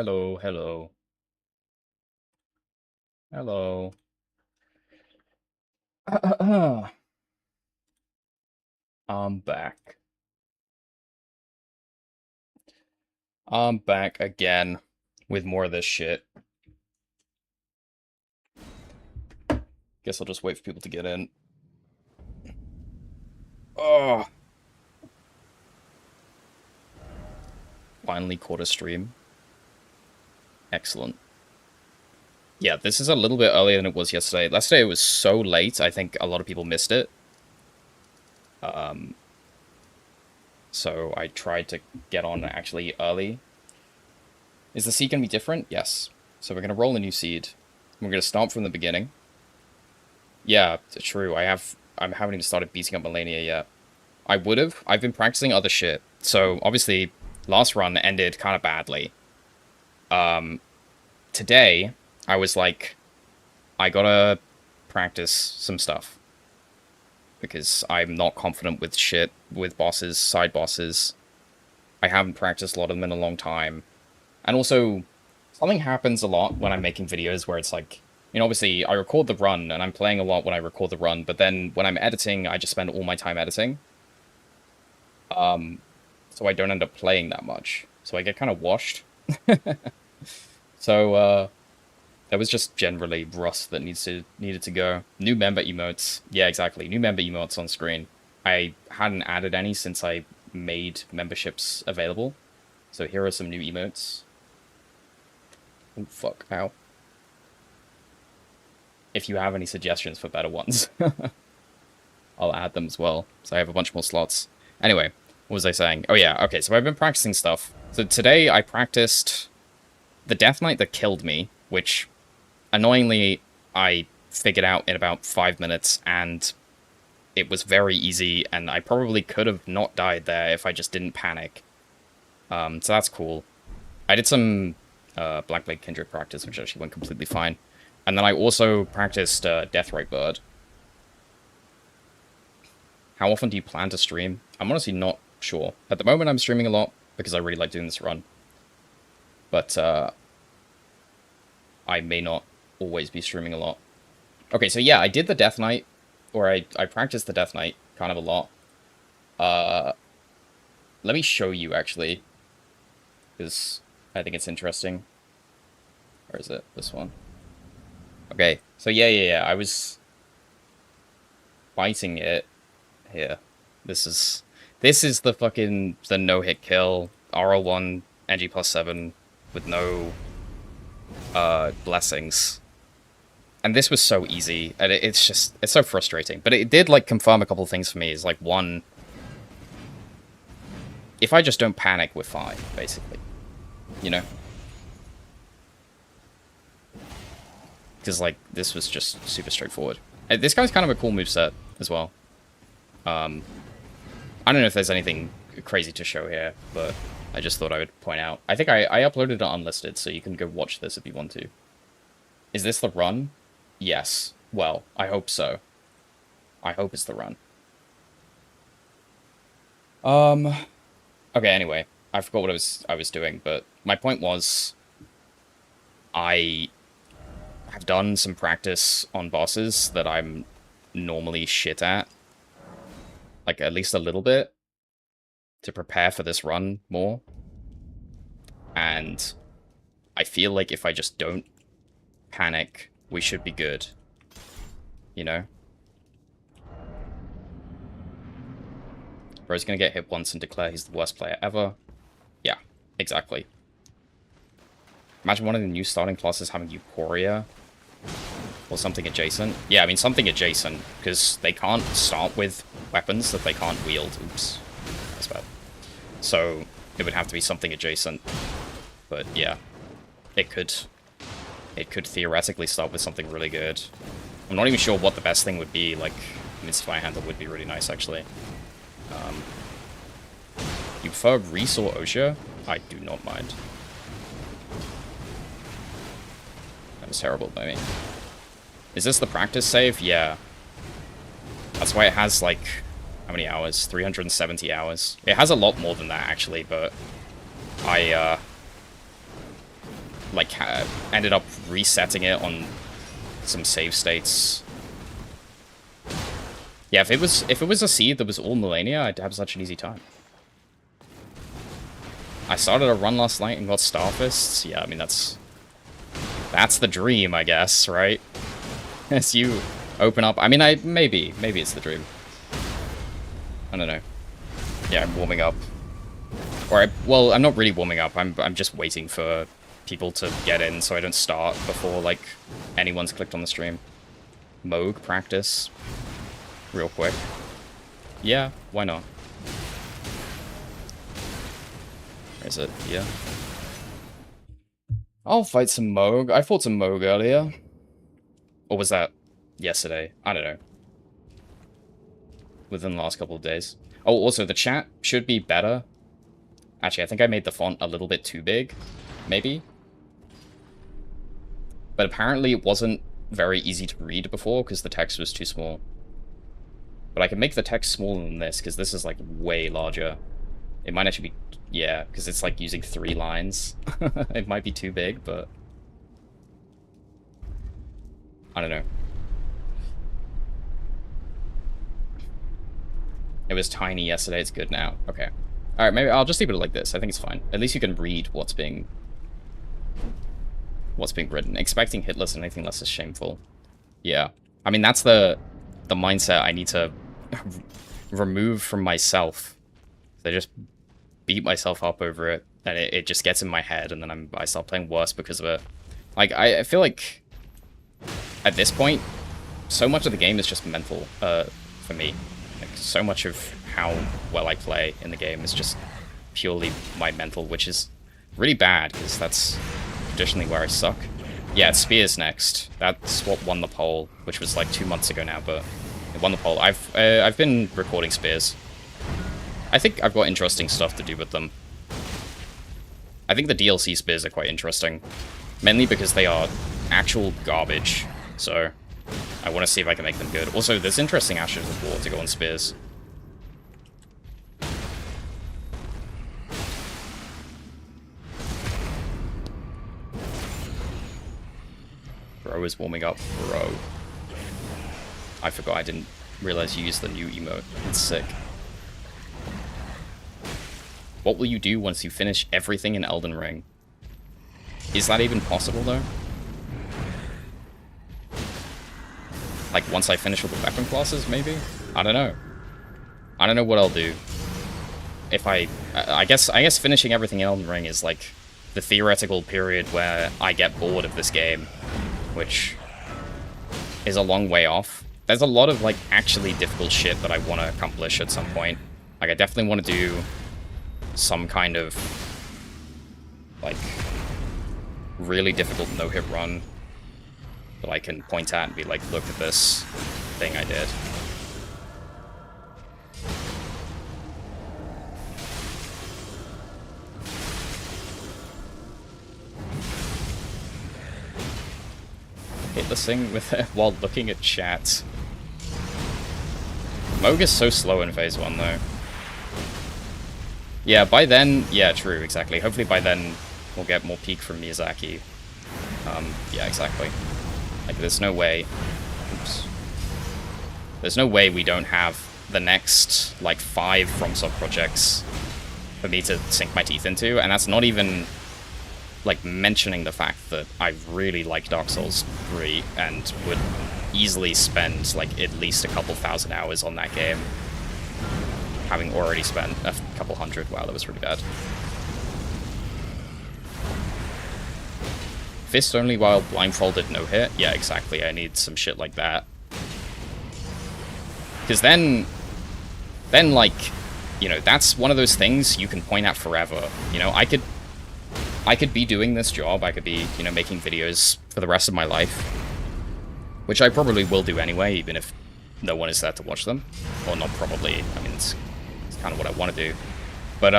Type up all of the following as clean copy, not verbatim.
Hello, hello, hello. I'm back. I'm back again with more of this shit. Guess I'll just wait for people to get in. Oh, finally caught a stream. Excellent. Yeah, this is a little bit earlier than it was yesterday. Yesterday it was so late, I think a lot of people missed it. Um, so I tried to get on actually early. Is the seed gonna be different? Yes. So we're gonna roll a new seed. We're gonna start from the beginning. Yeah, true. I haven't even started beating up Melania yet. I would have. I've been practicing other shit. So obviously, last run ended kind of badly. Um, Today I was like, I gotta practice some stuff because I'm not confident with shit with bosses, side bosses. I haven't practiced a lot of them in a long time, and also something happens a lot when I'm making videos where it's like, obviously I record the run and I'm playing a lot when I record the run, but then when I'm editing, I just spend all my time editing. So I don't end up playing that much. So I get kind of washed. So there was just generally rust that needed to go. New member emotes. Yeah, exactly. New member emotes on screen. I hadn't added any since I made memberships available. So here are some new emotes. Oh fuck, ow. If you have any suggestions for better ones, I'll add them as well. So I have a bunch more slots. Anyway, what was I saying? Oh yeah, okay, so I've been practicing stuff. So today I practiced the Death Knight that killed me, which annoyingly I figured out in about 5 minutes, and it was very easy, and I probably could have not died there if I just didn't panic. So that's cool. I did some Blackblade Kindred practice, which actually went completely fine. And then I also practiced Deathrite Bird. How often do you plan to stream? I'm honestly not sure. At the moment, I'm streaming a lot because I really like doing this run. But I may not always be streaming a lot. Okay, so yeah, I did the Death Knight, or I practiced the Death Knight kind of a lot. Let me show you, actually, because I think it's interesting. Where is it? This one. Okay, so yeah, I was fighting it here. This is the fucking the no-hit kill RL1 NG plus 7 with no blessings. And this was so easy, and it's so frustrating. But it did like confirm a couple things for me. Is like, one, if I just don't panic, we're fine, basically. You know? Because like this was just super straightforward. This guy's kind of a cool moveset as well. I don't know if there's anything crazy to show here, but I just thought I would point out. I think I uploaded it unlisted, so you can go watch this if you want to. Is this the run? Yes. Well, I hope so. I hope it's the run. Okay, anyway. I forgot what I was doing, but my point was I have done some practice on bosses that I'm normally shit at. Like, at least a little bit. To prepare for this run more. And I feel like if I just don't panic, we should be good. You know? Bro's gonna get hit once and declare he's the worst player ever. Yeah, exactly. Imagine one of the new starting classes having Euphoria. Or something adjacent. Yeah, I mean, something adjacent, because they can't start with weapons that they can't wield. Oops. That's bad. So, it would have to be something adjacent. But, yeah. It could theoretically start with something really good. I'm not even sure what the best thing would be. Like, Miss Firehandle would be really nice, actually. You prefer Reese or OceaTwo? I do not mind. That was terrible by me. Is this the practice save? Yeah. That's why it has, like, how many hours? 370 hours. It has a lot more than that, actually, but I like, ended up resetting it on some save states. Yeah, if it was a seed that was all Millennia, I'd have such an easy time. I started a run last night and got Starfists. Yeah, I mean, that's the dream, I guess, right? As you open up... I mean, maybe it's the dream. I don't know. Yeah, I'm warming up. Well, I'm not really warming up. I'm just waiting for people to get in so I don't start before, like, anyone's clicked on the stream. Moog practice. Real quick. Yeah, why not? Where is it? Yeah. I'll fight some Moog. I fought some Moog earlier. Or was that yesterday? I don't know. Within the last couple of days. Oh, also, the chat should be better. Actually, I think I made the font a little bit too big. Maybe? But apparently it wasn't very easy to read before because the text was too small. But I can make the text smaller than this because this is, like, way larger. It might actually be... Yeah, because it's, like, using 3 lines. It might be too big, but... I don't know. It was tiny yesterday, it's good now. Okay. Alright, maybe I'll just leave it like this. I think it's fine. At least you can read what's being written. Expecting hit less and anything less is shameful. Yeah. I mean, that's the mindset I need to remove from myself. I just beat myself up over it, and it just gets in my head, and then I start playing worse because of it. Like, I feel like at this point, so much of the game is just mental for me. Like, so much of how well I play in the game is just purely my mental, which is really bad, because that's traditionally where I suck. Yeah, it's Spears next. That's what won the poll, which was like 2 months ago now, but it won the poll. I've been recording Spears. I think I've got interesting stuff to do with them. I think the DLC Spears are quite interesting, mainly because they are actual garbage, so I want to see if I can make them good. Also, there's interesting Ashes of War to go on Spears. Bro is warming up, bro. I forgot, I didn't realize you used the new emote. It's sick. What will you do once you finish everything in Elden Ring? Is that even possible, though? Like, once I finish with the weapon classes, maybe? I don't know. I don't know what I'll do. If I guess finishing everything in Elden Ring is, like, the theoretical period where I get bored of this game, which is a long way off. There's a lot of, like, actually difficult shit that I want to accomplish at some point. Like, I definitely want to do some kind of, like, really difficult no-hit run that I can point at and be like, look at this thing I did. Hit this thing with it while looking at chat. Moog is so slow in phase 1, though. Yeah, by then... Yeah, true, exactly. Hopefully by then we'll get more peak from Miyazaki. Yeah, exactly. Like, there's no way... Oops. There's no way we don't have the next, like, 5 FromSoft projects for me to sink my teeth into, and that's not even, like, mentioning the fact that I really like Dark Souls 3 and would easily spend, like, at least a couple thousand hours on that game. Having already spent a couple hundred. Wow, that was really bad. Fist only while blindfolded no hit? Yeah, exactly. I need some shit like that. Because then, like, you know, that's one of those things you can point at forever. You know, I could be doing this job. I could be, you know, making videos for the rest of my life. Which I probably will do anyway, even if no one is there to watch them. Or not probably. I mean, it's kind of what I want to do. But,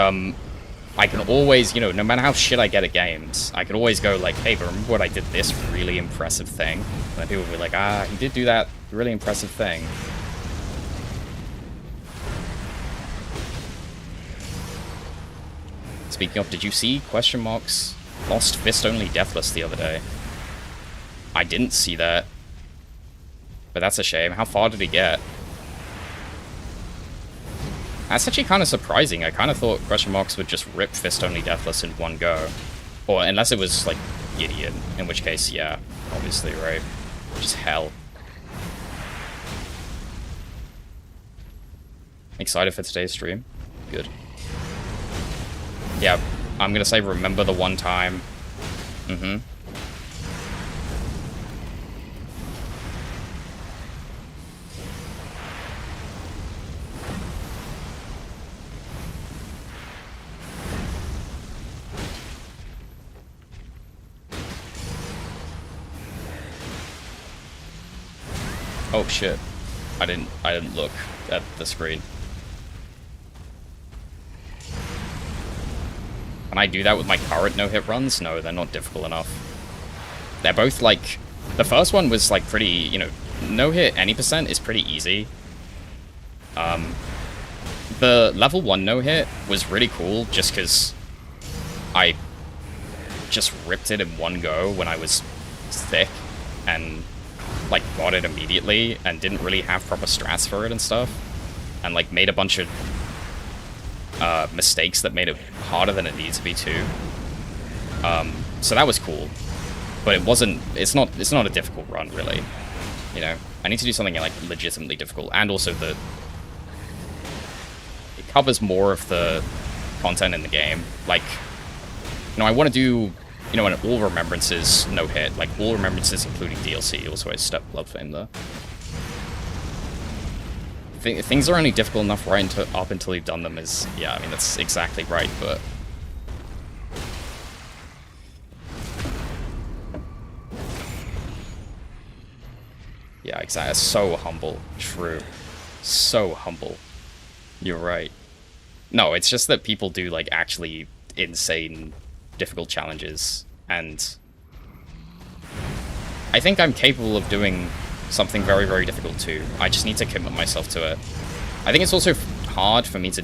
I can always, you know, no matter how shit I get at games, I can always go like, hey, but remember when I did this really impressive thing? And then people will be like, ah, he did do that really impressive thing. Speaking of, did you see question marks lost fist-only Deathless the other day. I didn't see that. But that's a shame. How far did he get? That's actually kind of surprising. I kind of thought question marks would just rip fist-only Deathless in one go. Or unless it was, like, Gideon. In which case, yeah, obviously, right? Just hell. Excited for today's stream? Good. Yeah, I'm gonna say remember the one time. Mm-hmm. Oh shit. I didn't look at the screen. Can I do that with my current no-hit runs? No, they're not difficult enough. They're both, like... The first one was, like, pretty, you know... No-hit any percent is pretty easy. The level 1 no-hit was really cool, just because I just ripped it in one go when I was thick, and, like, got it immediately, and didn't really have proper strats for it and stuff. And, like, made a bunch of mistakes that made it harder than it needed to be too. So that was cool, but it wasn't. It's not a difficult run really. You know, I need to do something like legitimately difficult, and also it covers more of the content in the game. Like, you know, I want to do, you know, an all remembrances no hit, like all remembrances including DLC. Also, I step blood flame there. Things are only difficult enough up until you've done them is, yeah, I mean, that's exactly right, but... Yeah, exactly. So humble. True. So humble. You're right. No, it's just that people do, like, actually insane, difficult challenges, and... I think I'm capable of doing something very, very difficult too. I just need to commit myself to it. I think it's also hard for me to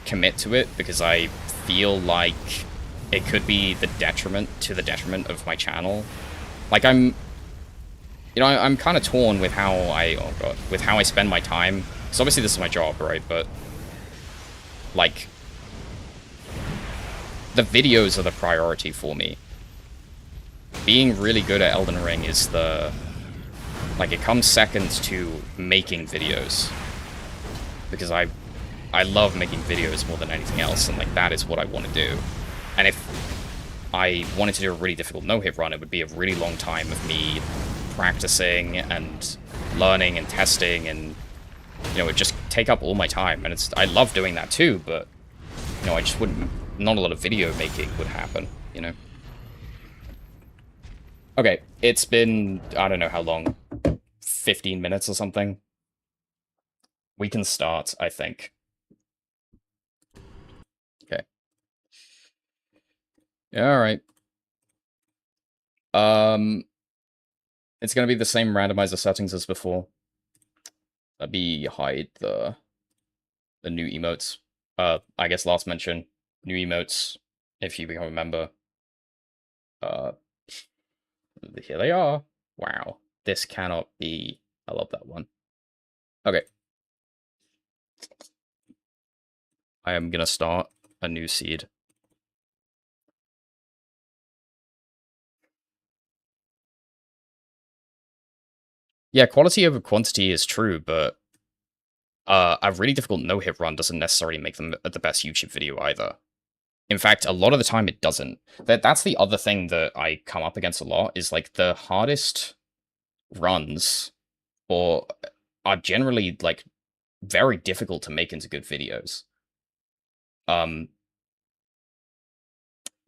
commit to it because I feel like it could be the detriment of my channel. Like I'm kind of torn with how I spend my time. Because obviously this is my job, right? But like the videos are the priority for me. Being really good at Elden Ring is like, it comes second to making videos. Because I love making videos more than anything else, and, like, that is what I want to do. And if I wanted to do a really difficult no-hit run, it would be a really long time of me practicing and learning and testing, and, you know, it would just take up all my time. And I love doing that too, but, you know, I just wouldn't... Not a lot of video making would happen, you know? Okay, it's been... I don't know how long. 15 minutes or something. We can start, I think. Okay. Alright. It's gonna be the same randomizer settings as before. Let me hide the new emotes. I guess last mention, new emotes, if you become a member. Here they are. Wow. This cannot be... I love that one. Okay. I am gonna start a new seed. Yeah, quality over quantity is true, but a really difficult no-hit run doesn't necessarily make them the best YouTube video either. In fact, a lot of the time it doesn't. That's the other thing that I come up against a lot, is like the hardest runs are generally like very difficult to make into good videos.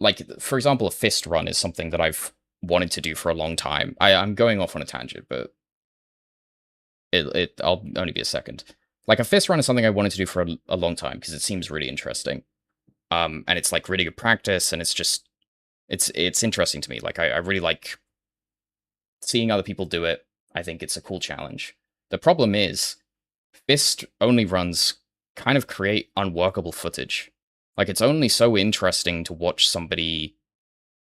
Like, for example, a fist run is something that I've wanted to do for a long time. I'm going off on a tangent, but I'll only be a second. Like, a fist run is something I wanted to do for a long time because it seems really interesting. And it's like really good practice, and it's just it's interesting to me. Like, I really like seeing other people do it. I think it's a cool challenge. The problem is, fist only runs kind of create unworkable footage. Like, it's only so interesting to watch somebody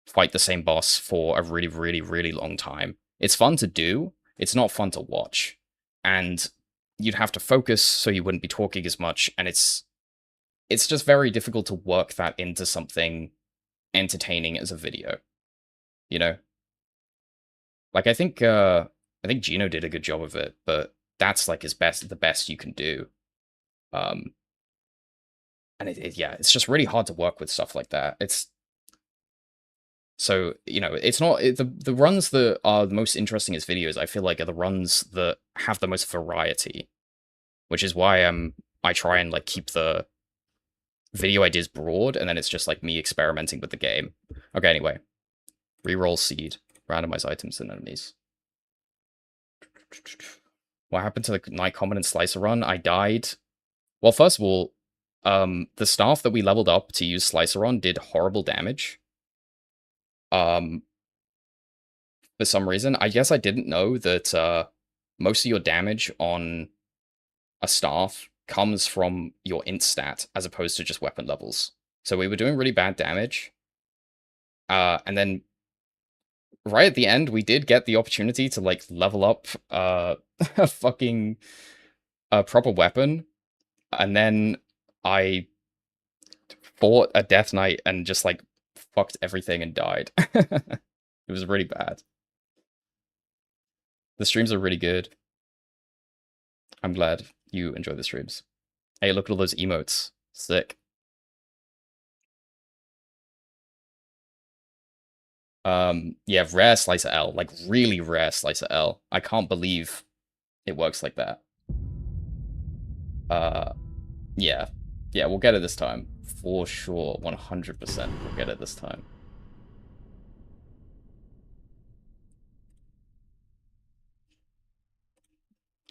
fight the same boss for a really, really, really long time. It's fun to do, it's not fun to watch. And you'd have to focus so you wouldn't be talking as much, and it's just very difficult to work that into something entertaining as a video, you know? Like, I think Gino did a good job of it, but that's like the best you can do. And yeah, it's just really hard to work with stuff like that. It's so, you know, it's not the runs that are the most interesting as videos, I feel like, are the runs that have the most variety, which is why I try and like keep the video ideas broad, and then it's just like me experimenting with the game. Okay, anyway, reroll seed, randomize items and enemies. What happened to the night common and slicer run? I died. Well, first of all, the staff that we leveled up to use slicer on did horrible damage. For some reason, I guess I didn't know that most of your damage on a staff comes from your int stat as opposed to just weapon levels. So we were doing really bad damage. And then right at the end, we did get the opportunity to like level up a fucking proper weapon. And then I fought a Death Knight and just like fucked everything and died. It was really bad. The streams are really good. I'm glad you enjoy the streams. Hey, look at all those emotes. Sick. Yeah, rare slicer L. Like, really rare slicer L. I can't believe it works like that. Yeah. Yeah, we'll get it this time. For sure. 100% we'll get it this time.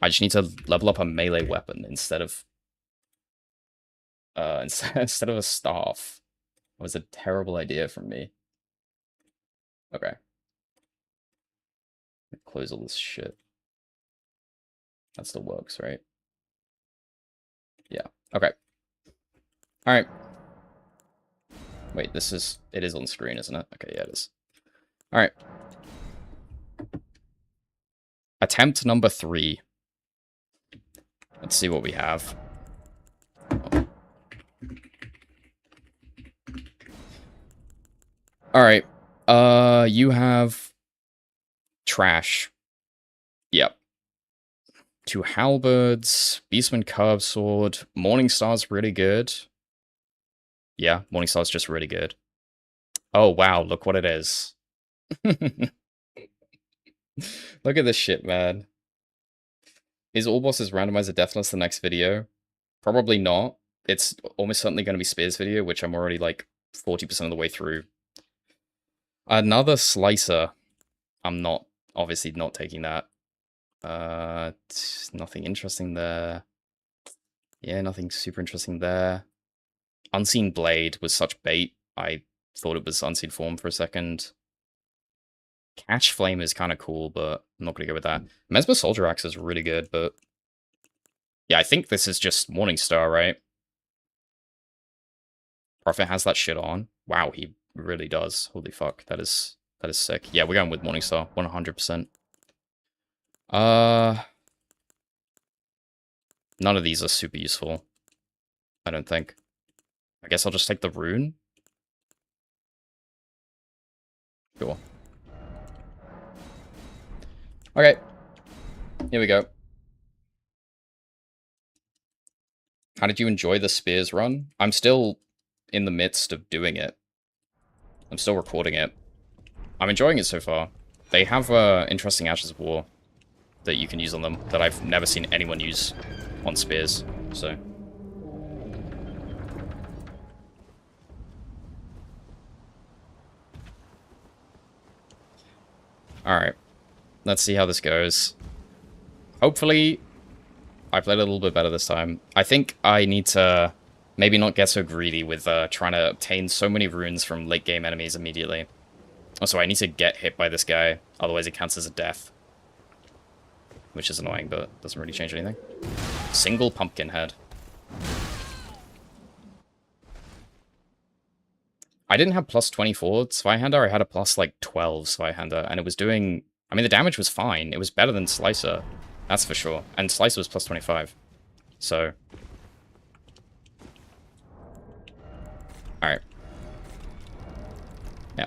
I just need to level up a melee weapon instead of instead of a staff. That was a terrible idea from me. Okay. Close all this shit. That still works, right? Yeah. Okay. Alright. Wait, it is on screen, isn't it? Okay, yeah, it is. Alright. Attempt number 3. Let's see what we have. Alright. You have trash. Yep. 2 halberds, Beastman curved sword, Morningstar's really good. Yeah, Morningstar's just really good. Oh wow, look what it is. Look at this shit, man. Is All Bosses Randomizer Deathless the next video? Probably not. It's almost certainly going to be Spears video, which I'm already like 40% of the way through. Another slicer. I'm obviously not taking that. Nothing interesting there. Yeah, nothing super interesting there. Unseen Blade was such bait. I thought it was Unseen Form for a second. Catch Flame is kind of cool, but I'm not going to go with that. Mesmer Soldier Axe is really good, but... Yeah, I think this is just Morningstar, right? Prophet has that shit on. Wow, he really does. Holy fuck, that is sick. Yeah, we're going with Morningstar, 100%. None of these are super useful. I don't think. I guess I'll just take the rune. Cool. Okay. Here we go. How did you enjoy the Spears run? I'm still in the midst of doing it. I'm still recording it. I'm enjoying it so far. They have interesting Ashes of War that you can use on them that I've never seen anyone use on Spears, so... Alright. Let's see how this goes. Hopefully, I played a little bit better this time. I think I need to maybe not get so greedy with trying to obtain so many runes from late game enemies immediately. Also, I need to get hit by this guy, otherwise it counts as a death. Which is annoying, but doesn't really change anything. Single pumpkin head. I didn't have plus 24 Zweihander, I had a plus like 12 Zweihander, and it was doing... I mean, the damage was fine. It was better than Slicer, that's for sure. And Slicer was plus 25, so... Alright. Yeah.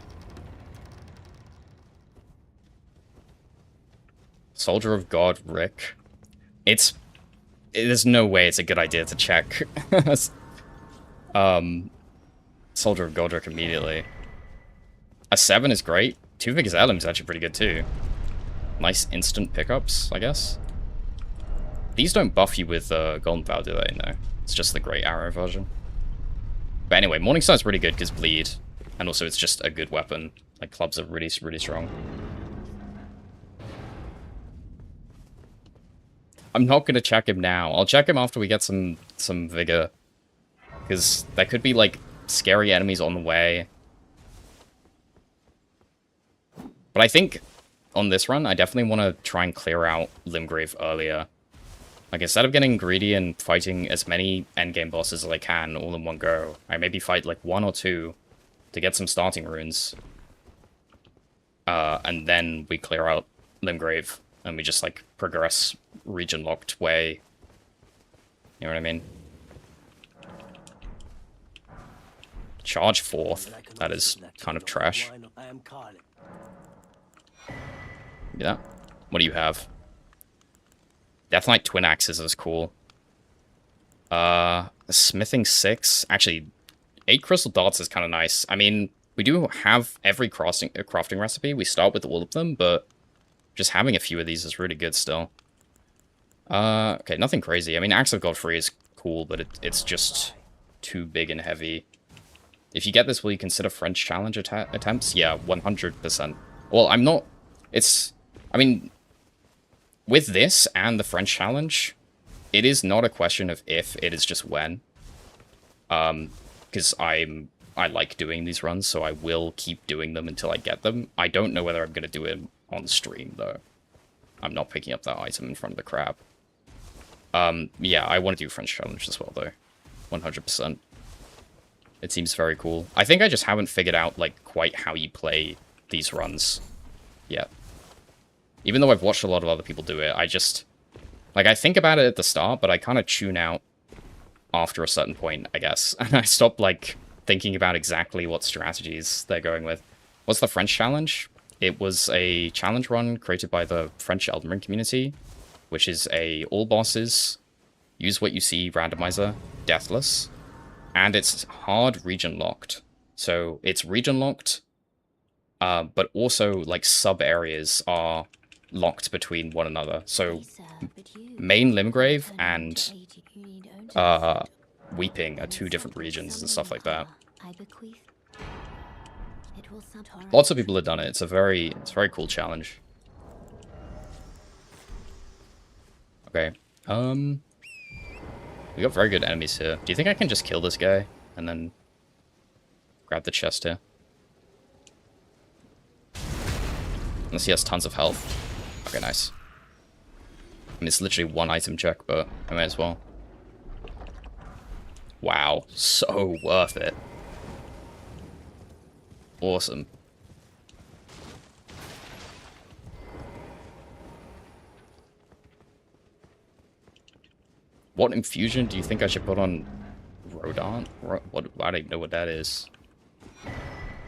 Soldier of God, Rick. There's no way it's a good idea to check. Soldier of God, Rick immediately. A 7 is great. 2 Vigor's Heirloom is actually pretty good too. Nice instant pickups, I guess. These don't buff you with Golden Vow, do they? No. It's just the Great Arrow version. But anyway, Morningstar's pretty good because bleed. And also it's just a good weapon. Like, clubs are really, really strong. I'm not going to check him now. I'll check him after we get some Vigor. Because there could be, like, scary enemies on the way. But I think on this run, I definitely want to try and clear out Limgrave earlier. Like, instead of getting greedy and fighting as many endgame bosses as I can all in one go, I maybe fight, like, 1 or 2 to get some starting runes. And then we clear out Limgrave, and we just, like, progress region-locked way. You know what I mean? Charge 4th. That is kind of trash. Yeah. What do you have? Death Knight Twin Axes is cool. Smithing 6. Actually, 8 Crystal Darts is kind of nice. I mean, we do have every crafting recipe. We start with all of them, but just having a few of these is really good still. Okay, nothing crazy. I mean, Axe of Godfrey is cool, but it's just too big and heavy. If you get this, will you consider French challenge attempts? Yeah, 100%. Well, I'm not... I mean, with this and the French challenge, it is not a question of if, it is just when. Because I like doing these runs, so I will keep doing them until I get them. I don't know whether I'm going to do it on stream, though. I'm not picking up that item in front of the crab. Yeah, I want to do French challenge as well, though. 100%. It seems very cool. I think I just haven't figured out, like, quite how you play these runs yet. Even though I've watched a lot of other people do it, I just... Like, I think about it at the start, but I kind of tune out after a certain point, I guess. And I stop, like, thinking about exactly what strategies they're going with. What's the French challenge? It was a challenge run created by the French Elden Ring community, which is a all bosses, use what you see randomizer, deathless, and it's hard region locked. So it's region locked, but also, like, sub-areas are locked between one another. So main Limgrave and Weeping are 2 different regions and stuff like that. Lots of people have done it. It's a very cool challenge. Okay. We got very good enemies here. Do you think I can just kill this guy and then grab the chest here? Unless he has tons of health. Okay, nice. I mean, it's literally 1 item check, but I may as well. Wow, so worth it. Awesome. What infusion do you think I should put on Rodon? What? I don't even know what that is.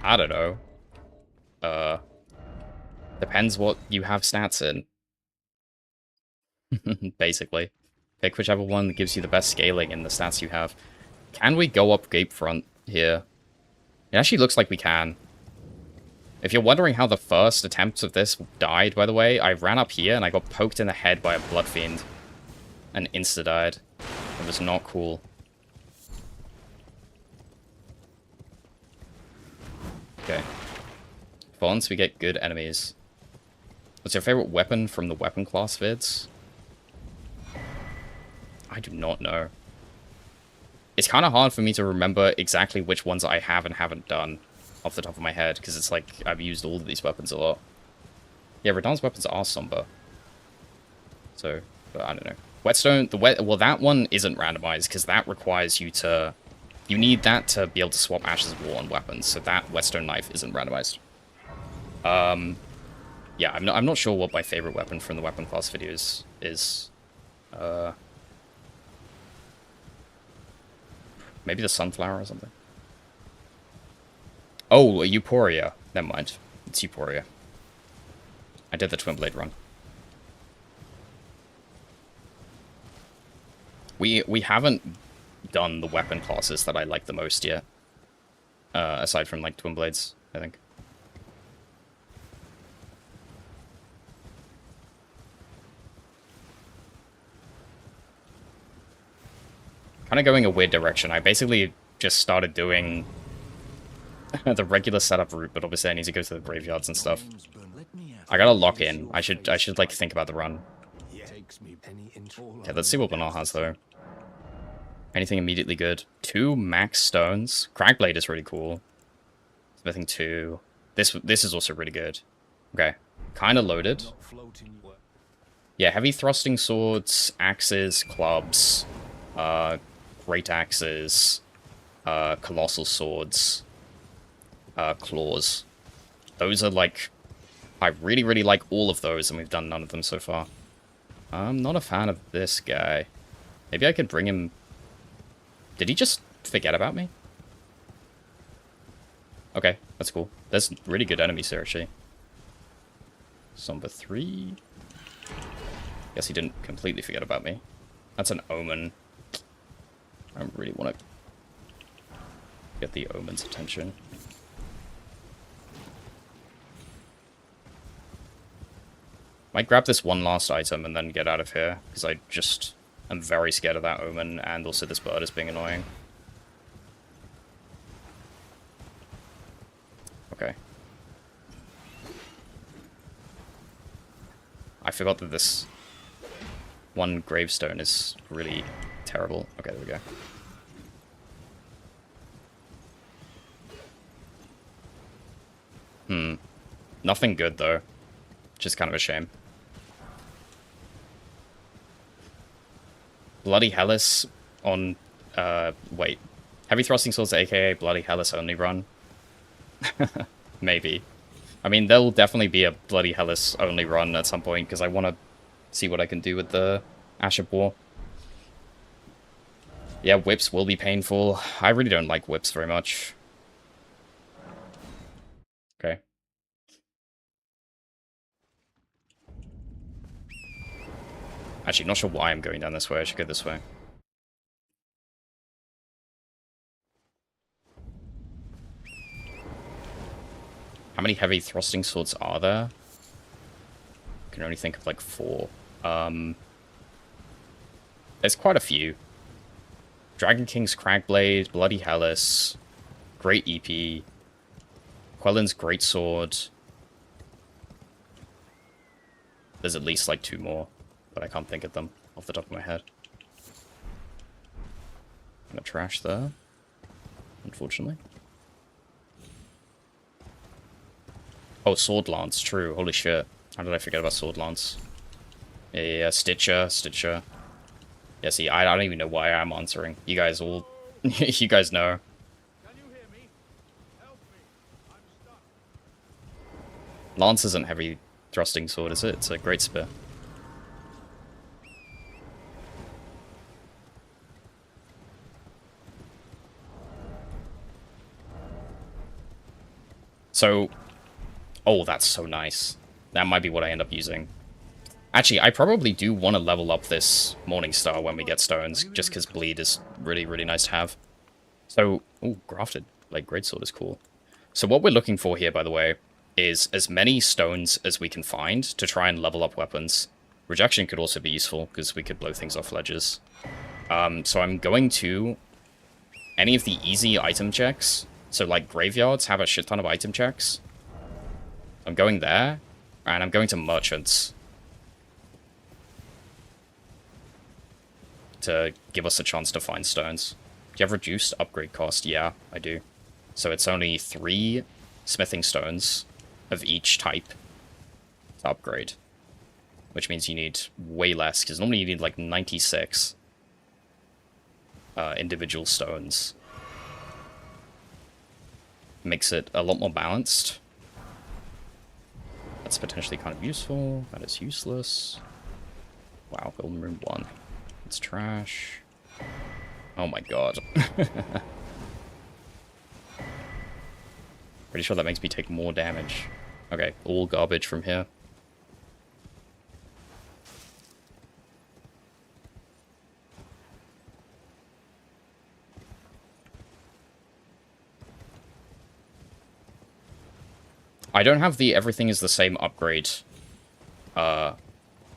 I don't know. Depends what you have stats in. Basically. Pick whichever one that gives you the best scaling in the stats you have. Can we go up Gapefront here? It actually looks like we can. If you're wondering how the first attempts of this died, by the way, I ran up here and I got poked in the head by a blood fiend. And insta-died. It was not cool. Okay. For once, we get good enemies. What's your favorite weapon from the weapon class vids? I do not know. It's kind of hard for me to remember exactly which ones I have and haven't done off the top of my head, because it's like I've used all of these weapons a lot. Yeah, Radahn's weapons are somber. So, but I don't know. Whetstone, well, that one isn't randomized, because that requires you to You need that to be able to swap Ash's Wall on weapons, so that Whetstone Knife isn't randomized. Yeah, I'm not sure what my favorite weapon from the weapon class videos is. Maybe the Sunflower or something. Oh, Euphoria. Never mind. It's Euphoria. I did the Twin Blade run. We haven't done the weapon classes that I like the most yet. Aside from, like, Twin Blades, I think. Kind of going a weird direction. I basically just started doing the regular setup route, but obviously I need to go to the graveyards and stuff. I gotta lock in. I should like think about the run. Okay, let's see what Banal has though. Anything immediately good? 2 max stones. Crackblade is really cool. Smithing 2. This is also really good. Okay, kind of loaded. Yeah, heavy thrusting swords, axes, clubs, great axes, colossal swords, claws. Those are like, I really, really like all of those, and we've done none of them so far. I'm not a fan of this guy. Maybe I could bring him... Did he just forget about me? Okay, that's cool. There's really good enemies here, actually. Somber 3. Guess he didn't completely forget about me. That's an Omen. I don't really want to get the Omen's attention. Might grab this one last item and then get out of here, because I just am very scared of that Omen, and also this bird is being annoying. Okay. I forgot that this one gravestone is really terrible. Okay, there we go. Nothing good, though. Which is kind of a shame. Bloody Hellas on... wait. Heavy Thrusting Swords, aka Bloody Hellas only run? Maybe. I mean, there'll definitely be a Bloody Hellas only run at some point, because I want to see what I can do with the Ash of War. Yeah, whips will be painful. I really don't like whips very much. Okay. Actually, not sure why I'm going down this way. I should go this way. How many heavy thrusting swords are there? I can only think of like 4. There's quite a few. Dragon King's Cragblade, Bloody Hellas, Great EP, Quellen's Greatsword. There's at least like 2 more, but I can't think of them off the top of my head. I'm gonna trash there, unfortunately. Oh, Sword Lance, true. Holy shit. How did I forget about Sword Lance? Yeah, Stitcher. Yeah, see, I don't even know why I'm answering. You guys all... you guys know. Can you hear me? Help me. I'm stuck. Lance isn't heavy thrusting sword, is it? It's a great spear. So... Oh, that's so nice. That might be what I end up using. Actually, I probably do want to level up this Morningstar when we get stones, just because bleed is really, really nice to have. So, ooh, grafted. Like, greatsword is cool. So what we're looking for here, by the way, is as many stones as we can find to try and level up weapons. Rejection could also be useful, because we could blow things off ledges. So I'm going to any of the easy item checks. So, like, graveyards have a shit ton of item checks. I'm going there, and I'm going to merchants to give us a chance to find stones. Do you have reduced upgrade cost? Yeah, I do. So it's only 3 smithing stones of each type to upgrade. Which means you need way less, because normally you need like 96 individual stones Makes it a lot more balanced. That's potentially kind of useful. That is useless. Wow, Golden Room 1. It's trash. Oh my god. Pretty sure that makes me take more damage. Okay, all garbage from here. I don't have the everything is the same upgrade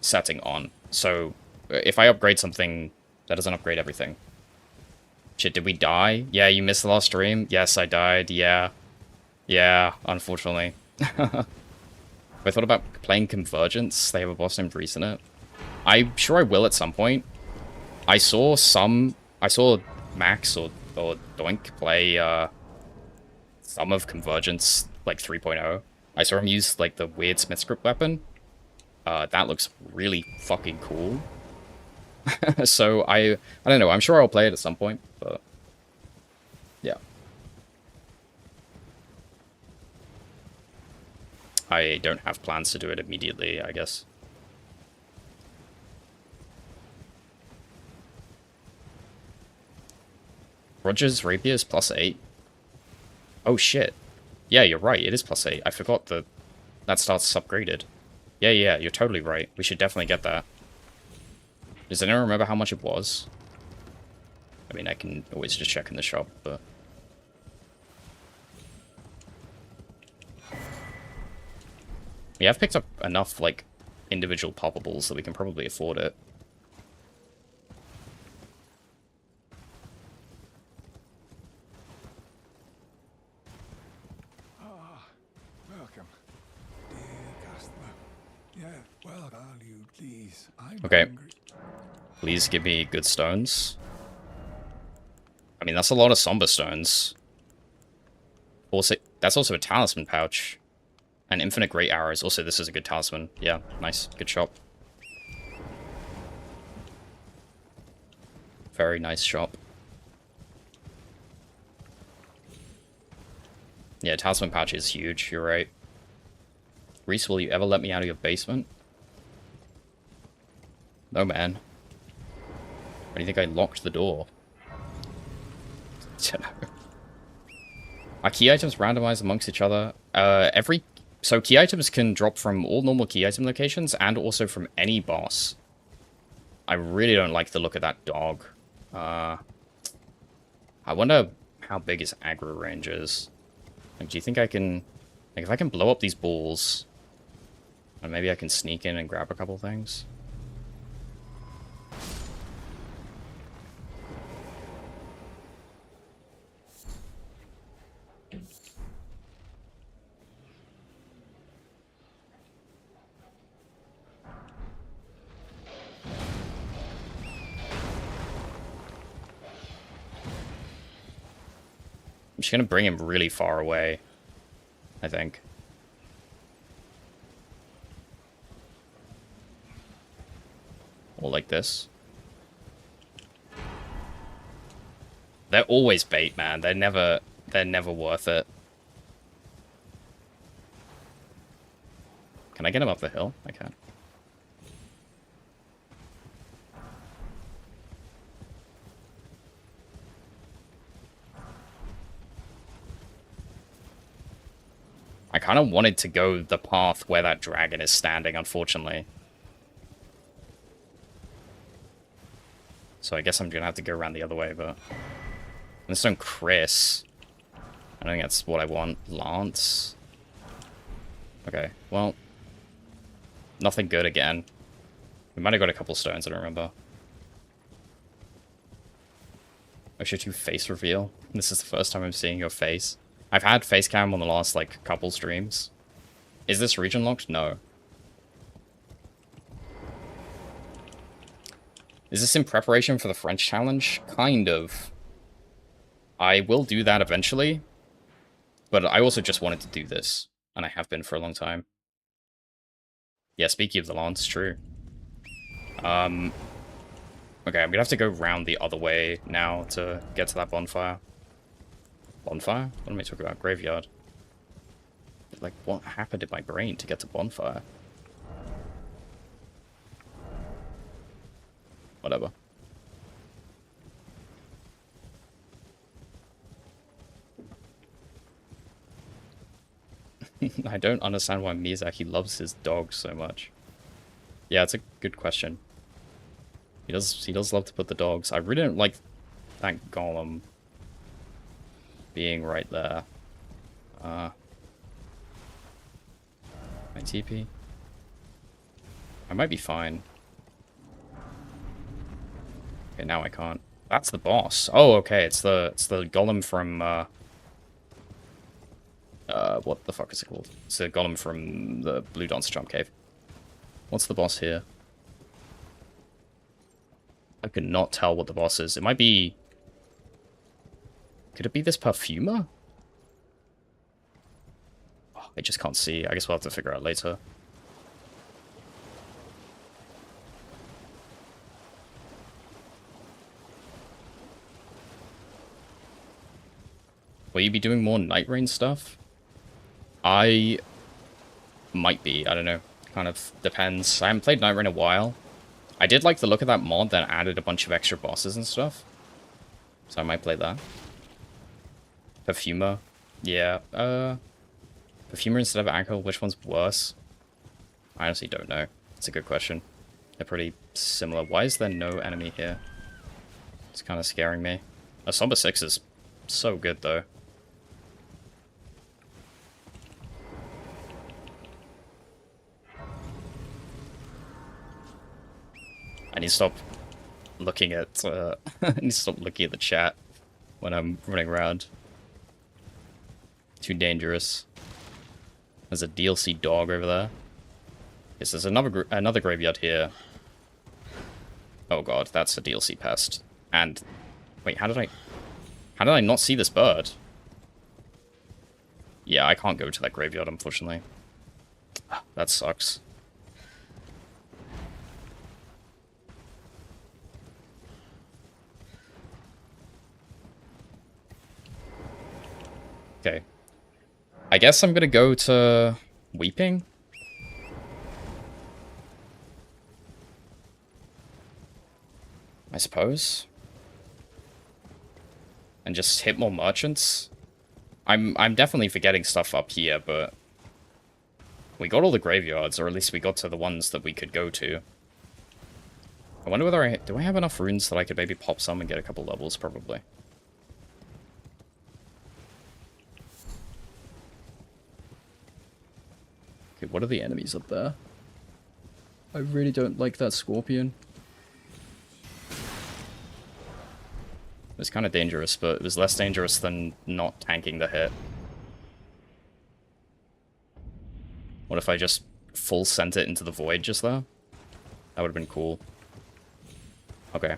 setting on. So if I upgrade something, that doesn't upgrade everything. Shit, did we die? Yeah, you missed the last stream? Yes, I died. Yeah. Yeah, unfortunately. I thought about playing Convergence. They have a boss named Reese in it. I'm sure I will at some point. I saw Max or Doink play some of Convergence, like 3.0. I saw him use like the weird Smith script weapon. That looks really fucking cool. So I don't know, I'm sure I'll play it at some point, but yeah. I don't have plans to do it immediately, I guess. Roger's Rapier is +8. Oh shit. Yeah, you're right, it is +8. I forgot that starts upgraded. Yeah, you're totally right. We should definitely get that. Does anyone remember how much it was? I mean, I can always just check in the shop, but... Yeah, I've picked up enough, like, individual poppables that we can probably afford it. Welcome, dear customer. Yeah, well valued, please. I'm okay. hungry. Please give me good stones. I mean, that's a lot of somber stones. Also, that's also a talisman pouch. And infinite great arrows. Also, this is a good talisman. Yeah, nice. Good shop. Very nice shop. Yeah, talisman pouch is huge. You're right. Reese, will you ever let me out of your basement? No, man. Why do you think I locked the door? Are key items randomized amongst each other? So key items can drop from all normal key item locations and also from any boss. I really don't like the look of that dog. I wonder how big his aggro range is. Like, do you think I can... Like, if I can blow up these balls... And maybe I can sneak in and grab a couple things? I'm just gonna bring him really far away, I think. Or like this. They're always bait, man. They're never worth it. Can I get him up the hill? I can. I kind of wanted to go the path where that dragon is standing, unfortunately. So I guess I'm gonna have to go around the other way, but... Let's don't Chris. I don't think that's what I want. Lance? Okay, well... Nothing good again. We might have got a couple stones, I don't remember. OceaTwo face reveal. This is the first time I'm seeing your face. I've had face cam on the last, like, couple streams. Is this region locked? No. Is this in preparation for the French challenge? Kind of. I will do that eventually. But I also just wanted to do this. And I have been for a long time. Yeah, speaking of the lance, true. Okay, I'm gonna have to go round the other way now to get to that bonfire. Bonfire? What am I talking about? Graveyard. Like, what happened in my brain to get to bonfire? Whatever. I don't understand why Miyazaki loves his dog so much. Yeah, it's a good question. He does love to put the dogs. I really don't like that golem being right there. My TP. I might be fine. Okay, now I can't. That's the boss. Oh, okay, it's the golem from what the fuck is it called? It's the golem from the Blue Dancer Jump Cave. What's the boss here? I could not tell what the boss is. It might be... Could it be this perfumer? Oh, I just can't see. I guess we'll have to figure out later. Will you be doing more Night Rain stuff? I might be. I don't know. Kind of depends. I haven't played Night Rain in a while. I did like the look of that mod that added a bunch of extra bosses and stuff. So I might play that. Perfumer. Yeah. Perfumer instead of alcohol, which one's worse? I honestly don't know. It's a good question. They're pretty similar. Why is there no enemy here? It's kind of scaring me. A Somber 6 is so good, though. I need to stop looking at, I need to stop looking at the chat when I'm running around. Too dangerous. There's a DLC dog over there. Yes, there's another graveyard here. Oh god, that's a DLC pest. And wait, how did I not see this bird? Yeah, I can't go to that graveyard, unfortunately. That sucks. Okay. I guess I'm gonna go to Weeping. I suppose. And just hit more merchants. I'm definitely forgetting stuff up here, but we got all the graveyards, or at least we got to the ones that we could go to. I wonder whether do I have enough runes that I could maybe pop some and get a couple levels, probably. Okay, what are the enemies up there? I really don't like that scorpion. It was kind of dangerous, but it was less dangerous than not tanking the hit. What if I just full sent it into the void just there? That would have been cool. Okay.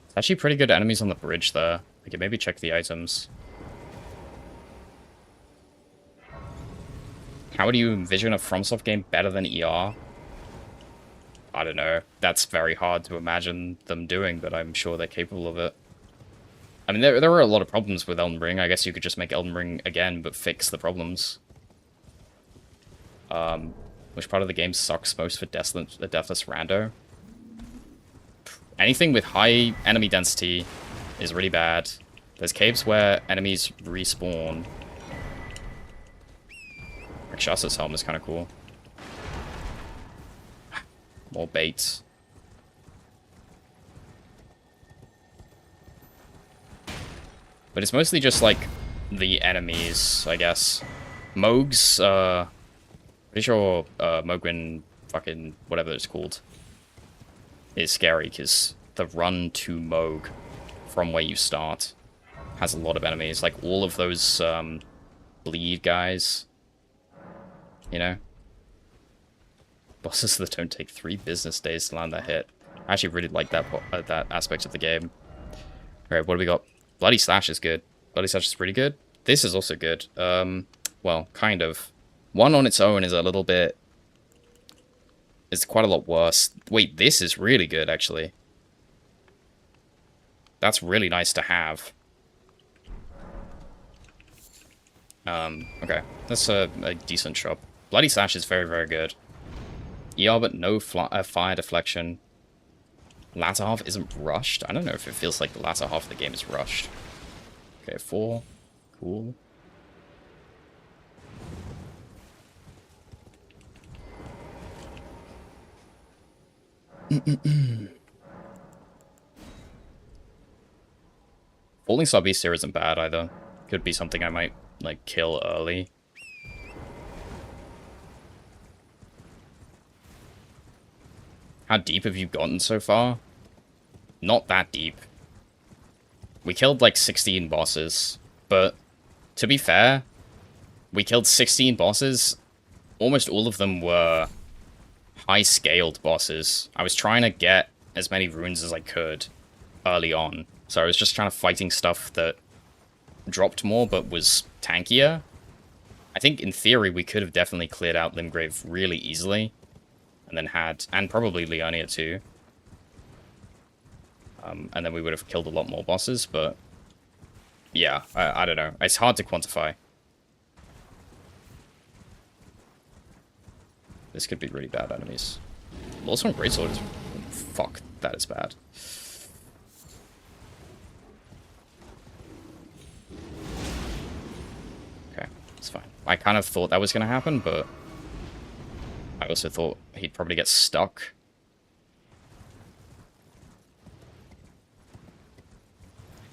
It's actually pretty good enemies on the bridge there. I could maybe check the items. How would you envision a FromSoft game better than ER? I don't know. That's very hard to imagine them doing, but I'm sure they're capable of it. I mean, there are a lot of problems with Elden Ring. I guess you could just make Elden Ring again, but fix the problems. Which part of the game sucks most for Deathless Rando? Anything with high enemy density is really bad. There's caves where enemies respawn. Rakshasa's helm is kind of cool. More baits. But it's mostly just, like, the enemies, I guess. Moog's, pretty sure, Mogwin, fucking, whatever it's called, is scary, because the run to Moog from where you start has a lot of enemies. Like, all of those, bleed guys, you know? Bosses that don't take 3 business days to land that hit. I actually really like that that aspect of the game. Alright, what do we got? Bloody Slash is good. Bloody Slash is pretty good. This is also good. Well, kind of. One on its own is a little bit... It's quite a lot worse. Wait, this is really good, actually. That's really nice to have. Okay. That's a decent shop. Bloody Slash is very, very good. ER, but no fire deflection. Latter half isn't rushed. I don't know if it feels like the latter half of the game is rushed. Okay, 4. Cool. Falling Star Beast here isn't bad either. Could be something I might, like, kill early. How deep have you gotten so far? Not that deep. We killed, like, 16 bosses. But, to be fair, we killed 16 bosses. Almost all of them were high-scaled bosses. I was trying to get as many runes as I could early on. So I was just trying to fighting stuff that dropped more but was tankier. I think in theory we could have definitely cleared out Limgrave really easily. And then and probably Leonia too. And then we would have killed a lot more bosses, but yeah, I don't know. It's hard to quantify. This could be really bad enemies. Lawsong Greatsword is... Fuck, that is bad. Okay, it's fine. I kind of thought that was going to happen, but I also thought he'd probably get stuck.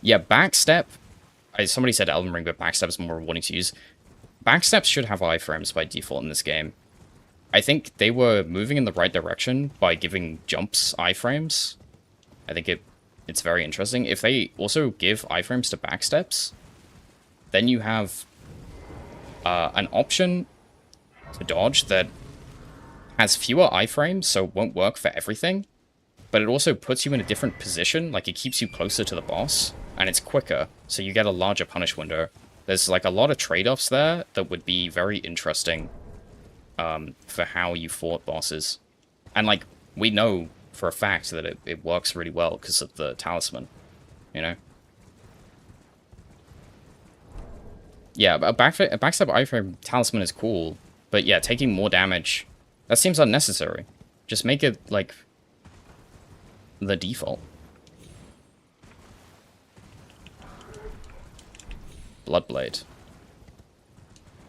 Yeah, backstep. Somebody said Elden Ring, but backstep is more rewarding to use. Backsteps should have iframes by default in this game. I think they were moving in the right direction by giving jumps iframes. I think it's very interesting. If they also give iframes to backsteps, then you have an option to dodge that has fewer iframes, so it won't work for everything. But it also puts you in a different position, like it keeps you closer to the boss, and it's quicker, so you get a larger punish window. There's like a lot of trade-offs there that would be very interesting for how you fought bosses. And like, we know for a fact that it works really well because of the talisman, you know? Yeah, a backstep iframe talisman is cool, but yeah, taking more damage, that seems unnecessary. Just make it, like, the default. Bloodblade.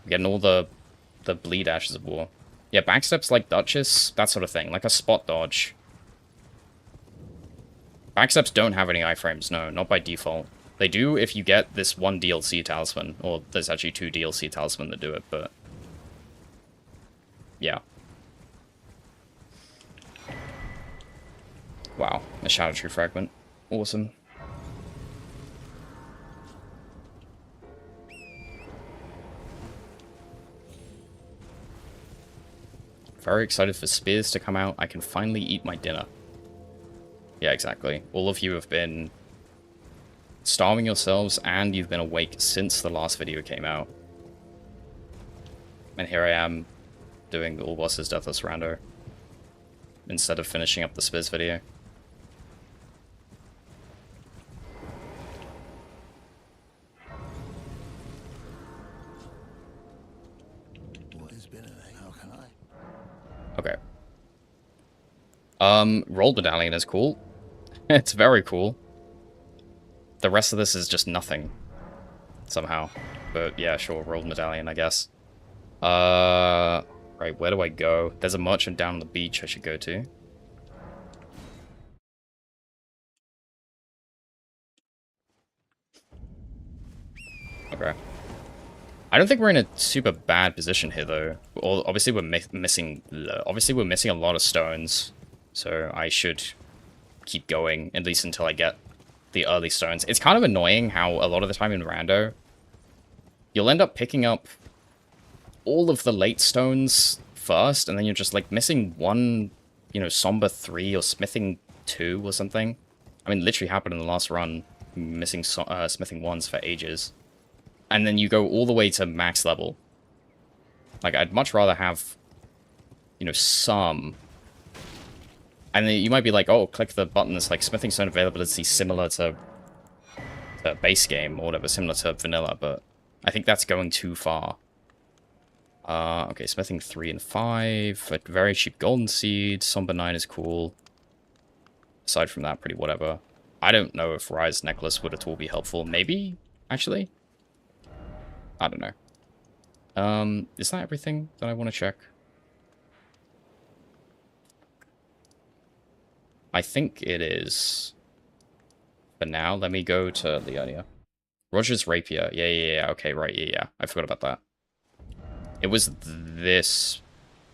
Getting all the bleed ashes of war. Yeah, backsteps like Duchess, that sort of thing, like a spot dodge. Backsteps don't have any iframes, no, not by default. They do if you get this one DLC talisman, or there's actually 2 DLC talisman that do it, but yeah. Wow, a Shadow Tree Fragment. Awesome. Very excited for Spears to come out. I can finally eat my dinner. Yeah, exactly. All of you have been starving yourselves, and you've been awake since the last video came out. And here I am, doing All Bosses Deathless Rando, instead of finishing up the Spears video. Okay. Rolled Medallion is cool. It's very cool. The rest of this is just nothing. Somehow. But yeah, sure, Rolled Medallion, I guess. Right, where do I go? There's a merchant down on the beach I should go to. Okay. I don't think we're in a super bad position here, though. Obviously, we're missing a lot of stones, so I should keep going, at least until I get the early stones. It's kind of annoying how a lot of the time in Rando, you'll end up picking up all of the late stones first, and then you're just, like, missing one, you know, Somber 3 or Smithing 2 or something. I mean, it literally happened in the last run, missing Smithing 1s for ages. And then you go all the way to max level. Like, I'd much rather have, you know, some. And then you might be like, oh, click the button that's like smithing stone availability similar to base game or whatever, similar to vanilla, but I think that's going too far. Okay, smithing 3 and 5. A very cheap golden seed. Somber 9 is cool. Aside from that, pretty whatever. I don't know if Rise Necklace would at all be helpful. Maybe, actually? I don't know. Is that everything that I want to check? I think it is. But now, let me go to Leonia. Roger's Rapier. Yeah. Okay, right, yeah. I forgot about that. It was this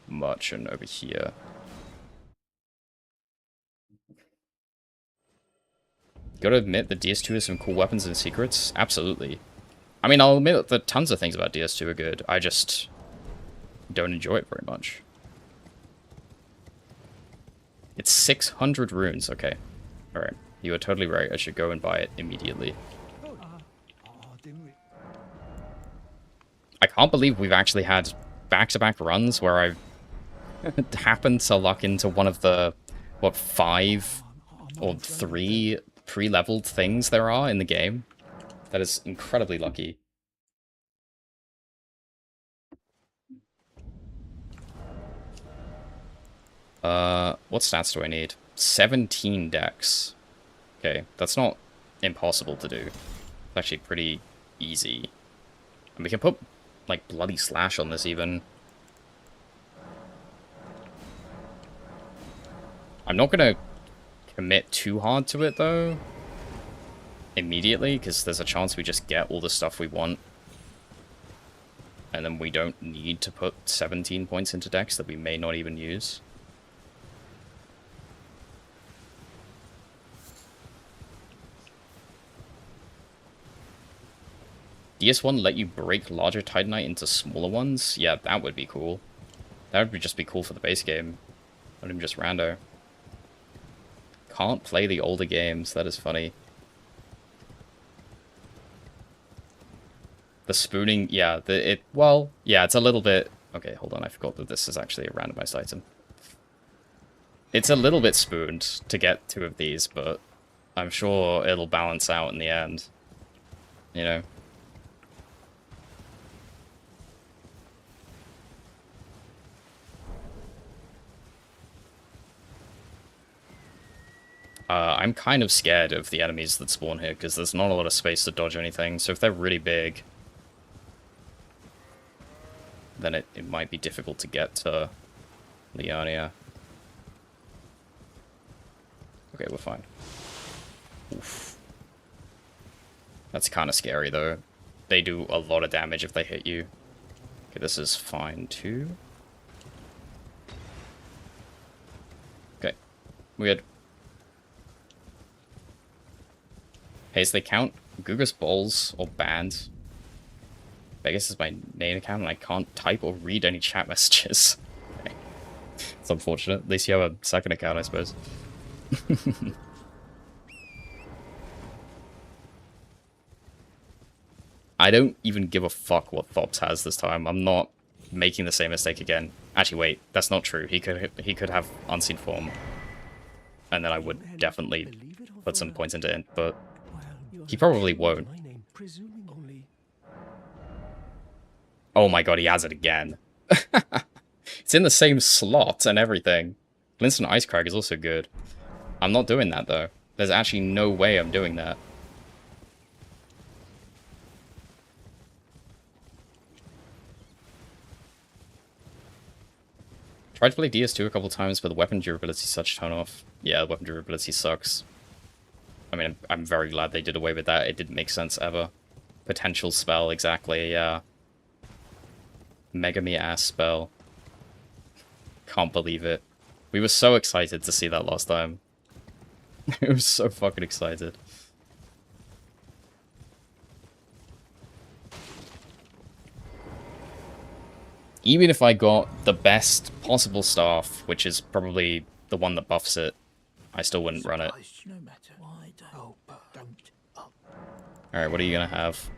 much and over here. Gotta admit, the DS2 has some cool weapons and secrets. Absolutely. I mean, I'll admit that tons of things about DS2 are good. I just don't enjoy it very much. It's 600 runes. Okay. Alright. You are totally right. I should go and buy it immediately. I can't believe we've actually had back-to-back runs where I've happened to luck into one of the, what, 5 or 3 pre-leveled things there are in the game. That is incredibly lucky. What stats do I need? 17 dex. Okay, that's not impossible to do. It's actually pretty easy. And we can put, like, Bloody Slash on this even. I'm not gonna commit too hard to it, though. Immediately, because there's a chance we just get all the stuff we want. And then we don't need to put 17 points into dex that we may not even use. DS1 let you break larger Titanite into smaller ones? Yeah, that would be cool. That would just be cool for the base game. Not even just rando. Can't play the older games, that is funny. The spooning, yeah, well, yeah, it's a little bit... Okay, hold on, I forgot that this is actually a randomized item. It's a little bit spooned to get 2 of these, but I'm sure it'll balance out in the end. You know? I'm kind of scared of the enemies that spawn here, because there's not a lot of space to dodge anything, so if they're really big, then it might be difficult to get to Leonia. Okay, we're fine. Oof. That's kind of scary, though. They do a lot of damage if they hit you. Okay, this is fine, too. Okay, weird. Hey, so they count Gugus Balls or banned? Vegas is my main account and I can't type or read any chat messages. Okay. It's unfortunate. At least you have a second account, I suppose. I don't even give a fuck what Thops has this time. I'm not making the same mistake again. Actually, wait, that's not true. He could have Unseen Form. And then I would definitely put some points into it, but he probably won't. Oh my god, he has it again. It's in the same slot and everything. Glintstone Ice Crag is also good. I'm not doing that, though. There's actually no way I'm doing that. Tried to play DS2 a couple times, but the weapon durability is such a turn off. Yeah, the weapon durability sucks. I mean, I'm very glad they did away with that. It didn't make sense ever. Potential spell, exactly, yeah. Megami ass spell. Can't believe it. We were so excited to see that last time. I was so fucking excited. Even if I got the best possible staff, which is probably the one that buffs it, I still wouldn't run it. Alright, what are you gonna have?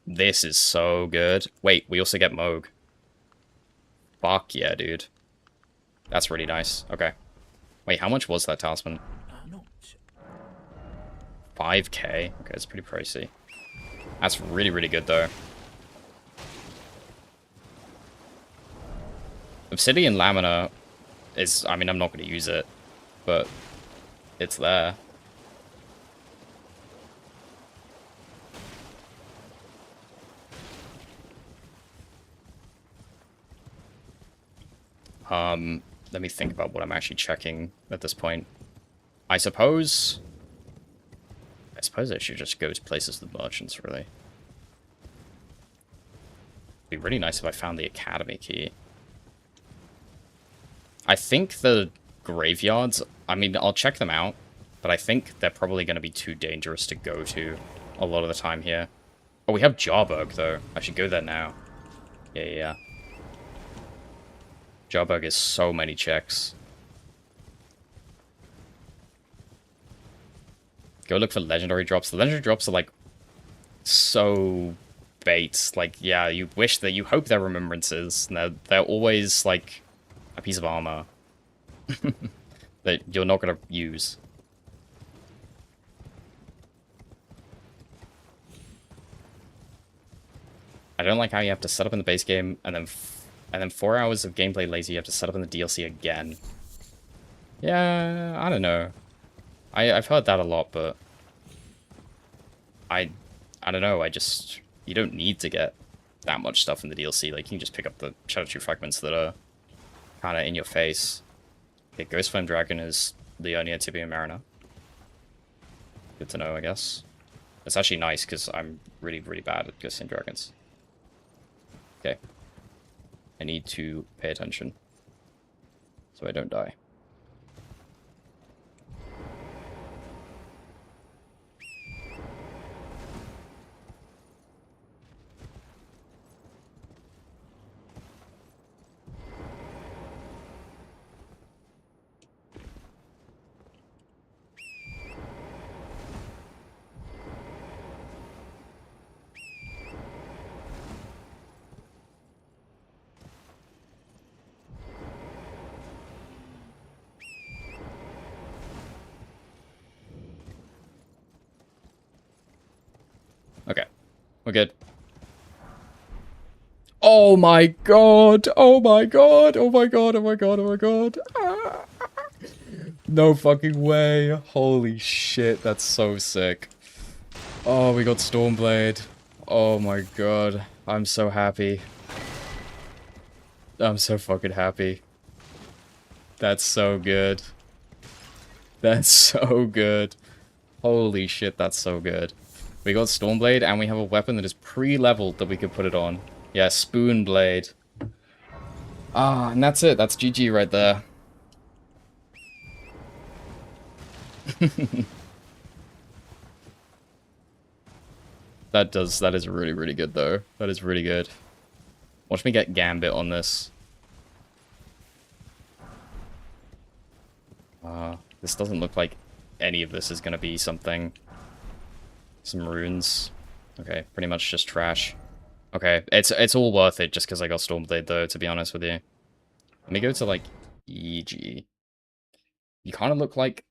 This is so good. Wait, we also get Moog. Fuck yeah, dude. That's really nice. Okay. Wait, how much was that talisman? 5k. Okay, it's pretty pricey. That's really, really good, though. Obsidian Lamina is... I mean, I'm not going to use it, but it's there. Let me think about what I'm actually checking at this point. I suppose I should just go to places with merchants, really. It'd be really nice if I found the academy key. I think the graveyards, I mean, I'll check them out, but I think they're probably going to be too dangerous to go to a lot of the time here. Oh, we have Jarburg, though. I should go there now. Yeah. Jarburg is so many checks. Go look for legendary drops. The legendary drops are, like, so bait. Like, yeah, you hope they're remembrances. And they're always, like, a piece of armor that you're not going to use. I don't like how you have to set up in the base game, and then 4 hours of gameplay later you have to set up in the DLC again. Yeah, I don't know. I've heard that a lot, but I don't know, you don't need to get that much stuff in the DLC. Like, you can just pick up the Shadow True fragments that are kind of in your face. Okay, Ghost Flame Dragon is the only Tibia Mariner. Good to know, I guess. It's actually nice, because I'm really, really bad at Ghost Flame Dragons. Okay. I need to pay attention, so I don't die. Okay, we're good. Oh my god! Oh my god! Oh my god! Oh my god! Oh my god! Ah. No fucking way! Holy shit, that's so sick. Oh, we got Stormblade. Oh my god, I'm so happy. I'm so fucking happy. That's so good. That's so good. Holy shit, that's so good. We got Stormblade, and we have a weapon that is pre-leveled that we could put it on. Yeah, Spoonblade. Ah, and that's it. That's GG right there. That is really, really good, though. That is really good. Watch me get Gambit on this. This doesn't look like any of this is going to be something. Some runes. Okay, pretty much just trash. Okay, it's all worth it just because I got Stormblade, though, to be honest with you. Let me go to, like, EG. You kind of look like...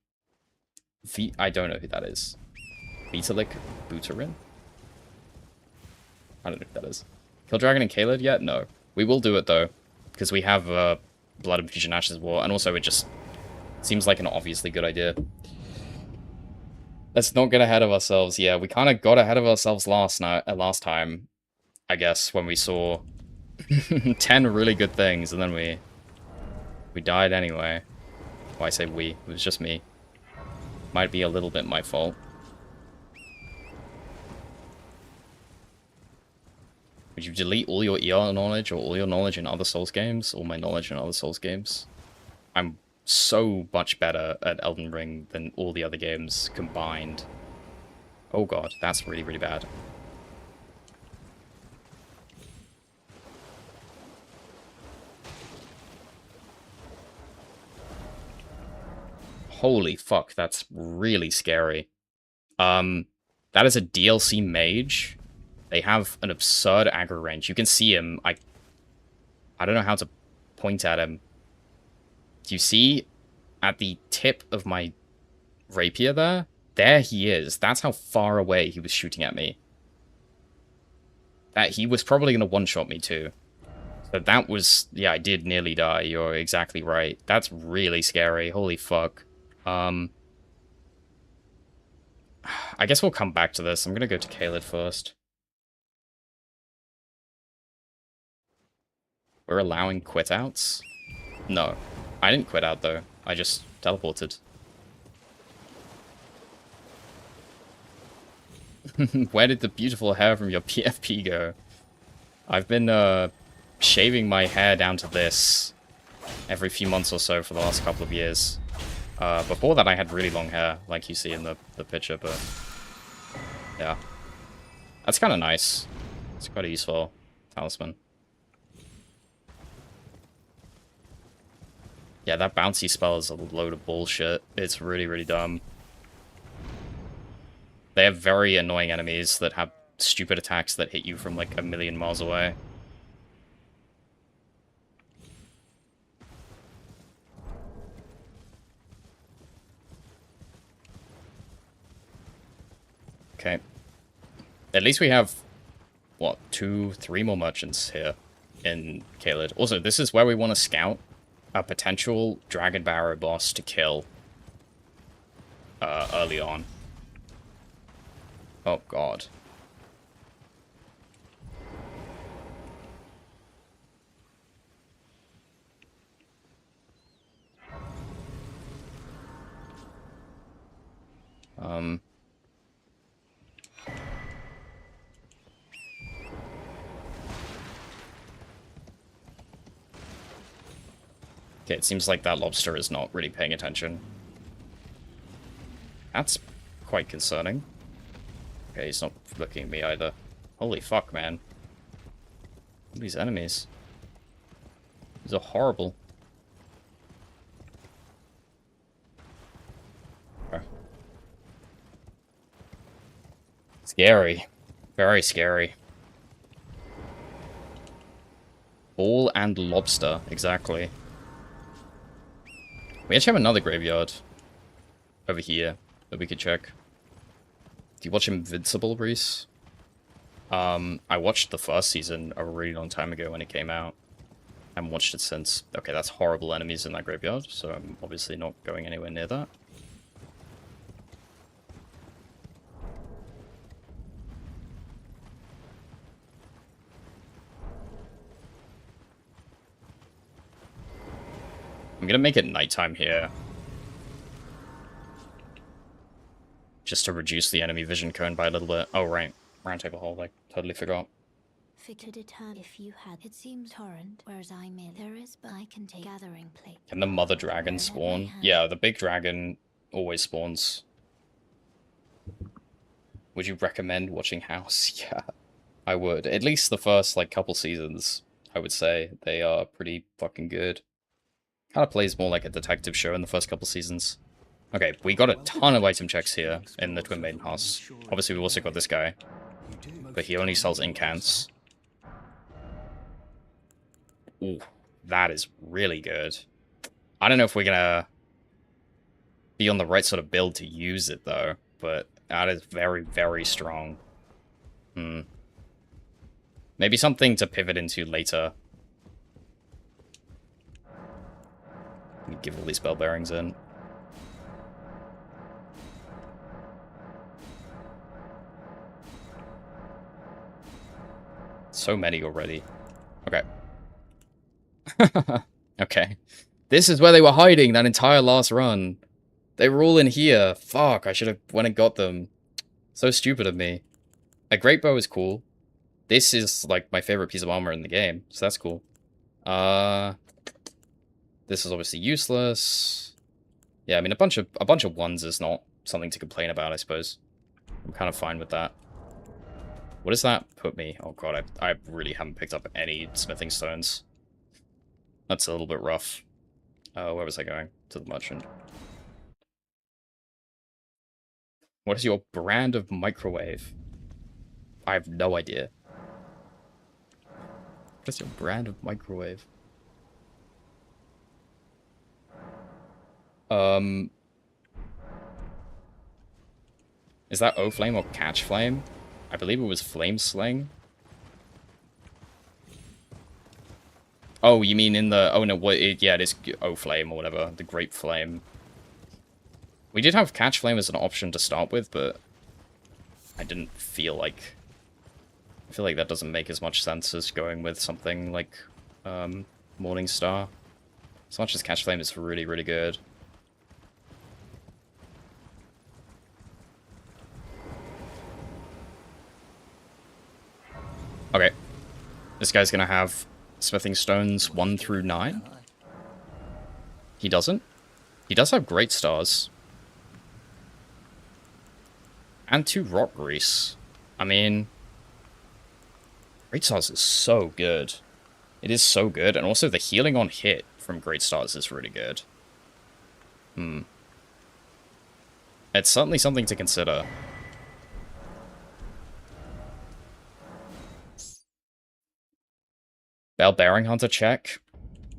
I don't know who that is. Vitalik Buterin? I don't know who that is. Kill Dragon and Kaled yet? No. We will do it, though, because we have Blood and Fusion Ashes War, and also it just seems like an obviously good idea. Let's not get ahead of ourselves. Yeah, we kind of got ahead of ourselves last time, I guess, when we saw 10 really good things, and then we died anyway. Well, I say we. It was just me. Might be a little bit my fault. Would you delete all your ER knowledge or all your knowledge in other Souls games? All my knowledge in other Souls games? I'm so much better at Elden Ring than all the other games combined. Oh god, that's really, really bad. Holy fuck, that's really scary. That is a DLC mage. They have an absurd aggro range. You can see him. I don't know how to point at him. Do you see at the tip of my rapier there? There he is. That's how far away he was shooting at me. That he was probably going to one-shot me too. So that was... Yeah, I did nearly die. You're exactly right. That's really scary. Holy fuck. I guess we'll come back to this. I'm going to go to Caelid first. We're allowing quit-outs? No. I didn't quit out, though. I just teleported. Where did the beautiful hair from your PFP go? I've been, shaving my hair down to this every few months or so for the last couple of years. Before that, I had really long hair, like you see in the picture, but... Yeah. That's kind of nice. It's quite a useful talisman. Yeah, that bouncy spell is a load of bullshit. It's really, really dumb. They have very annoying enemies that have stupid attacks that hit you from like a million miles away. Okay. At least we have, what, 2, 3 more merchants here in Caelid. Also, this is where we want to scout a potential Dragon Barrow boss to kill early on. Oh, God. Okay, it seems like that lobster is not really paying attention. That's quite concerning. Okay, he's not looking at me either. Holy fuck, man. These enemies. These are horrible. Okay. Scary. Very scary. Ball and lobster, exactly. We actually have another graveyard over here that we could check. Do you watch Invincible, Reese? I watched the first season a really long time ago when it came out. I haven't watched it since. Okay, that's horrible enemies in that graveyard, so I'm obviously not going anywhere near that. I'm gonna make it nighttime here. Just to reduce the enemy vision cone by a little bit. Oh, right. Round table hold, I totally forgot. Figured it out if you had. It seems torrent, whereas I'm in. There is, but I can take gathering plate. Can the mother dragon spawn? Yeah, the big dragon always spawns. Would you recommend watching House? Yeah, I would. At least the first, like, couple seasons, I would say. They are pretty fucking good. Kind of plays more like a detective show in the first couple seasons. Okay, we got a ton of item checks here in the Twin Maiden House. Obviously, we've also got this guy. But he only sells incants. Ooh, that is really good. I don't know if we're gonna be on the right sort of build to use it, though. But that is very, very strong. Maybe something to pivot into later. Let me give all these bell bearings in. So many already. Okay. Okay. This is where they were hiding that entire last run. They were all in here. Fuck, I should have went and got them. So stupid of me. A great bow is cool. This is, like, my favorite piece of armor in the game, so that's cool. This is obviously useless. Yeah, I mean, a bunch of ones is not something to complain about, I suppose. I'm kind of fine with that. What does that put me? Oh god, I really haven't picked up any smithing stones. That's a little bit rough. Where was I going? To the merchant. What is your brand of microwave? I have no idea. What is your brand of microwave? Is that O-Flame or Catch Flame? I believe it was Flame Sling. Oh, you mean in the... Oh, no, yeah, it is O-Flame or whatever. The Grape Flame. We did have Catch Flame as an option to start with, but I didn't feel like... I feel like that doesn't make as much sense as going with something like Morningstar. As much as Catch Flame is really, really good. Okay. This guy's gonna have Smithing Stones 1 through 9. He doesn't. He does have Great Stars. And 2 Rock Grease. I mean... Great Stars is so good. It is so good, and also the healing on hit from Great Stars is really good. It's certainly something to consider. Bell Bearing Hunter check.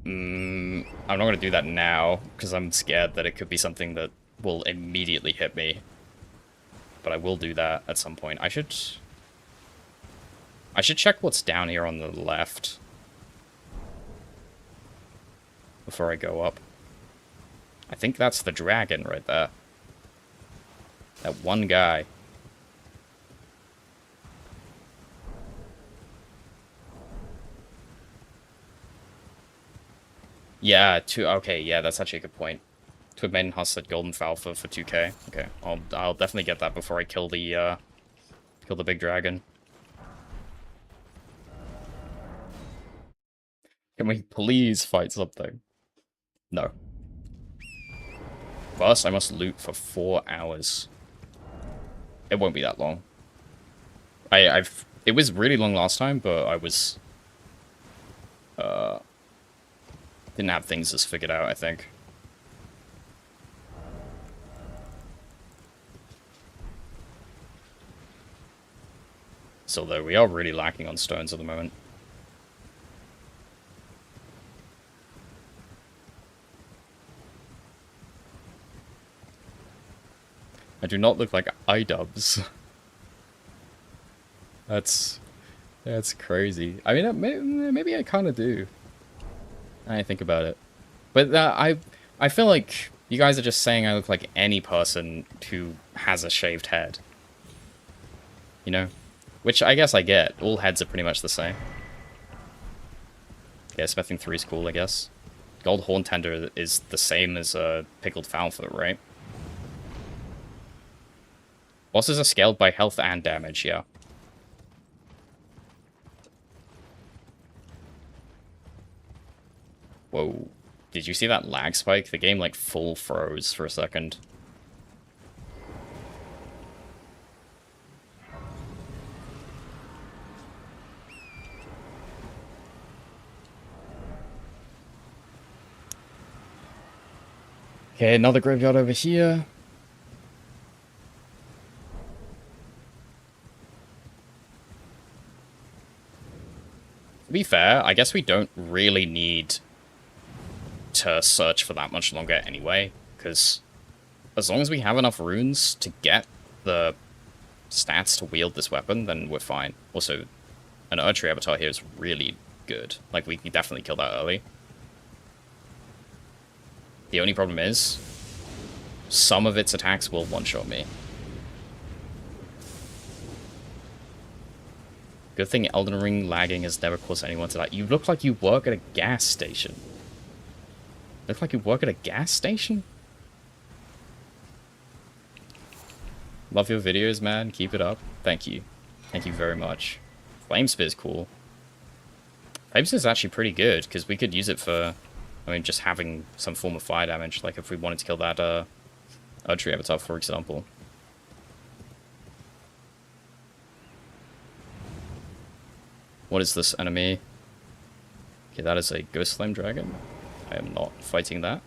I'm not going to do that now, because I'm scared that it could be something that will immediately hit me. But I will do that at some point. I should check what's down here on the left before I go up. I think that's the dragon right there. That one guy. Yeah, okay, yeah, that's actually a good point. Twin Maiden Husk said Golden Falfa for 2k. Okay, I'll definitely get that before I kill the big dragon. Can we please fight something? No. First, I must loot for 4 hours. It won't be that long. It was really long last time, but I was... didn't have things as figured out, I think. So though, we are really lacking on stones at the moment. I do not look like iDubbbz. That's crazy. I mean, maybe I kind of do. I think about it. But I feel like you guys are just saying I look like any person who has a shaved head. You know? Which I guess I get. All heads are pretty much the same. Yeah, Smithing 3 is cool, I guess. Gold Horn Tender is the same as Pickled Falfa, right? Bosses are scaled by health and damage, yeah. Whoa. Did you see that lag spike? The game, like, full froze for a second. Okay, another graveyard over here. To be fair, I guess we don't really need to search for that much longer anyway, because as long as we have enough runes to get the stats to wield this weapon, then we're fine. Also, an Erdtree Avatar here is really good. Like, we can definitely kill that early. The only problem is, some of its attacks will one-shot me. Good thing Elden Ring lagging has never caused anyone to die. You look like you work at a gas station. Look like you work at a gas station? Love your videos, man. Keep it up. Thank you. Thank you very much. Flame Spear is cool. Flame Spear is actually pretty good, because we could use it for, I mean, just having some form of fire damage, like if we wanted to kill that Erdtree Avatar, for example. What is this enemy? Okay, that is a Ghost Flame Dragon. I am not fighting that.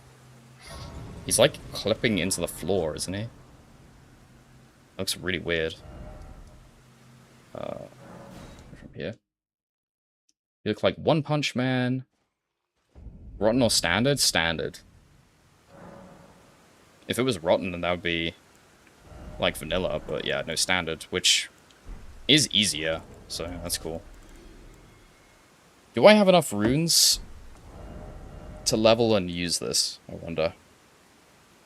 He's like clipping into the floor, isn't he? Looks really weird. From here. You look like One Punch Man. Rotten or Standard? Standard. If it was Rotten, then that would be like vanilla, but yeah, no standard, which is easier, so that's cool. Do I have enough runes to level and use this? I wonder.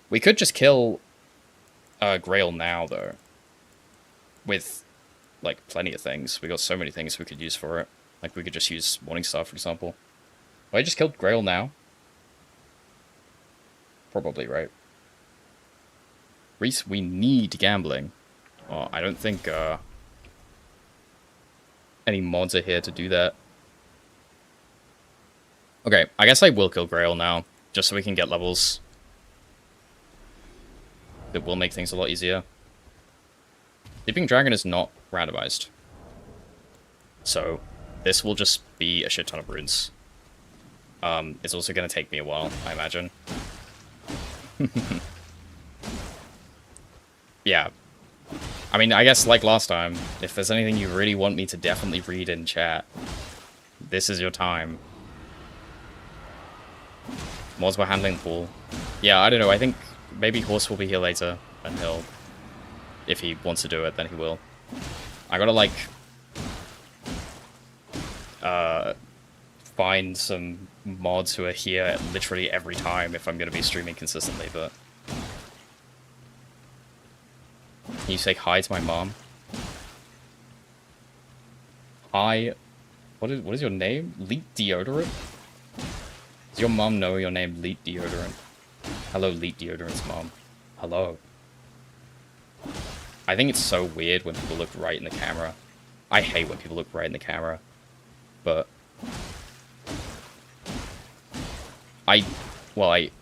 We could just kill Grail now, though. With, like, plenty of things. We got so many things we could use for it. Like, we could just use Morningstar, for example. Have I just killed Grail now? Probably, right? Reese, we need gambling. Oh, I don't think any mods are here to do that. Okay, I guess I will kill Grail now, just so we can get levels. It will make things a lot easier. Sleeping Dragon is not randomized. So, this will just be a shit ton of runes. It's also going to take me a while, I imagine. Yeah. I mean, I guess like last time, if there's anything you really want me to definitely read in chat, this is your time. Mods were handling the pool. Yeah, I don't know, I think maybe Horse will be here later, and he'll... If he wants to do it, then he will. I gotta, like... find some mods who are here literally every time if I'm gonna be streaming consistently, but... Can you say hi to my mom? Hi... What is your name? Leet Deodorant? Does your mom know your name, Leet Deodorant? Hello, Leet Deodorant's mom. Hello. I think it's so weird when people look right in the camera. I hate when people look right in the camera. But... I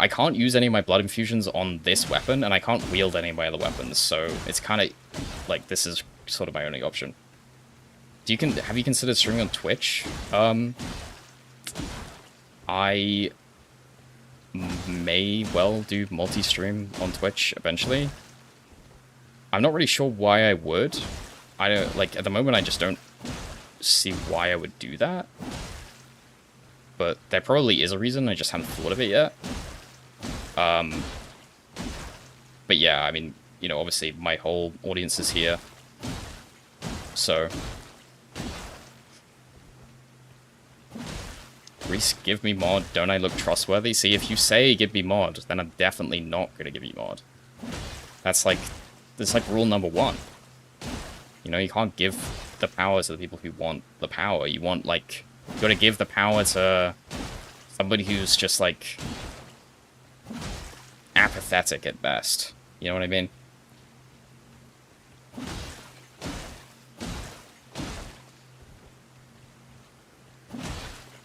can't use any of my blood infusions on this weapon, and I can't wield any of my other weapons, so it's kind of... Like, this is sort of my only option. Have you considered streaming on Twitch? I may well do multi-stream on Twitch eventually. I'm not really sure why I would. I don't, like, at the moment I just don't see why I would do that. But there probably is a reason, I just haven't thought of it yet. But yeah, I mean, you know, obviously my whole audience is here. So... Reese, give me mod, don't I look trustworthy? See, if you say give me mod, then I'm definitely not gonna give you mod. That's like rule number 1. You know, you can't give the power to the people who want the power. You want, like, you gotta give the power to somebody who's just, like, apathetic at best. You know what I mean?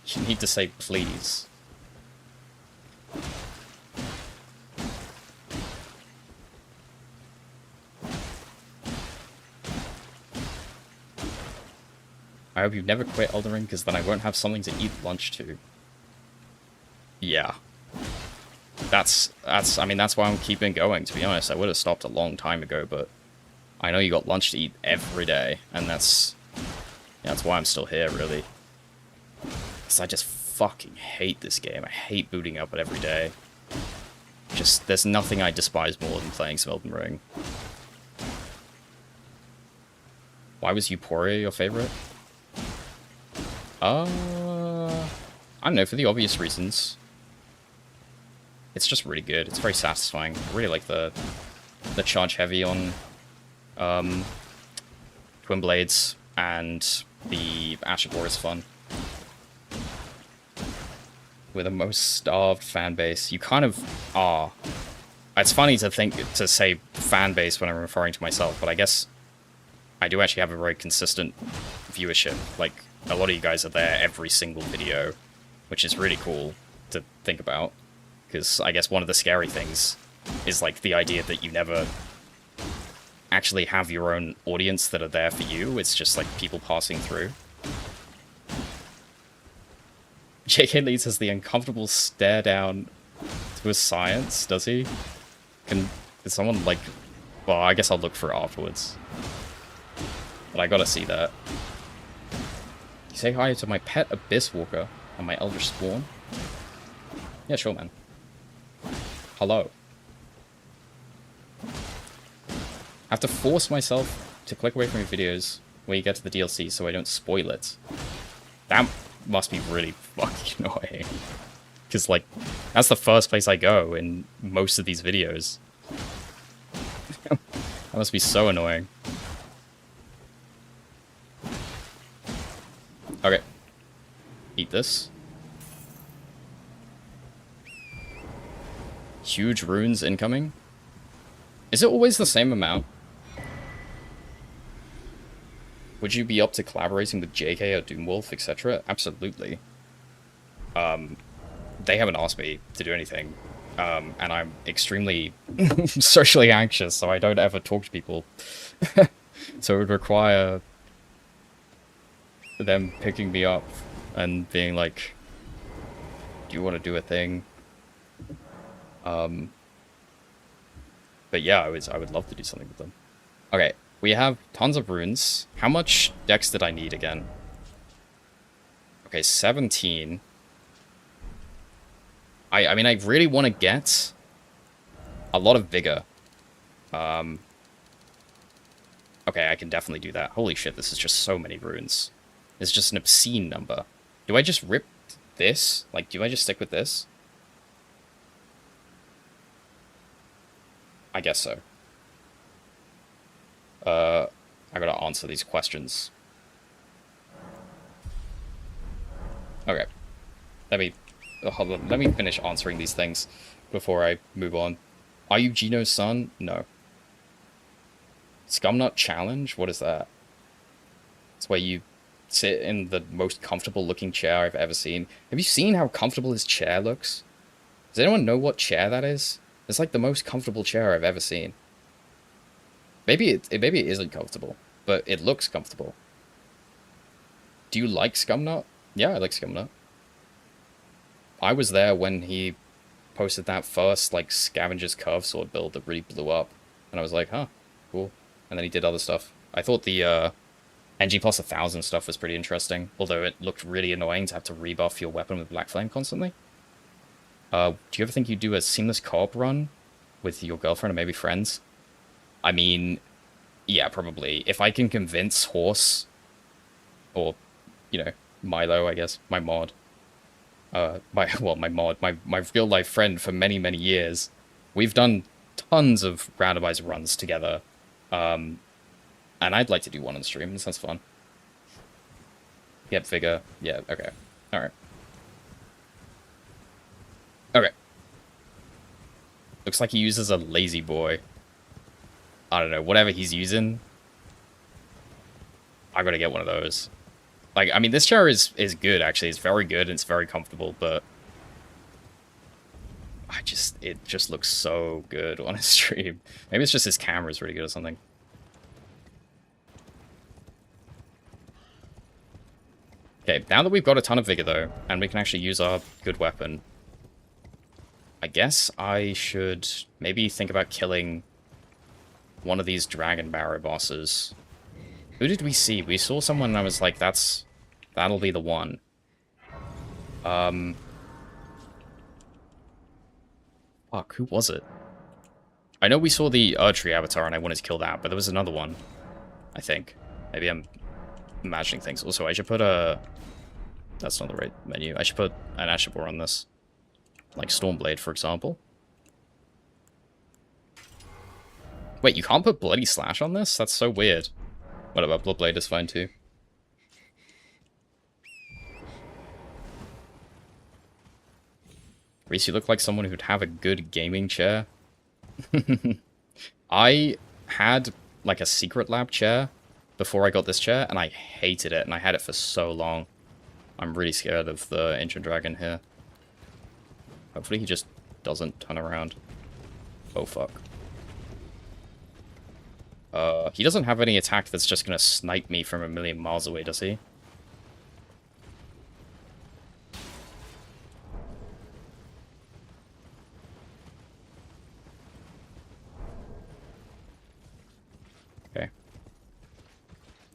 You need to say please. I hope you've never quit Elden Ring, because then I won't have something to eat lunch to. Yeah. I mean, that's why I'm keeping going, to be honest. I would have stopped a long time ago, but I know you got lunch to eat every day, and that's why I'm still here, really. Because I just fucking hate this game. I hate booting up it every day. Just, there's nothing I despise more than playing some Elden Ring. Why was Euphoria your favorite? I don't know, for the obvious reasons. It's just really good. It's very satisfying. I really like the charge heavy on Twin Blades, and the Ashibor is fun. With the most starved fan base, you kind of are. It's funny to say fan base when I'm referring to myself, but I guess I do actually have a very consistent viewership. Like, a lot of you guys are there every single video, which is really cool to think about. Because I guess one of the scary things is, like, the idea that you never actually have your own audience that are there for you. It's just, like, people passing through. J.K. Leeds has the uncomfortable stare down to his science, does he? Can someone, like... Well, I guess I'll look for it afterwards. But I gotta see that. You say hi to my pet Abyss Walker and my Elder Spawn? Yeah, sure, man. Hello. Have have to force myself to click away from your videos when you get to the DLC so I don't spoil it. That must be really fucking annoying. Because, like, that's the first place I go in most of these videos. That must be so annoying. Okay. Eat this. Huge runes incoming. Is it always the same amount? Would you be up to collaborating with JK or Doomwolf, etc.? Absolutely. They haven't asked me to do anything. And I'm extremely socially anxious, so I don't ever talk to people. So it would require them picking me up and being like, do you want to do a thing? But yeah, I would love to do something with them. Okay, we have tons of runes. How much dex did I need again? Okay, 17. I mean, I really want to get a lot of vigor. Okay, I can definitely do that. Holy shit, this is just so many runes. It's just an obscene number. Do I just rip this? Like, do I just stick with this? I guess so. I gotta answer these questions. Okay. Hold on, let me finish answering these things before I move on. Are you Gino's son? No. Scumnut Challenge? What is that? It's where you sit in the most comfortable looking chair I've ever seen. Have you seen how comfortable his chair looks? Does anyone know what chair that is? It's like the most comfortable chair I've ever seen. Maybe it isn't comfortable, but it looks comfortable. Do you like Scumnut? Yeah, I like Scumnut. I was there when he posted that first, like, Scavenger's Curve Sword build that really blew up. And I was like, huh, cool. And then he did other stuff. I thought the, NG plus 1000 stuff was pretty interesting, although it looked really annoying to have to rebuff your weapon with Black Flame constantly. Do you ever think you'd do a seamless co-op run with your girlfriend or maybe friends? I mean, yeah, probably. If I can convince Horse, or, you know, Milo, I guess, my mod, my real life friend for many, many years, we've done tons of Randomizer runs together, and I'd like to do one on stream. This sounds fun. Yep, Vigor. Yeah, okay. Alright. Okay. Looks like he uses a lazy boy. I don't know, whatever he's using. I gotta get one of those. Like, I mean, this chair is good, actually. It's very good, and it's very comfortable, but... it just looks so good on his stream. Maybe it's just his camera's really good or something. Okay, now that we've got a ton of vigor, though, and we can actually use our good weapon, I guess I should maybe think about killing one of these Dragon Barrow bosses. Who did we see? We saw someone and I was like, that'll be the one. Fuck, who was it? I know we saw the Erdtree avatar and I wanted to kill that, but there was another one, I think. Maybe I'm imagining things. Also, I should put a... That's not the right menu. I should put an Ashabor on this. Like Stormblade, for example. Wait, you can't put Bloody Slash on this? That's so weird. Whatever, Bloodblade is fine too. Reese, you look like someone who'd have a good gaming chair. I had, like, a secret lab chair before I got this chair, and I hated it, and I had it for so long. I'm really scared of the Ancient Dragon here. Hopefully he just doesn't turn around. Oh, fuck. He doesn't have any attack that's just gonna snipe me from a million miles away, does he? Okay.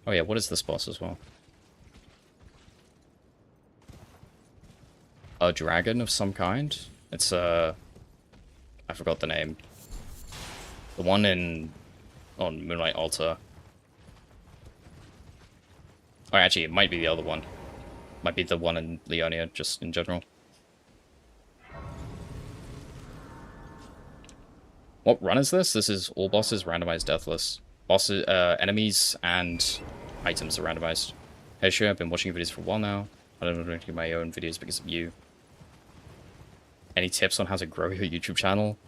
Oh yeah, what is this boss as well? A dragon of some kind? It's, I forgot the name. The one in on Moonlight Altar. Or actually, it might be the other one. Might be the one in Leonia, just in general. What run is this? This is all bosses randomized deathless. Bosses, enemies and items are randomized. Hey, sure, I've been watching your videos for a while now. I don't know do my own videos because of you. Any tips on how to grow your YouTube channel?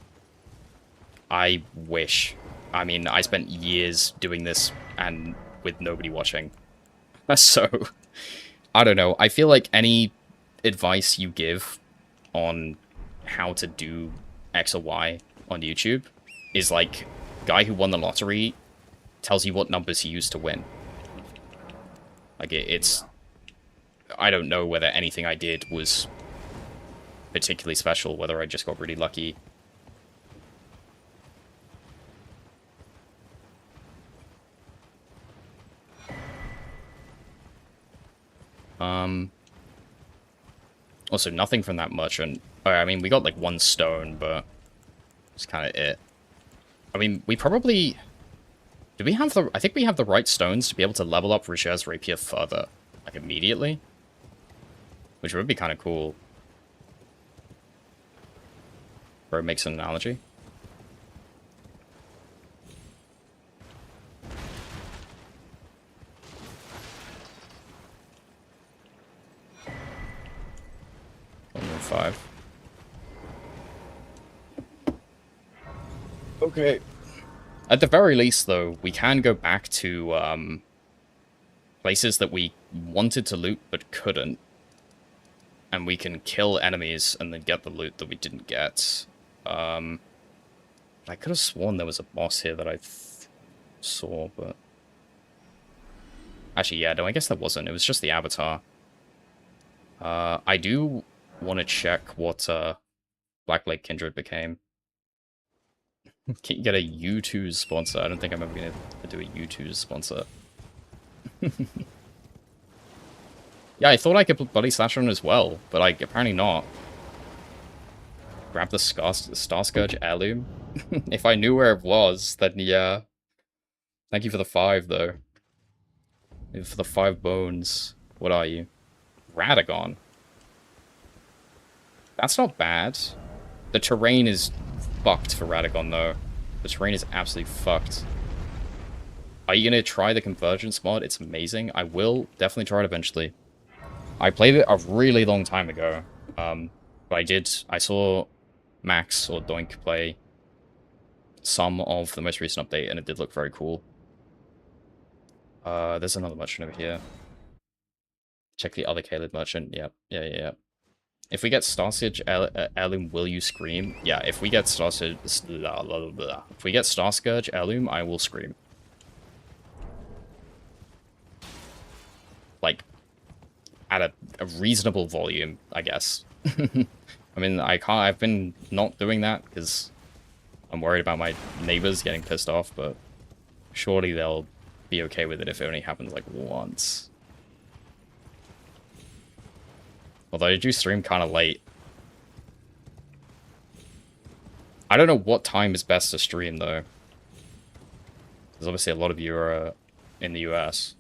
I wish. I mean, I spent years doing this and with nobody watching. So, I don't know. I feel like any advice you give on how to do X or Y on YouTube is like guy who won the lottery tells you what numbers he used to win. Like, it's... I don't know whether anything I did was particularly special, whether I just got really lucky. Also, nothing from that merchant. I mean, we got, like, 1 stone, but it's kind of it. I mean, we probably... Do we have the... I think we have the right stones to be able to level up Richer's Rapier further. Like, immediately. Which would be kind of cool. Bro makes an analogy. Five. Okay. At the very least, though, we can go back to places that we wanted to loot but couldn't. And we can kill enemies and then get the loot that we didn't get. I could have sworn there was a boss here that I saw, but... Actually, yeah, no, I guess there wasn't. It was just the avatar. I do want to check what Blackblade Kindred became. Can you get a U2 sponsor? I don't think I'm ever going to do a U2 sponsor. Yeah, I thought I could Bloody Slash on as well, but like, apparently not. Grab the Star Scourge heirloom? If I knew where it was, then yeah. Thank you for the 5, though. For the 5 bones. What are you? Radagon. That's not bad. The terrain is fucked for Radagon, though. The terrain is absolutely fucked. Are you going to try the Convergence mod? It's amazing. I will definitely try it eventually. I played it a really long time ago. But I saw Max or Doink play some of the most recent update, and it did look very cool. There's another merchant over here. Check the other Caleb merchant. Yep. Yeah. If we get Starscourge Heirloom, will you scream? Yeah, if we get Starscourge Heirloom, I will scream. Like, at a reasonable volume, I guess. I mean, I've been not doing that because I'm worried about my neighbors getting pissed off, but surely they'll be okay with it if it only happens like once. Although I do stream kind of late. I don't know what time is best to stream, though. Because obviously a lot of you are in the US.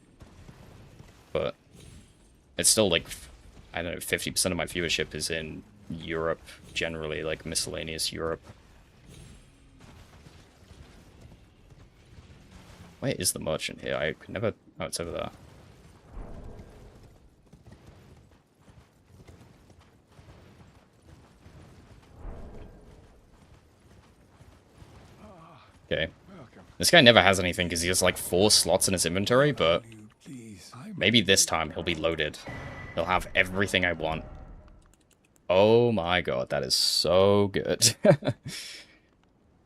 But it's still like, I don't know, 50% of my viewership is in Europe, generally, like miscellaneous Europe. Where is the merchant here? I could never... Oh, it's over there. Okay. This guy never has anything because he has like 4 slots in his inventory, but maybe this time he'll be loaded. He'll have everything I want. Oh my god, that is so good.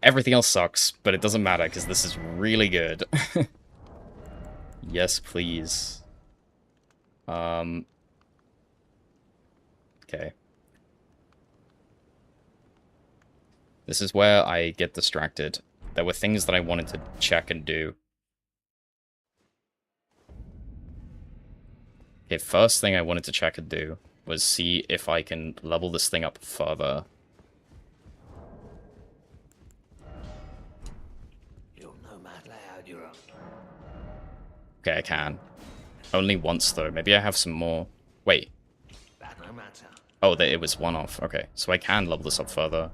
Everything else sucks, but it doesn't matter because this is really good. Yes, please. Okay. This is where I get distracted. There were things that I wanted to check and do. Okay, first thing I wanted to check and do was see if I can level this thing up further. You're no mad lad. Okay, I can. Only once, though. Maybe I have some more. Wait. Oh, it was one off. Okay, so I can level this up further.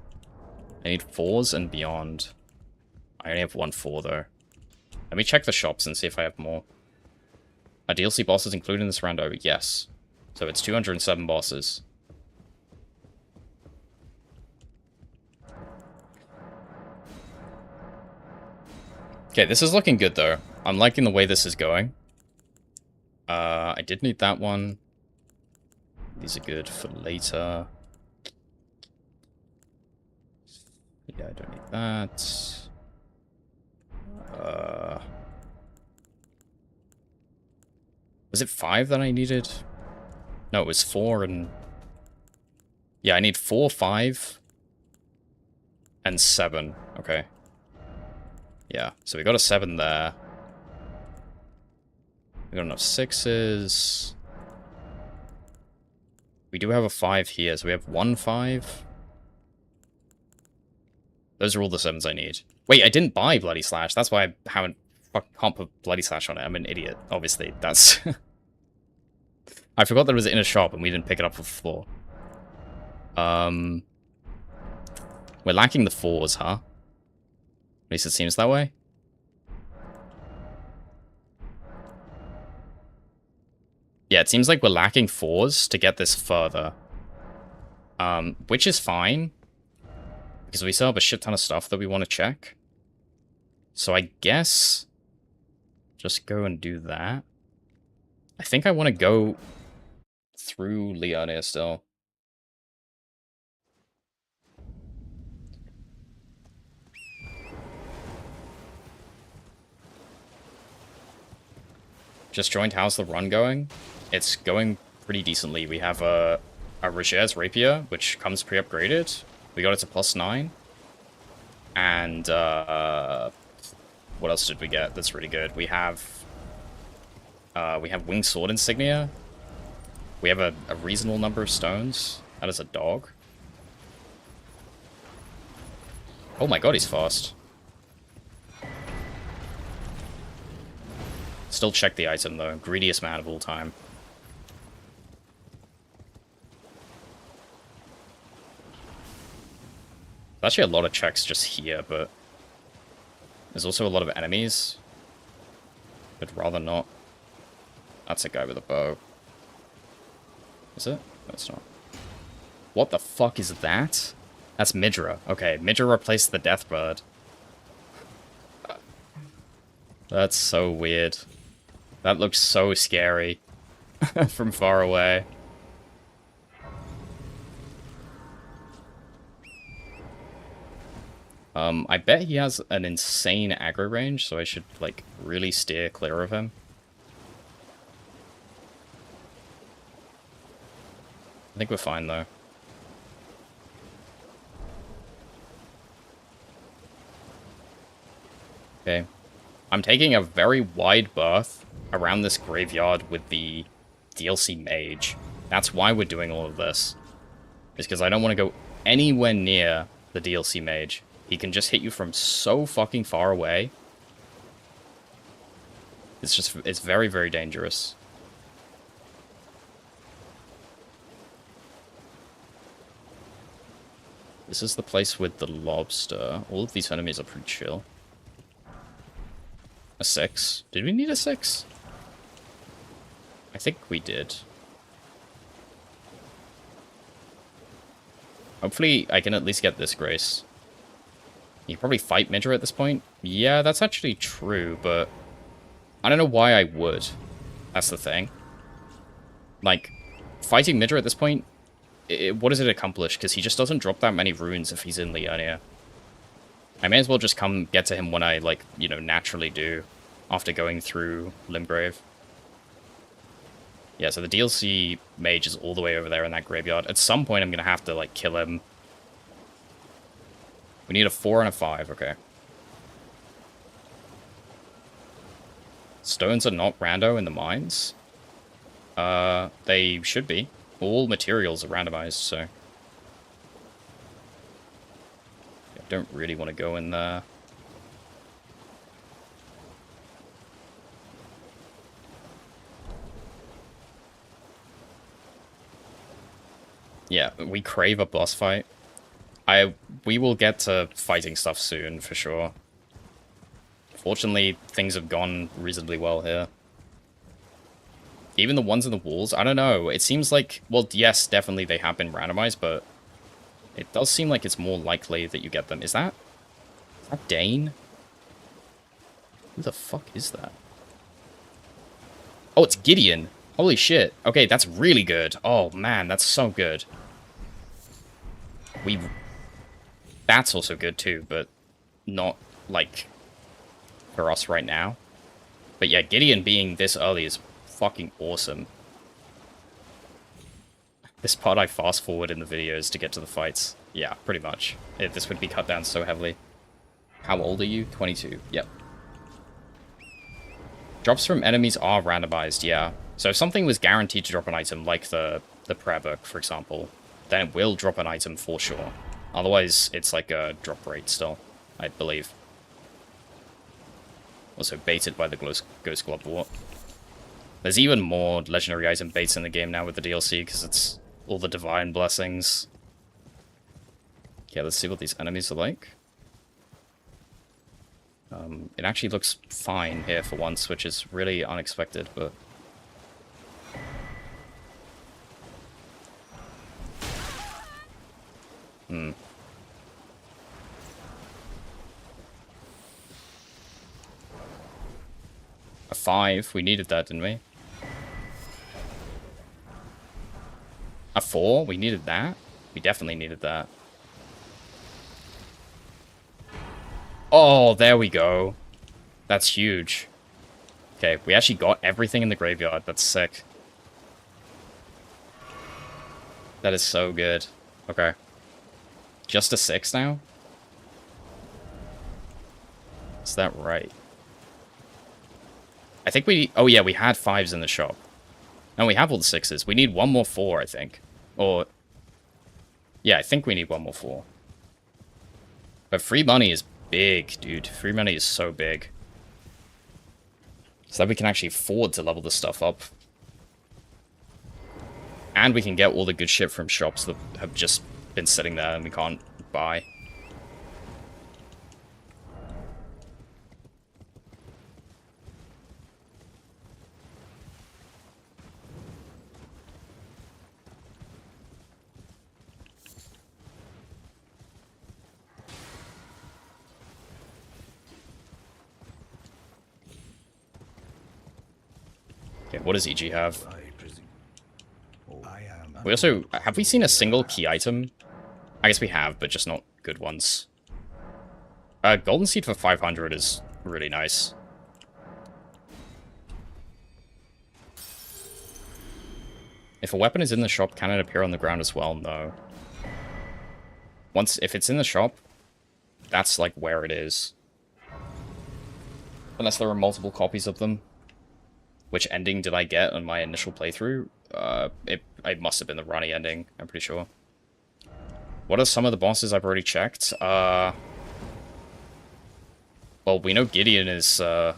I need 4s and beyond. I only have 1 4, though. Let me check the shops and see if I have more. Are DLC bosses included in this rando? Yes. So it's 207 bosses. Okay, this is looking good, though. I'm liking the way this is going. I did need that one. These are good for later. Yeah, I don't need that. Was it 5 that I needed? No, it was 4 and... Yeah, I need 4, 5, and 7. Okay. Yeah, so we got a 7 there. We got enough 6s. We do have a 5 here, so we have 1 5. Those are all the 7s I need. Wait, I didn't buy Bloody Slash. That's why I can't put Bloody Slash on it. I'm an idiot, obviously. That's... I forgot that it was in a shop and we didn't pick it up off the floor. We're lacking the 4s, huh? At least it seems that way. Yeah, it seems like we're lacking 4s to get this further. Which is fine. Because we still have a shit ton of stuff that we want to check. So I guess... just go and do that. I think I want to go through Liurnia still. Just joined. How's the run going? It's going pretty decently. We have a Roger's Rapier, which comes pre-upgraded. We got it to +9. And, what else did we get that's really good? We have Winged Sword Insignia. We have a reasonable number of stones. That is a dog. Oh my god, he's fast. Still check the item, though. Greediest man of all time. There's actually a lot of checks just here, but... there's also a lot of enemies. I'd rather not. That's a guy with a bow. Is it? No, it's not. What the fuck is that? That's Midra. Okay, Midra replaced the Deathbird. That's so weird. That looks so scary from far away. I bet he has an insane aggro range, so I should, like, really steer clear of him. I think we're fine, though. Okay. I'm taking a very wide berth around this graveyard with the DLC mage. That's why we're doing all of this. Is because I don't want to go anywhere near the DLC mage. He can just hit you from so fucking far away. It's very, very dangerous. This is the place with the lobster. All of these enemies are pretty chill. A 6. Did we need a 6? I think we did. Hopefully I can at least get this grace. You can probably fight Midra at this point. Yeah, that's actually true, but I don't know why I would. That's the thing. Like, fighting Midra at this point, what does it accomplish? Because he just doesn't drop that many runes if he's in Liurnia. I may as well just come get to him when I, like, you know, naturally do, after going through Limgrave. Yeah, so the DLC mage is all the way over there in that graveyard. At some point, I'm going to have to, like, kill him. We need a 4 and a 5, okay. Stones are not rando in the mines. They should be. All materials are randomized, so... I don't really want to go in there. Yeah, we crave a boss fight. We will get to fighting stuff soon, for sure. Fortunately, things have gone reasonably well here. Even the ones in the walls, I don't know. It seems like, well, yes, definitely they have been randomized, but it does seem like it's more likely that you get them. Is that Dane? Who the fuck is that? Oh, it's Gideon. Holy shit. Okay, that's really good. Oh, man, that's so good. That's also good, too, but not, like, for us right now. But yeah, Gideon being this early is fucking awesome. This part I fast forward in the videos to get to the fights. Yeah, pretty much. This would be cut down so heavily. How old are you? 22. Yep. Drops from enemies are randomized, yeah. So if something was guaranteed to drop an item, like the prayer book, for example, then it will drop an item for sure. Otherwise, it's like a drop rate still, I believe. Also baited by the Ghost Glove Wart. There's even more legendary item baits in the game now with the DLC, because it's all the divine blessings. Okay, let's see what these enemies are like. It actually looks fine here for once, which is really unexpected, but... A 5, we needed that, didn't we? A 4, we needed that? We definitely needed that. Oh, there we go. That's huge. Okay, we actually got everything in the graveyard. That's sick. That is so good. Okay. Just a 6 now? Is that right? I think we... Oh, yeah, we had 5s in the shop. No, we have all the 6s. We need one more 4, I think. Or... Yeah, I think we need one more 4. But free money is big, dude. Free money is so big. So that we can actually afford to level this stuff up. And we can get all the good shit from shops that have just been sitting there and we can't buy. Okay, what does EG have? We also... Have we seen a single key item? I guess we have, but just not good ones. Golden Seed for 500 is really nice. If a weapon is in the shop, can it appear on the ground as well? No. If it's in the shop, that's like where it is. Unless there are multiple copies of them. Which ending did I get on my initial playthrough? It must have been the Ronnie ending, I'm pretty sure. What are some of the bosses I've already checked? Well, we know Gideon is the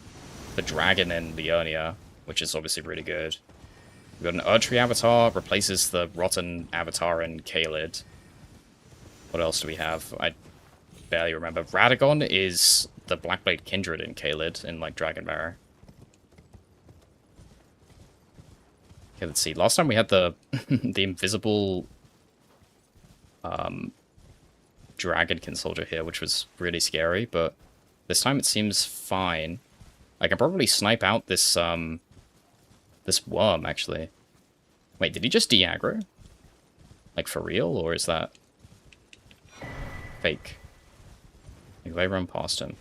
dragon in Liurnia, which is obviously really good. We've got an Erdtree avatar, replaces the rotten avatar in Caelid. What else do we have? I barely remember. Radagon is the Blackblade Kindred in Caelid, in, like, Dragonbarrow. Okay, let's see. Last time we had the the invisible Dragonkin soldier here, which was really scary, but this time it seems fine. I can probably snipe out this this worm, actually. Wait, did he just de-aggro? Like, for real? Or is that fake? Like, if I run past him.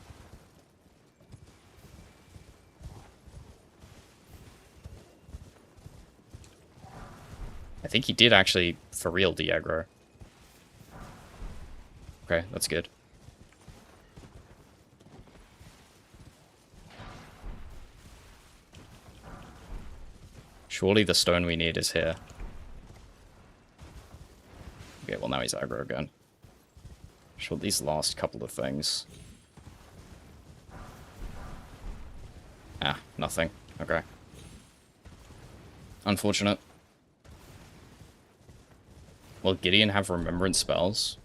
I think he did actually, for real, de-aggro. Okay, that's good. Surely the stone we need is here. Okay, well now he's aggro again. Sure, these last couple of things. Ah, nothing. Okay. Unfortunate. Will Gideon have remembrance spells?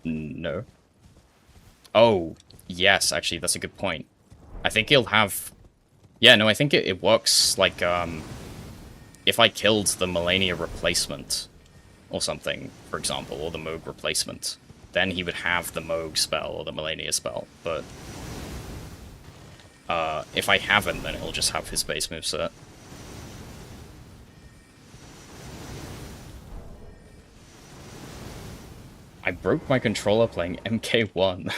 No. Oh, yes, actually, that's a good point. I think he'll have... Yeah, no, I think it works like, if I killed the Melania replacement or something, for example, or the Moog replacement, then he would have the Moog spell or the Melania spell, but... if I haven't, then it'll just have his base moveset. I broke my controller playing MK1.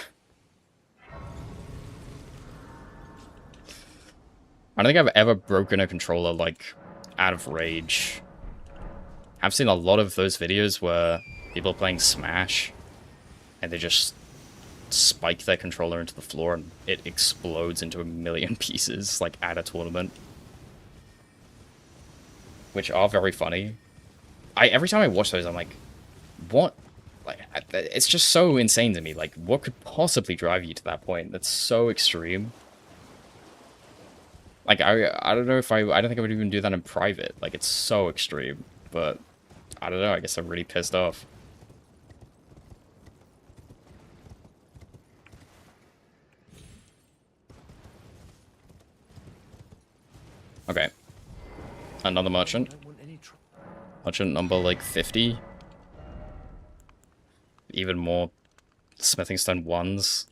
I don't think I've ever broken a controller, like, out of rage. I've seen a lot of those videos where people are playing Smash, and they just spike their controller into the floor and it explodes into a million pieces, like, at a tournament. Which are very funny. Every time I watch those, I'm like, what? Like, it's just so insane to me. Like, what could possibly drive you to that point? That's so extreme. Like, I don't know if I don't think I would even do that in private. Like, it's so extreme. But, I don't know, I guess I'm really pissed off. Okay. Another merchant. Merchant number, like, 50. Even more smithing stone 1s.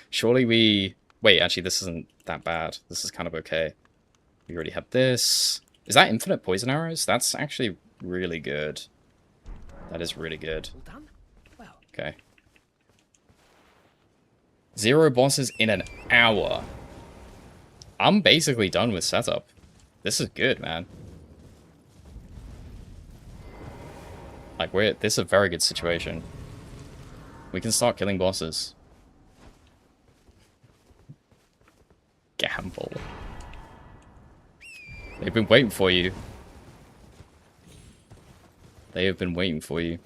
Surely we... Wait, actually, this isn't that bad. This is kind of okay. We already have this. Is that infinite poison arrows? That's actually really good. That is really good. Okay. 0 bosses in an hour. I'm basically done with setup. This is good, man. Like, this is a very good situation. We can start killing bosses. Gamble. They've been waiting for you. They have been waiting for you.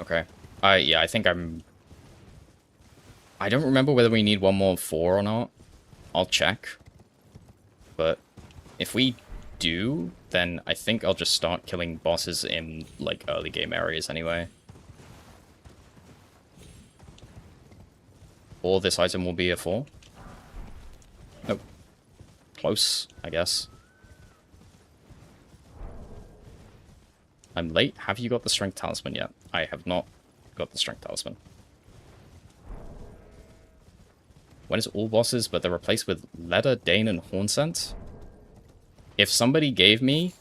Okay. Yeah, I think I'm... I don't remember whether we need one more 4 or not. I'll check. But if we do, then I think I'll just start killing bosses in, like, early game areas anyway. Or this item will be a 4. Nope. Close, I guess. I'm late. Have you got the Strength Talisman yet? I have not got the Strength Talisman. When is all bosses, but they're replaced with Leather, Dane, and Hornsent? If somebody gave me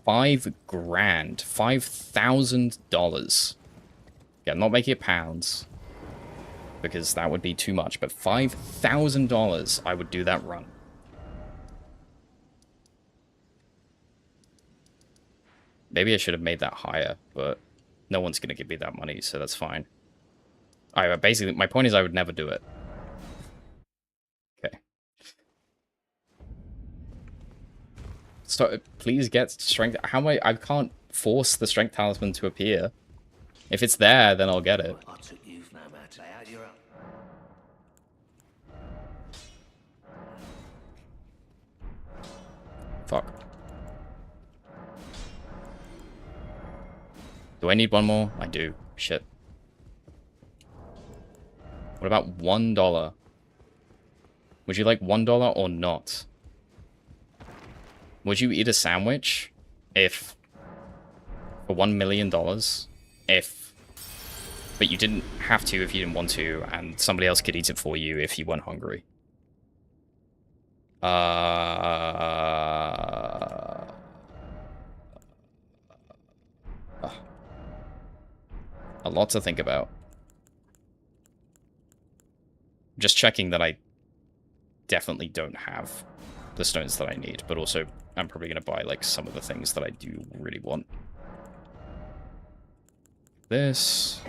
$5 grand, $5,000. Yeah, I'm not making it pounds, because that would be too much, but $5,000, I would do that run. Maybe I should have made that higher, but no one's going to give me that money, so that's fine. Alright, basically, my point is I would never do it. Okay. So, please get strength. How am I can't force the Strength Talisman to appear. If it's there, then I'll get it. Fuck. Do I need one more? I do. Shit. What about $1? Would you like $1 or not? Would you eat a sandwich if... for $1 million? If... but you didn't have to if you didn't want to, and somebody else could eat it for you if you weren't hungry. A lot to think about. Just checking that I definitely don't have the stones that I need, but also I'm probably going to buy like some of the things that I do really want. This.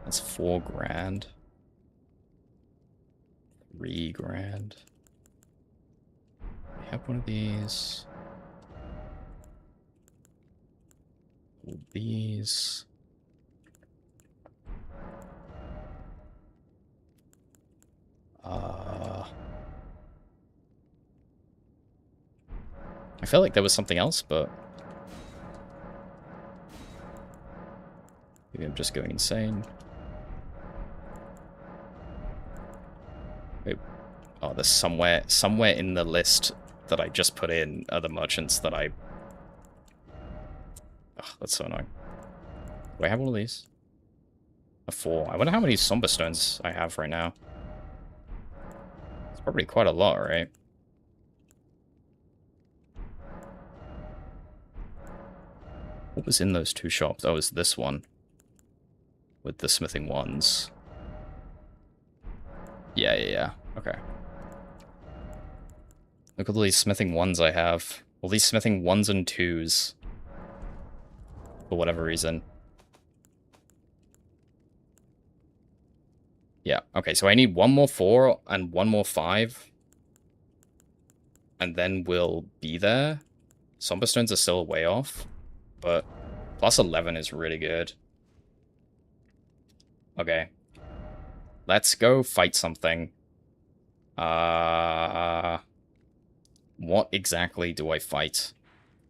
That's $4 grand. $3 grand. I have one of these. These. I feel like there was something else, but... maybe I'm just going insane. Wait. Oh, there's somewhere in the list that I just put in are the merchants that I... Ugh, that's so annoying. Do I have all of these? A 4. I wonder how many Somber Stones I have right now. It's probably quite a lot, right? What was in those 2 shops? Oh, it was this one. With the smithing ones. Yeah. Okay. Look at all these smithing 1s I have. All these smithing 1s and 2s. For whatever reason. Yeah, okay, so I need 1 more 4 and 1 more 5. And then we'll be there. Somber Stones are still way off. But plus 11 is really good. Okay. Let's go fight something. What exactly do I fight?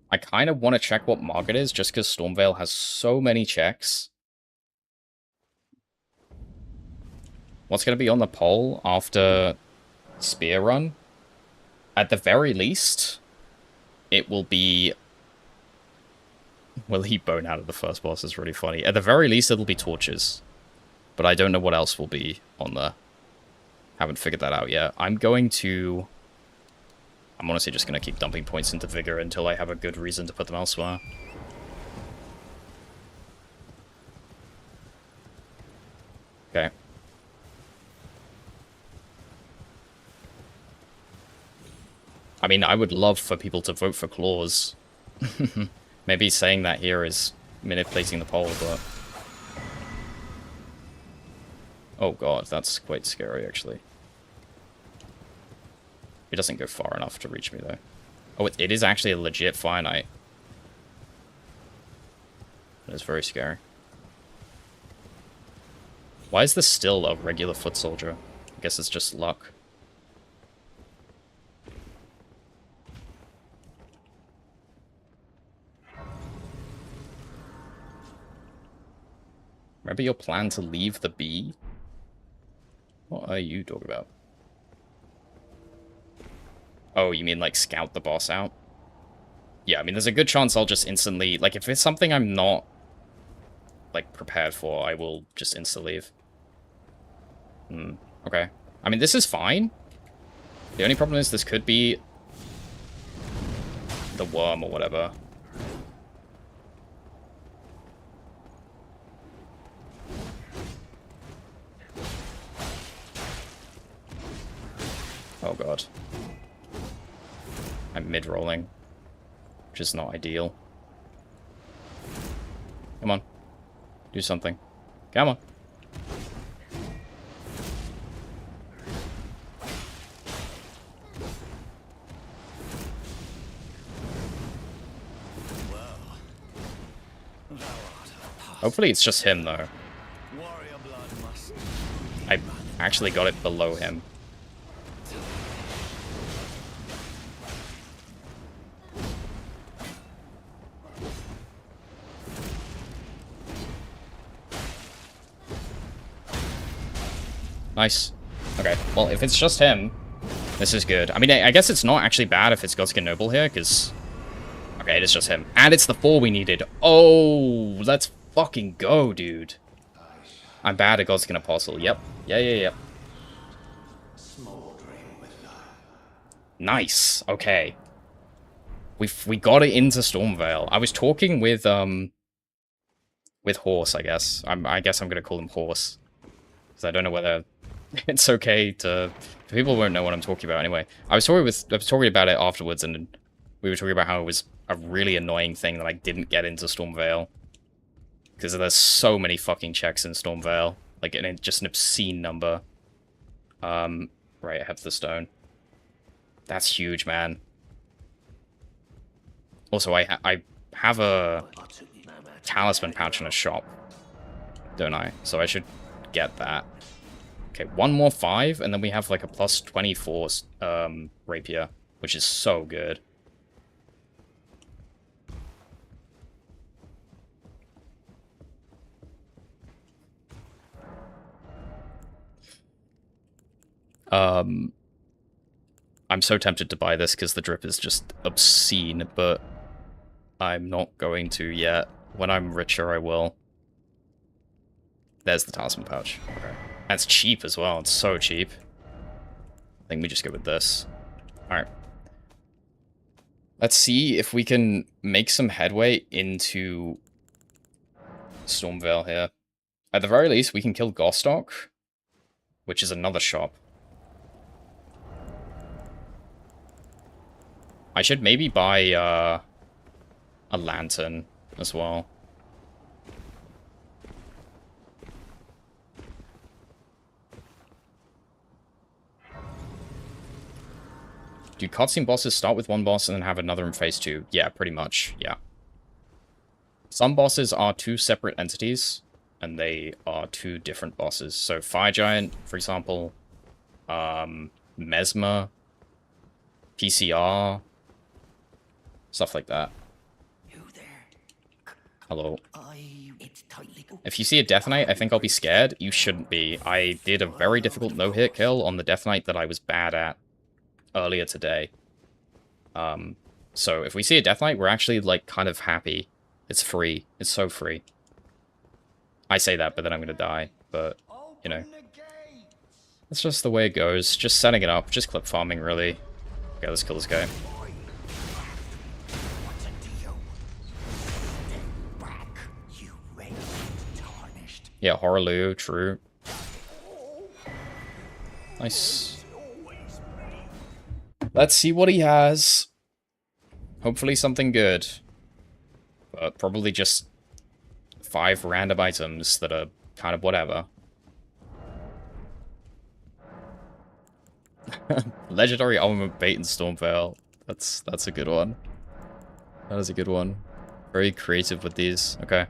I kind of want to check what market is, just because Stormveil has so many checks. What's going to be on the poll after Spear Run? At the very least, it will be... Will he bone out of the first boss? Is really funny. At the very least, it'll be torches. But I don't know what else will be on there. Haven't figured that out yet. I'm honestly just going to keep dumping points into Vigor until I have a good reason to put them elsewhere. Okay. I mean, I would love for people to vote for Claws. Maybe saying that here is manipulating the poll, but... Oh god, that's quite scary, actually. It doesn't go far enough to reach me, though. Oh, it is actually a legit Fire Knight. That is very scary. Why is this still a regular foot soldier? I guess it's just luck. Remember your plan to leave the bee? What are you talking about? Oh, you mean like scout the boss out? Yeah, I mean there's a good chance I'll just instantly... Like if it's something I'm not like prepared for, I will just instantly leave. Okay. I mean this is fine. The only problem is this could be the worm or whatever. Oh god. I'm mid-rolling, which is not ideal. Come on. Do something. Come on. Hopefully it's just him, though. I actually got it below him. Nice. Okay, well, if it's just him, this is good. I mean, I guess it's not actually bad if it's Godskin Noble here, because... Okay, it is just him. And it's the 4 we needed. Oh, let's fucking go, dude. I'm bad at Godskin Apostle. Yep. Yep. Nice. Okay. We got it into Stormveil. I was talking with Horse, I guess. I guess I'm gonna call him Horse. Because I don't know whether it's okay to... People won't know what I'm talking about anyway. I was talking about it afterwards, and we were talking about how it was a really annoying thing that I didn't get into Stormveil. Because there's so many fucking checks in Stormveil. Like, just an obscene number. Right, I have the stone. That's huge, man. Also, I have a talisman pouch in a shop, don't I? So I should get that. Okay, 1 more 5, and then we have like a plus 24 rapier, which is so good. I'm so tempted to buy this because the drip is just obscene, but I'm not going to yet. When I'm richer, I will. There's the talisman pouch. Okay. That's cheap as well. It's so cheap. I think we just go with this. Alright. Let's see if we can make some headway into Stormvale here. At the very least, we can kill Gostock, which is another shop. I should maybe buy a lantern as well. Do cutscene bosses start with one boss and then have another in phase 2? Yeah, pretty much, yeah. Some bosses are two separate entities, and they are two different bosses. So Fire Giant, for example, Mesmer, PCR, stuff like that. Hello. If you see a Death Knight, I think I'll be scared. You shouldn't be. I did a very difficult no-hit kill on the Death Knight that I was bad at earlier today. So if we see a Death Knight, we're actually, like, kind of happy. It's free. It's so free. I say that, but then I'm gonna die. But, you know. That's just the way it goes. Just setting it up. Just clip farming, really. Okay, let's kill this guy. Yeah, Horaloo, true. Nice. Let's see what he has. Hopefully something good. But probably just 5 random items that are kind of whatever. Legendary armament bait in Stormvale. That's a good one. That is a good one. Very creative with these. Okay.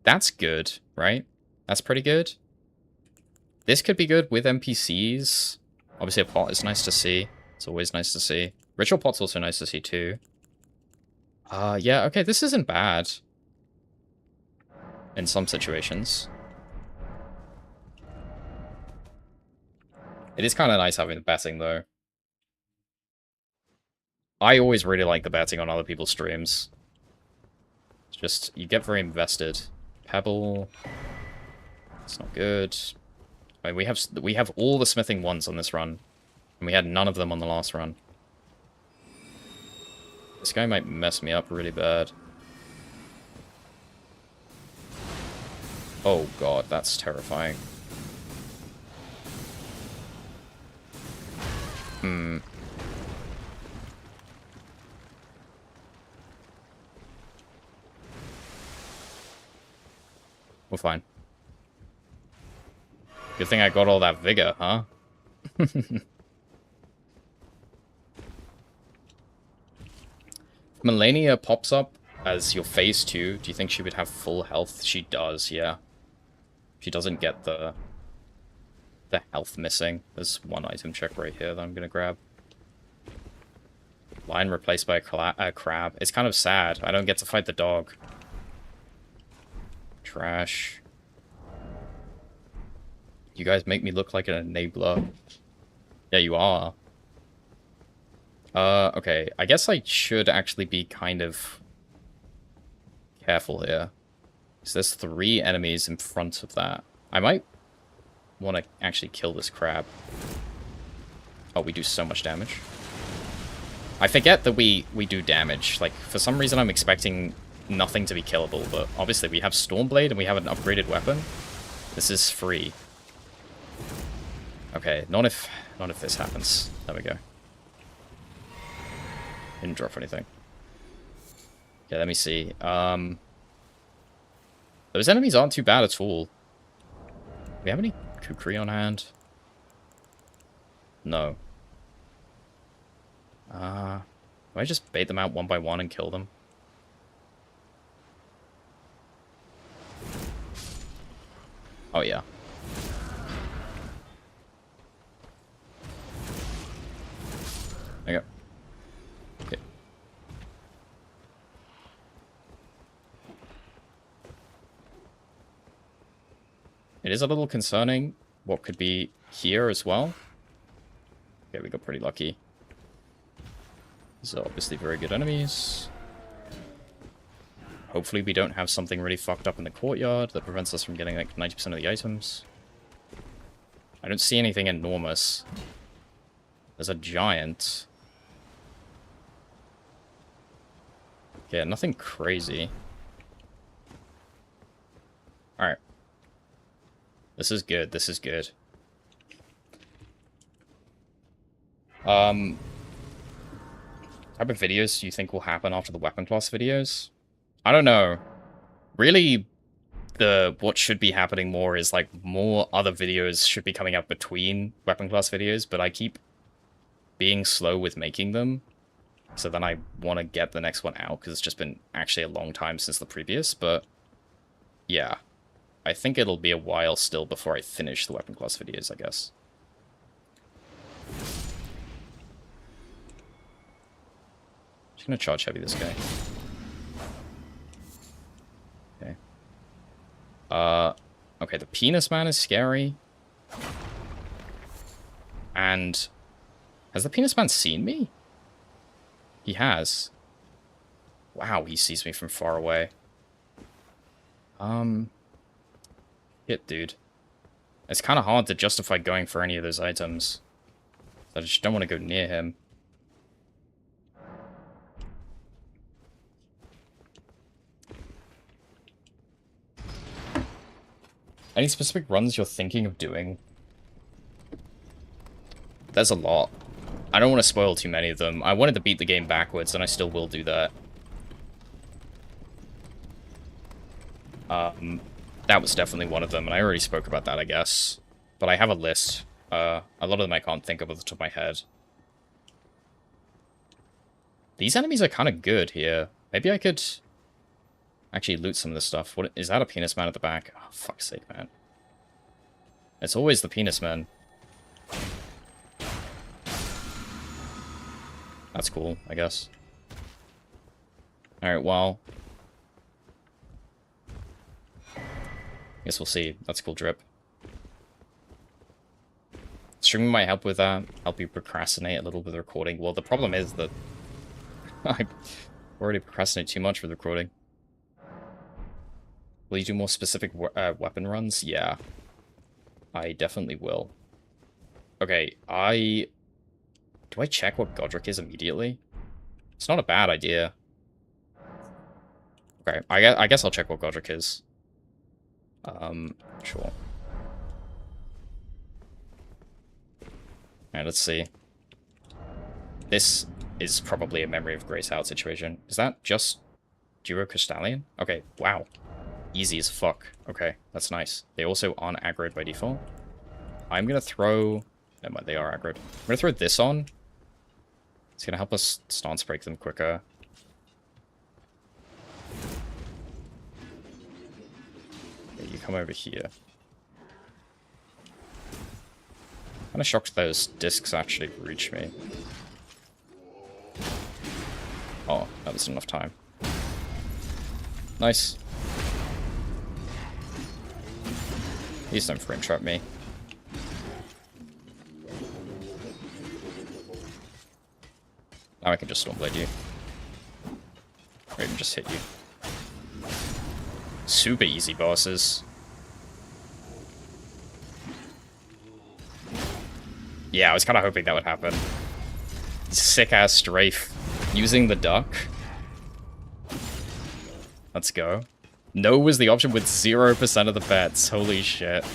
That's good, right? That's pretty good. This could be good with NPCs. Obviously a pot is nice to see. It's always nice to see. Ritual pot's also nice to see too. Yeah, okay, this isn't bad. In some situations. It is kind of nice having the betting, though. I always really like the betting on other people's streams. It's just, you get very invested. Pebble. It's not good. I mean, we have all the smithing ones on this run. And we had none of them on the last run. This guy might mess me up really bad. Oh god, that's terrifying. Hmm. We're fine. Good thing I got all that vigor, huh? Melania pops up as your phase 2. Do you think she would have full health? She does, yeah. She doesn't get the health missing. There's one item check right here that I'm gonna grab. Lion replaced by a crab. It's kind of sad. I don't get to fight the dog. Trash. You guys make me look like an enabler. Yeah, you are. Okay. I guess I should actually be kind of careful here. Because there's 3 enemies in front of that. I might want to actually kill this crab. Oh, we do so much damage. I forget that we do damage. Like, for some reason I'm expecting nothing to be killable, but obviously we have Stormblade and we have an upgraded weapon. This is free. Okay, not if this happens. There we go. Didn't drop anything. Okay, let me see. Those enemies aren't too bad at all. Do we have any Kukri on hand? No. Do I just bait them out one by one and kill them? Oh, yeah. There you go. Okay. It is a little concerning what could be here as well. Okay, we got pretty lucky. These are obviously very good enemies. Hopefully we don't have something really fucked up in the courtyard that prevents us from getting like 90% of the items. I don't see anything enormous. There's a giant. Yeah, nothing crazy. Alright. This is good, this is good. Type of videos do you think will happen after the weapon class videos? I don't know. Really, what should be happening more is like more other videos should be coming out between weapon class videos, but I keep being slow with making them. So then I want to get the next one out because it's just been actually a long time since the previous, but yeah. I think it'll be a while still before I finish the weapon class videos, I guess. Just gonna charge heavy this guy. Okay. Okay, the penis man is scary. And has the penis man seen me? He has. Wow, he sees me from far away. Shit, dude. It's kind of hard to justify going for any of those items. I just don't want to go near him. Any specific runs you're thinking of doing? There's a lot. I don't want to spoil too many of them. I wanted to beat the game backwards, and I still will do that. That was definitely one of them, and I already spoke about that, I guess. But I have a list. A lot of them I can't think of off the top of my head. These enemies are kind of good here. Maybe I could actually loot some of this stuff. What is that, a penis man at the back? Oh, fuck's sake, man. It's always the penis man. That's cool, I guess. Alright, well. Guess we'll see. That's cool, Drip. Streaming might help with that. Help you procrastinate a little with the recording. Well, the problem is that I already procrastinate too much with recording. Will you do more specific weapon runs? Yeah. I definitely will. Okay, do I check what Godric is immediately? It's not a bad idea. Okay, I guess I'll check what Godric is. Sure. Alright, let's see. This is probably a Memory of Grace out situation. Is that just Duo Crystallion? Okay, wow. Easy as fuck. Okay, that's nice. They also aren't aggroed by default. I'm gonna throw... Never mind, they are aggroed. I'm gonna throw this on. It's gonna help us stance break them quicker. Okay, you come over here. I'm kinda shocked those discs actually reach me. Oh, that was enough time. Nice. Please don't frame trap me. Now I can just Stormblade you. Or even just hit you. Super easy bosses. Yeah, I was kind of hoping that would happen. Sick-ass strafe. Using the duck. Let's go. No was the option with 0% of the bets. Holy shit.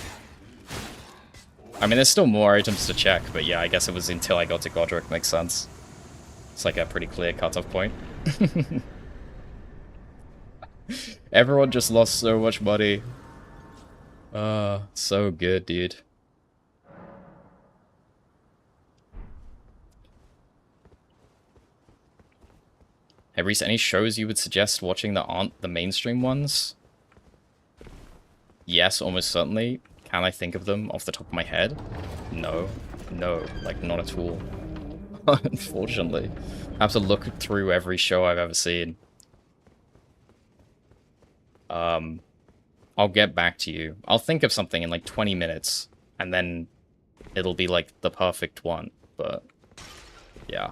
I mean, there's still more items to check, but yeah, I guess it was until I got to Godric. Makes sense. It's like a pretty clear cutoff point. Everyone just lost so much money. So good, dude. Hey, Reese, any shows you would suggest watching that aren't the mainstream ones? Yes, almost certainly. Can I think of them off the top of my head? No. No, like, not at all. Unfortunately. I have to look through every show I've ever seen. I'll get back to you. I'll think of something in like 20 minutes, and then it'll be like the perfect one, but yeah.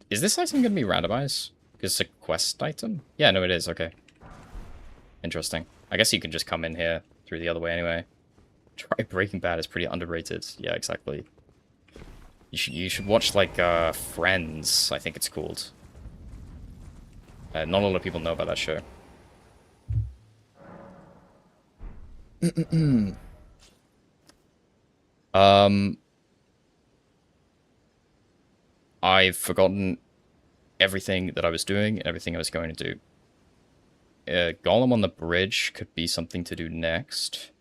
Is this item going to be randomized? Because it's a quest item? Yeah, no, it is. Okay. Interesting. I guess you can just come in here through the other way anyway. Try Breaking Bad is pretty underrated. Yeah, exactly. You should watch, like, Friends, I think it's called. Not a lot of people know about that show. I've forgotten everything that I was doing and everything I was going to do. Golem on the bridge could be something to do next.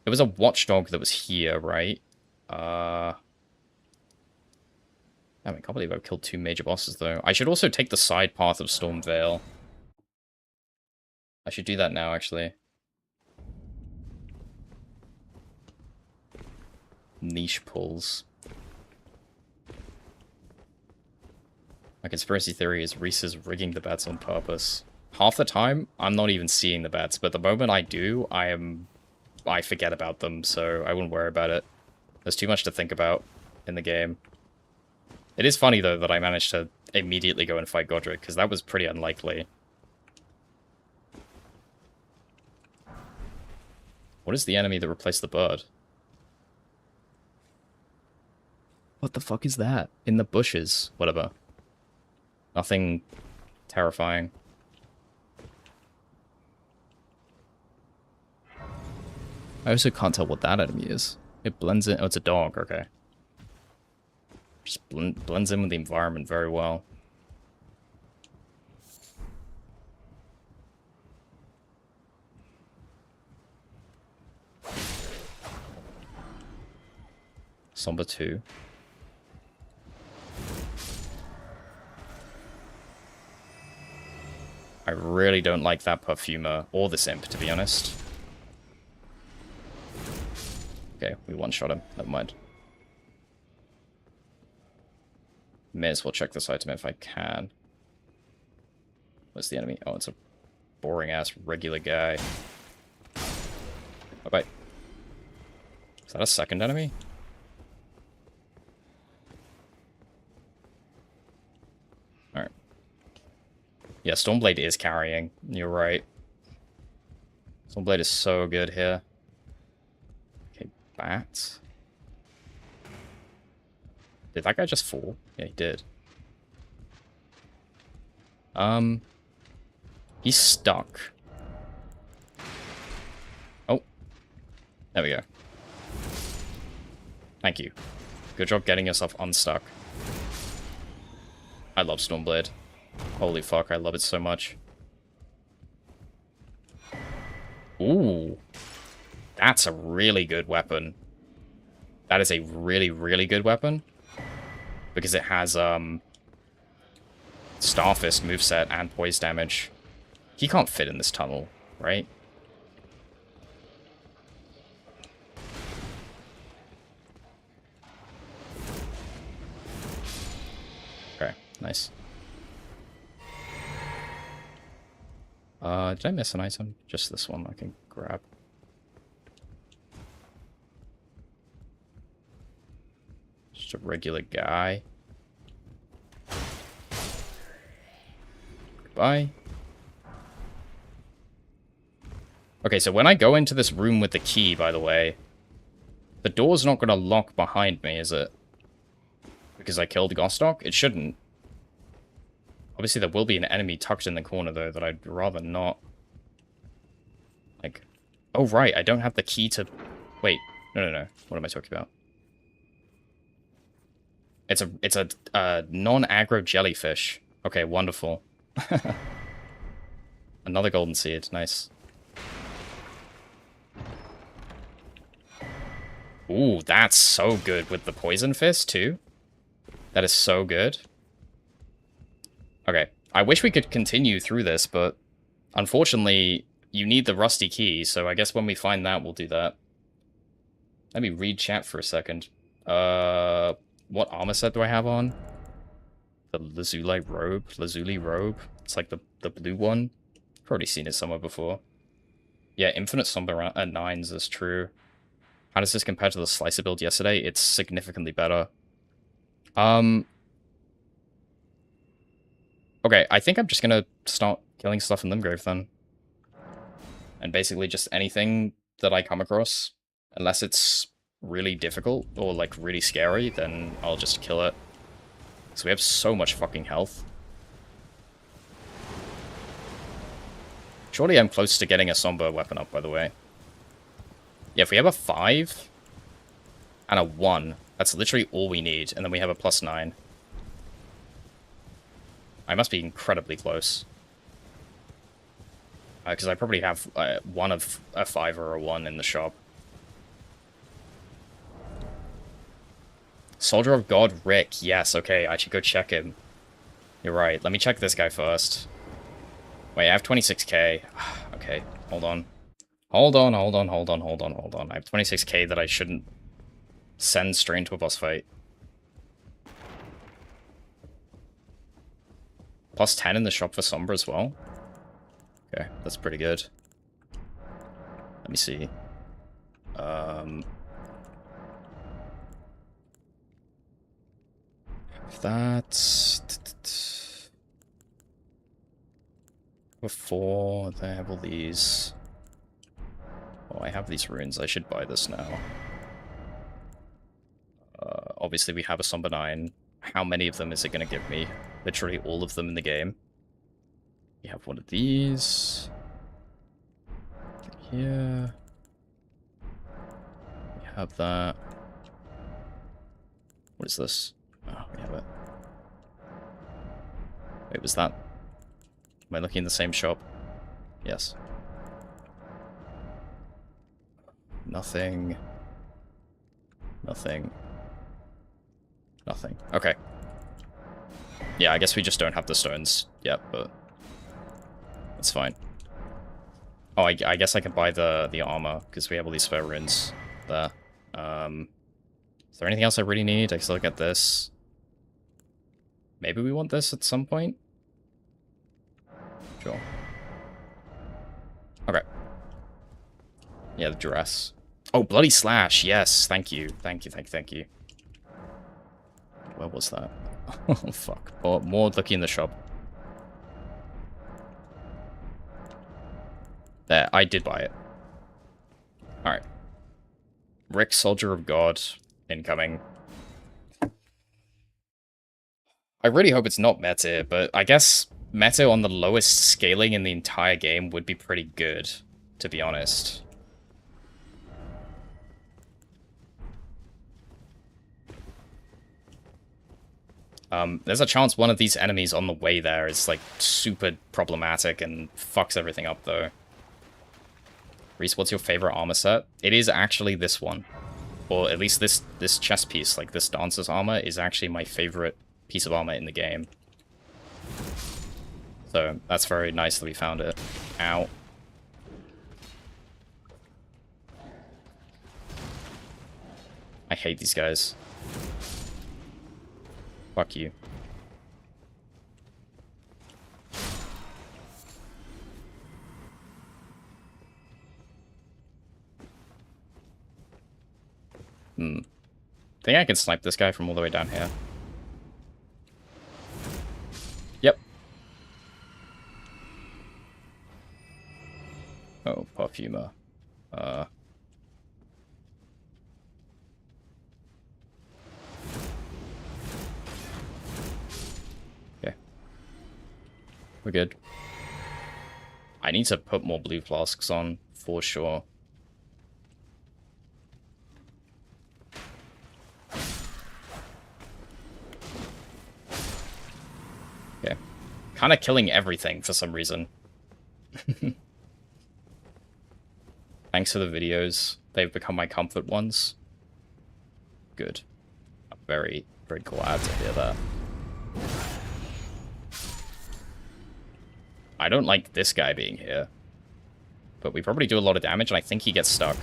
There was a watchdog that was here, right? I can't believe I've killed 2 major bosses, though. I should also take the side path of Stormvale. I should do that now, actually. Niche pulls. My conspiracy theory is Reese is rigging the bets on purpose. Half the time, I'm not even seeing the bets, but the moment I do, I forget about them, so I wouldn't worry about it. There's too much to think about in the game. It is funny, though, that I managed to immediately go and fight Godric, because that was pretty unlikely. What is the enemy that replaced the bird? What the fuck is that? In the bushes. Whatever. Nothing terrifying. I also can't tell what that enemy is. It blends in. Oh, it's a dog. Okay. Just blends in with the environment very well. Somber 2. I really don't like that perfumer or this imp, to be honest. Okay, we one-shot him. Never mind. May as well check this item if I can. Where's the enemy? Oh, it's a boring-ass regular guy. Bye-bye. Is that a second enemy? Alright. Yeah, Stormblade is carrying. You're right. Stormblade is so good here. Okay, bat. Did that guy just fall? Yeah, he did. He's stuck. Oh. There we go. Thank you. Good job getting yourself unstuck. I love Stormblade. Holy fuck, I love it so much. Ooh. That's a really good weapon. That is a really, really good weapon. Because it has, Starfist moveset and poise damage. He can't fit in this tunnel, right? Okay, nice. Did I miss an item? Just this one I can grab. Just a regular guy. Goodbye. Okay, so when I go into this room with the key, by the way, the door's not going to lock behind me, is it? Because I killed Gostok? It shouldn't. Obviously, there will be an enemy tucked in the corner, though, that I'd rather not. Like, oh, right, I don't have the key to... Wait, no. What am I talking about? It's a non-aggro jellyfish. Okay, wonderful. Another golden seed, nice. Ooh, that's so good with the poison fist, too. That is so good. Okay, I wish we could continue through this, but unfortunately, you need the rusty key, so I guess when we find that, we'll do that. Let me read chat for a second. What armor set do I have on? The Lazuli robe? It's like the blue one. Probably seen it somewhere before. Yeah, Infinite Somber at 9s is true. How does this compare to the Slicer build yesterday? It's significantly better. Okay, I think I'm just gonna start killing stuff in Limgrave then. And basically just anything that I come across. Unless it's really difficult or, like, really scary, then I'll just kill it. So we have so much fucking health. Surely I'm close to getting a Somber weapon up, by the way. Yeah, if we have a 5 and a 1, that's literally all we need. And then we have a +9. I must be incredibly close. Because I probably have one of a 5 or a 1 in the shop. Soldier of God Rick. Yes, okay, I should go check him. You're right. Let me check this guy first. Wait, I have 26k. Okay, hold on. Hold on. I have 26k that I shouldn't send straight into a boss fight. +10 in the shop for Sombra as well. Okay, that's pretty good. Let me see. If that's... Before they have all these... Oh, I have these runes. I should buy this now. Obviously, we have a Somber 9. How many of them is it going to give me? Literally all of them in the game. We have one of these. Here. We have that. What is this? Oh, we have it. Wait, was that... Am I looking in the same shop? Yes. Nothing. Nothing. Nothing. Okay. Yeah, I guess we just don't have the stones yet, but... That's fine. Oh, I guess I can buy the armor, because we have all these spare runes there. Is there anything else I really need? I can look at this. Maybe we want this at some point? Sure. Okay. Yeah, the dress. Oh, Bloody Slash, yes, thank you. Thank you. Where was that? Oh, fuck. Oh, more looking in the shop. There, I did buy it. Alright. Rick, Soldier of God, incoming. I really hope it's not meta, but I guess meta on the lowest scaling in the entire game would be pretty good, to be honest. There's a chance one of these enemies on the way there is, like, super problematic and fucks everything up, though. Reese, what's your favorite armor set? It is actually this one. Or at least this chest piece, like this Dancer's armor, is actually my favorite piece of armor in the game. So, that's very nice that we found it. Ow. I hate these guys. Fuck you. Think I can snipe this guy from all the way down here. Yep. Oh, Parfumer. Okay. We're good. I need to put more blue flasks on, for sure. Okay. Kind of killing everything for some reason. Thanks for the videos. They've become my comfort ones. Good. I'm very, very glad to hear that. I don't like this guy being here. But we probably do a lot of damage, and I think he gets stuck.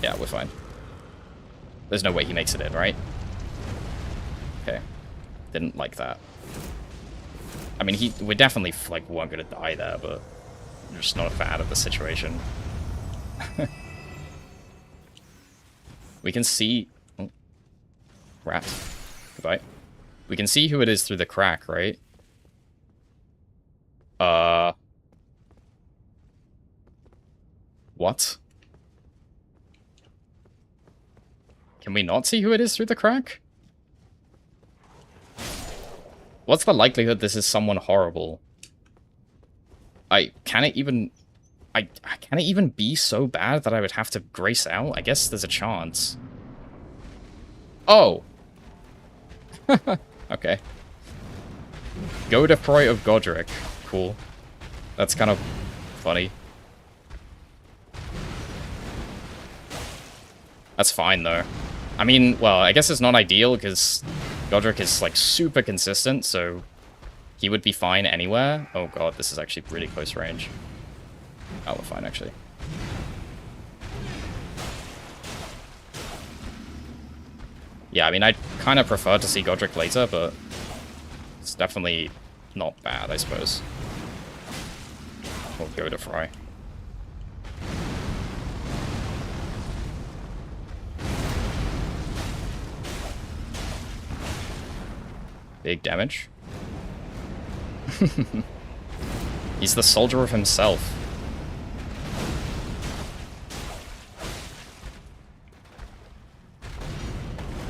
Yeah, we're fine. There's no way he makes it in, right? Okay. Didn't like that. I mean, we definitely, like, weren't gonna die there, but I'm just not a fan of the situation. We can see... Oh, rat. Goodbye. We can see who it is through the crack, right? What? Can we not see who it is through the crack? What's the likelihood this is someone horrible? Can it even be so bad that I would have to grace out? I guess there's a chance. Oh! Okay. Godefroy of Godric. Cool. That's kind of funny. That's fine, though. I mean, well, I guess it's not ideal, because Godric is, like, super consistent, so he would be fine anywhere. Oh god, this is actually really close range. Oh, we're fine, actually. Yeah, I mean, I'd kind of prefer to see Godric later, but it's definitely not bad, I suppose. Or Godefroy. Big damage. He's the soldier of himself.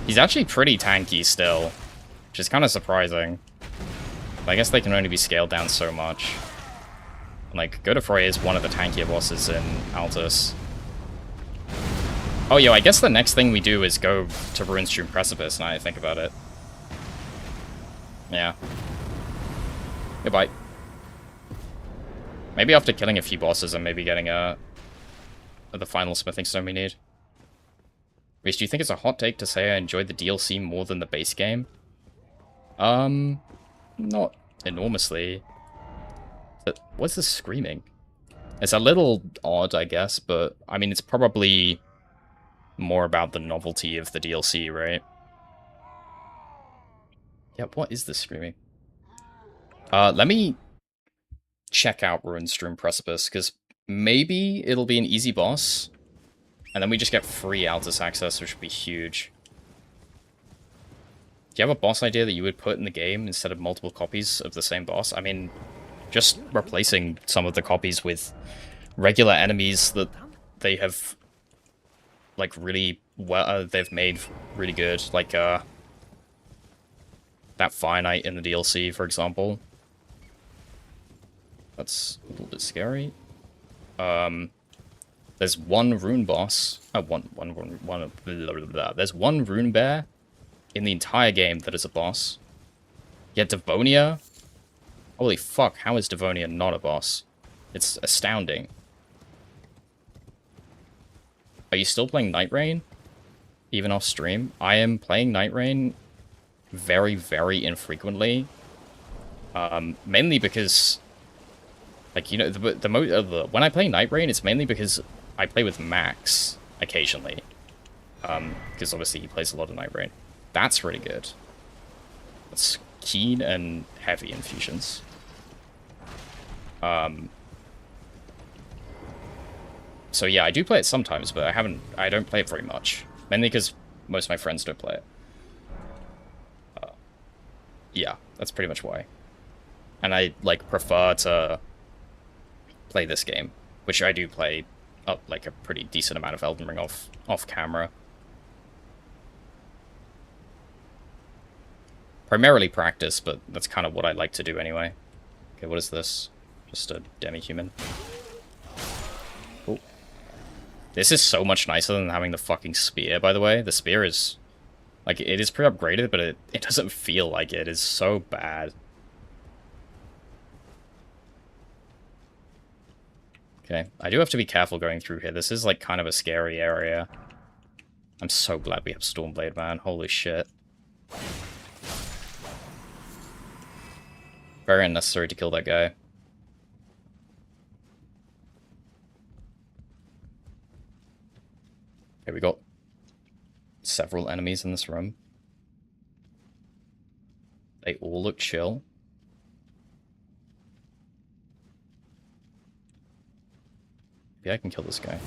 He's actually pretty tanky still, which is kind of surprising. But I guess they can only be scaled down so much. Like, Godefroy is one of the tankier bosses in Altus. Oh, yo, I guess the next thing we do is go to Ruinstream Precipice, now I think about it. Yeah. Goodbye. Maybe after killing a few bosses and maybe getting the final smithing stone we need. Reese, do you think it's a hot take to say I enjoyed the DLC more than the base game? Not enormously. What's this screaming? It's a little odd, I guess, but I mean, it's probably more about the novelty of the DLC, right? Yeah, what is this screaming? Let me check out Ruinstream Precipice, because maybe it'll be an easy boss, and then we just get free Altus access, which would be huge. Do you have a boss idea that you would put in the game instead of multiple copies of the same boss? I mean, just replacing some of the copies with regular enemies that they have, like, really well, they've made really good, like, that Finite in the DLC, for example. That's a little bit scary. There's one rune boss. There's one rune bear in the entire game that is a boss. Yet Devonia. Holy fuck! How is Devonia not a boss? It's astounding. Are you still playing Night Rain? Even off stream? I am playing Night Rain very, very infrequently. Mainly because, like, you know, when I play Night Rain, it's mainly because I play with Max occasionally. Because obviously he plays a lot of Night Rain. That's really good. That's keen and heavy infusions. So yeah, I do play it sometimes, but I don't play it very much. Mainly because most of my friends don't play it. Yeah, that's pretty much why. And I, like, prefer to play this game, which I do play up, like, a pretty decent amount of Elden Ring off camera. Primarily practice, but that's kind of what I like to do anyway. Okay, what is this? Just a demi-human. Cool. This is so much nicer than having the fucking spear, by the way. The spear is, like, it is pretty upgraded, but it doesn't feel like it. It's so bad. Okay, I do have to be careful going through here. This is, like, kind of a scary area. I'm so glad we have Stormblade, man. Holy shit. Very unnecessary to kill that guy. Okay, we got several enemies in this room. They all look chill. Maybe I can kill this guy.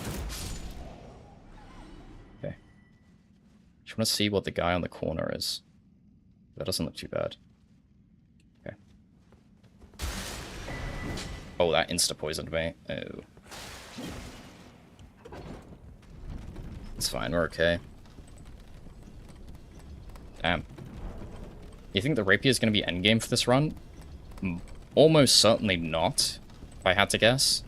Okay. Just want to see what the guy on the corner is. That doesn't look too bad. Okay. Oh, that insta-poisoned me. Oh. It's fine, we're okay. Damn. You think the rapier is going to be endgame for this run? Almost certainly not, if I had to guess.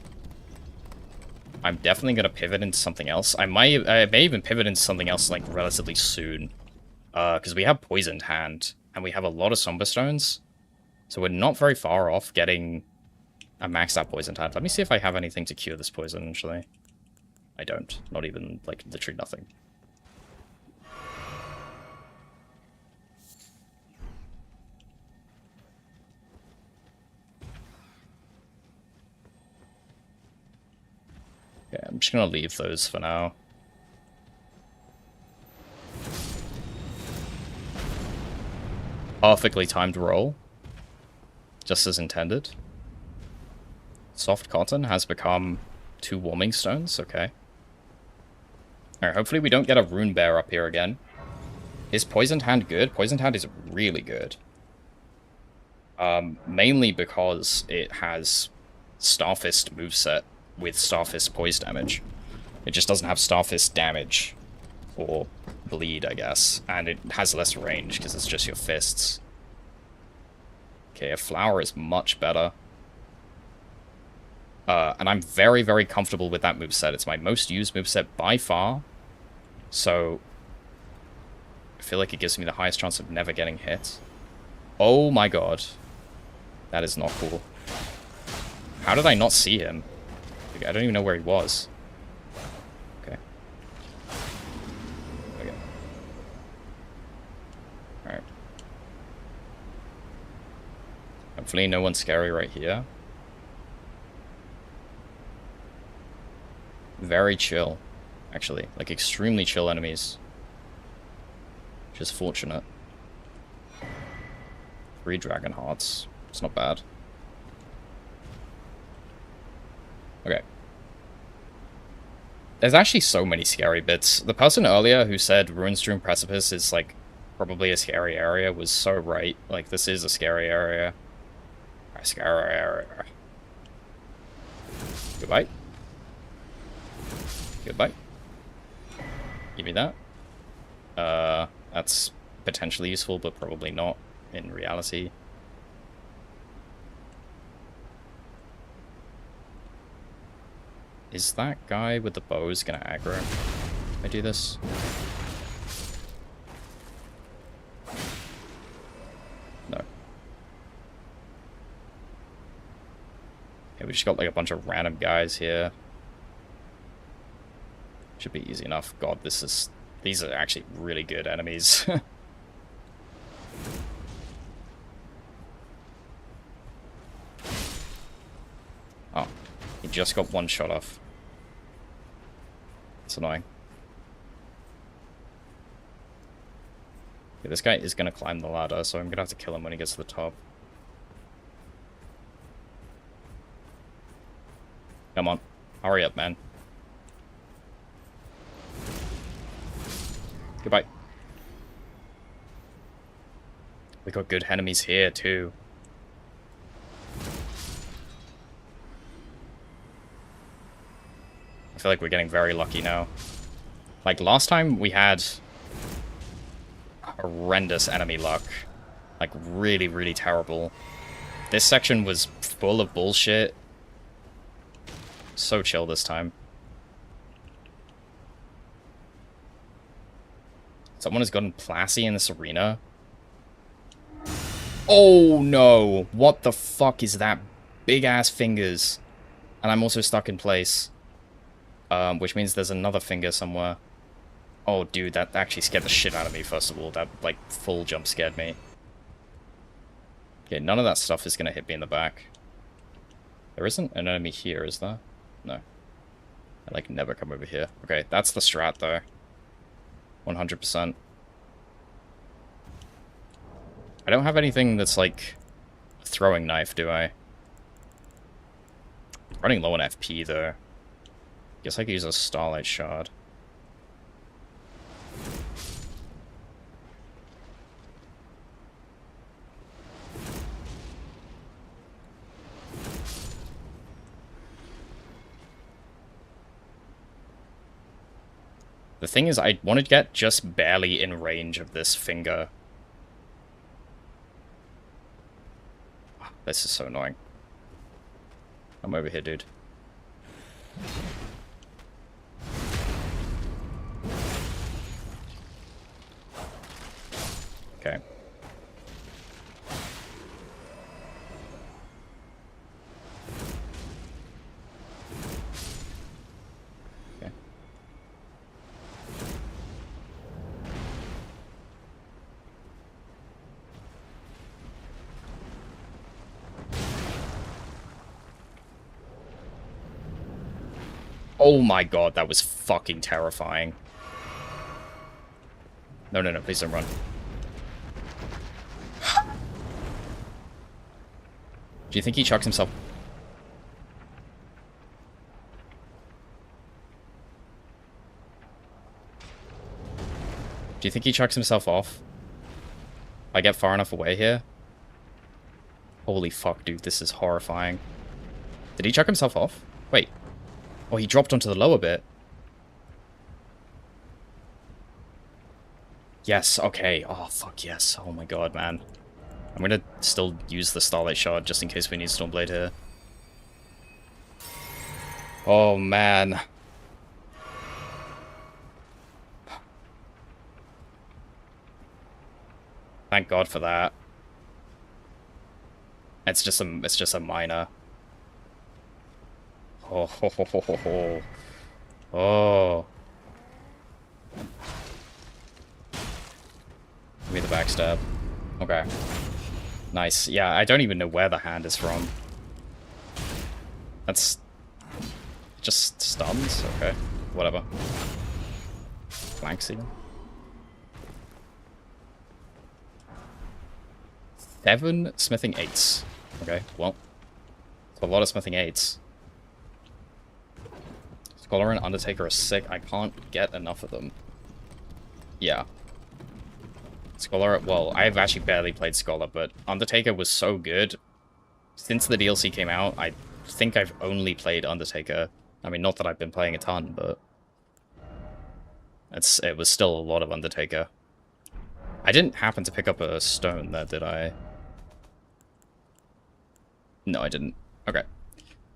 I'm definitely going to pivot into something else. I may even pivot into something else, like, relatively soon. Because we have Poisoned Hand, and we have a lot of Somber Stones. So we're not very far off getting a maxed out Poisoned Hand. Let me see if I have anything to cure this poison, actually. I don't. Not even, like, literally nothing. Yeah, I'm just gonna leave those for now. Perfectly timed roll. Just as intended. Soft Cotton has become 2 Warming Stones, okay. Alright, hopefully we don't get a Rune Bear up here again. Is Poisoned Hand good? Poisoned Hand is really good. Mainly because it has Starfist moveset with Starfist poise damage. It just doesn't have Starfist damage. Or bleed, I guess. And it has less range, because it's just your fists. Okay, a flower is much better. And I'm very, very comfortable with that moveset. It's my most used moveset by far. So, I feel like it gives me the highest chance of never getting hit. Oh my god. That is not cool. How did I not see him? I don't even know where he was. Okay. Okay. Alright. Hopefully no one's scary right here. Very chill, actually. Like, extremely chill enemies. Which is fortunate. 3 Dragon Hearts. It's not bad. Okay. There's actually so many scary bits. The person earlier who said Runestream Precipice is, like, probably a scary area was so right. Like, this is a scary area. A scary area. Goodbye. Goodbye. Give me that. That's potentially useful, but probably not in reality. Is that guy with the bows gonna aggro? Can I do this? No. Okay, we just got like a bunch of random guys here. Should be easy enough. God, these are actually really good enemies. Oh, he just got 1 shot off. It's annoying. Okay, this guy is going to climb the ladder, so I'm going to have to kill him when he gets to the top. Come on. Hurry up, man. Goodbye. We got good enemies here, too. I feel like we're getting very lucky now. Like, last time we had horrendous enemy luck. Like, really, really terrible. This section was full of bullshit. So chill this time. Someone has gotten Plassy in this arena. Oh no! What the fuck is that? Big ass fingers. And I'm also stuck in place. Which means there's another finger somewhere. Oh dude, that actually scared the shit out of me, first of all. That, like, full jump scared me. Okay, none of that stuff is gonna hit me in the back. There isn't an enemy here, is there? No. I, like, never come over here. Okay, that's the strat, though. 100%. I don't have anything that's like a throwing knife, do I? Running low on FP though. Guess I could use a Starlight Shard. The thing is, I want to get just barely in range of this finger. This is so annoying. I'm over here, dude. Okay. Okay. Oh my god, that was fucking terrifying. No, no, no, please don't run. Do you think he chucks himself? Do you think he chucks himself off? I get far enough away here? Holy fuck, dude, this is horrifying. Did he chuck himself off? Wait. Oh, he dropped onto the lower bit. Yes, okay. Oh, fuck yes. Oh my god, man. I'm gonna still use the Starlight Shard just in case we need Stormblade here. Oh, man. Thank God for that. It's just a minor. Oh, ho, ho, ho, ho, ho. Oh. Give me the backstab. Okay. Nice. Yeah, I don't even know where the hand is from. That's just stuns? Okay. Whatever. Flanks even. 7 smithing 8s. Okay, well. It's a lot of smithing 8s. Scholar and Undertaker are sick. I can't get enough of them. Yeah. Scholar, well, I've actually barely played Scholar, but Undertaker was so good. Since the DLC came out, I think I've only played Undertaker. I mean, not that I've been playing a ton, but it was still a lot of Undertaker. I didn't happen to pick up a stone there, did I? No, I didn't. Okay.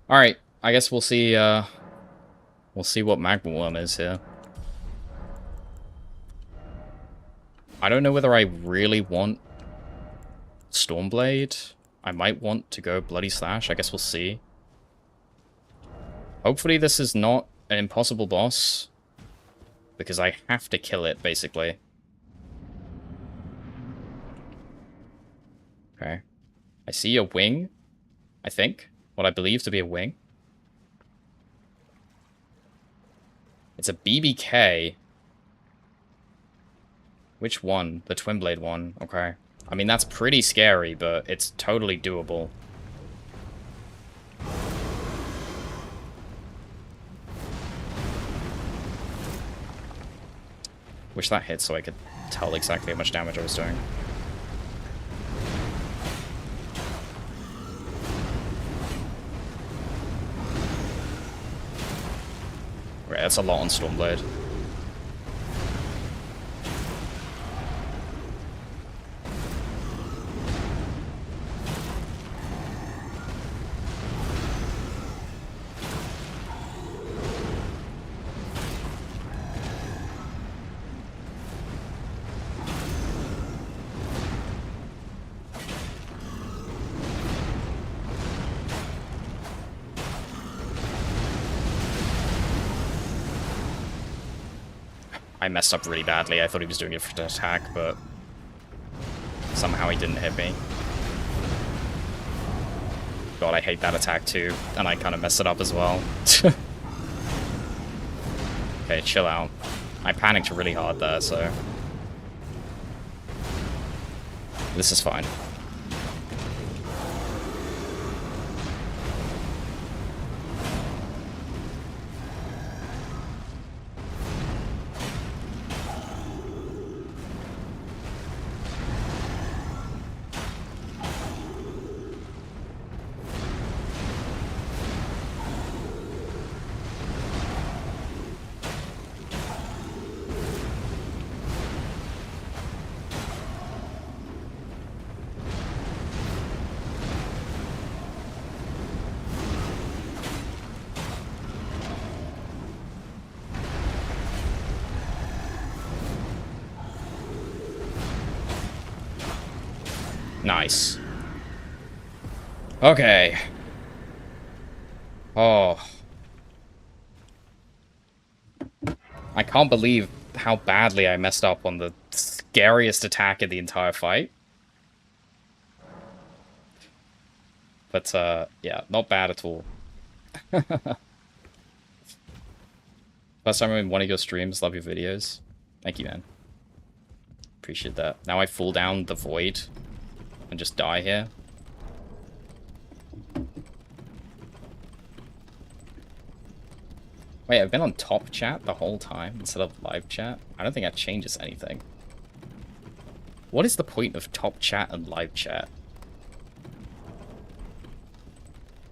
Alright, I guess we'll see what Magma Worm is here. I don't know whether I really want Stormblade. I might want to go Bloody Slash. I guess we'll see. Hopefully this is not an impossible boss, because I have to kill it, basically. Okay. I see a wing, I think. What I believe to be a wing. It's a BBK. Which one? The Twin Blade one. Okay. I mean, that's pretty scary, but it's totally doable. Wish that hit so I could tell exactly how much damage I was doing. Right, that's a lot on Stormblade. I messed up really badly. I thought he was doing a different attack, but somehow he didn't hit me. God, I hate that attack too, and I kind of messed it up as well. Okay, chill out. I panicked really hard there, so... This is fine. Nice. Okay. Oh. I can't believe how badly I messed up on the scariest attack in the entire fight. But, yeah, not bad at all. First time I'm in one of your streams. Love your videos. Thank you, man. Appreciate that. Now I fall down the void and just die here. Wait, I've been on top chat the whole time instead of live chat? I don't think that changes anything. What is the point of top chat and live chat?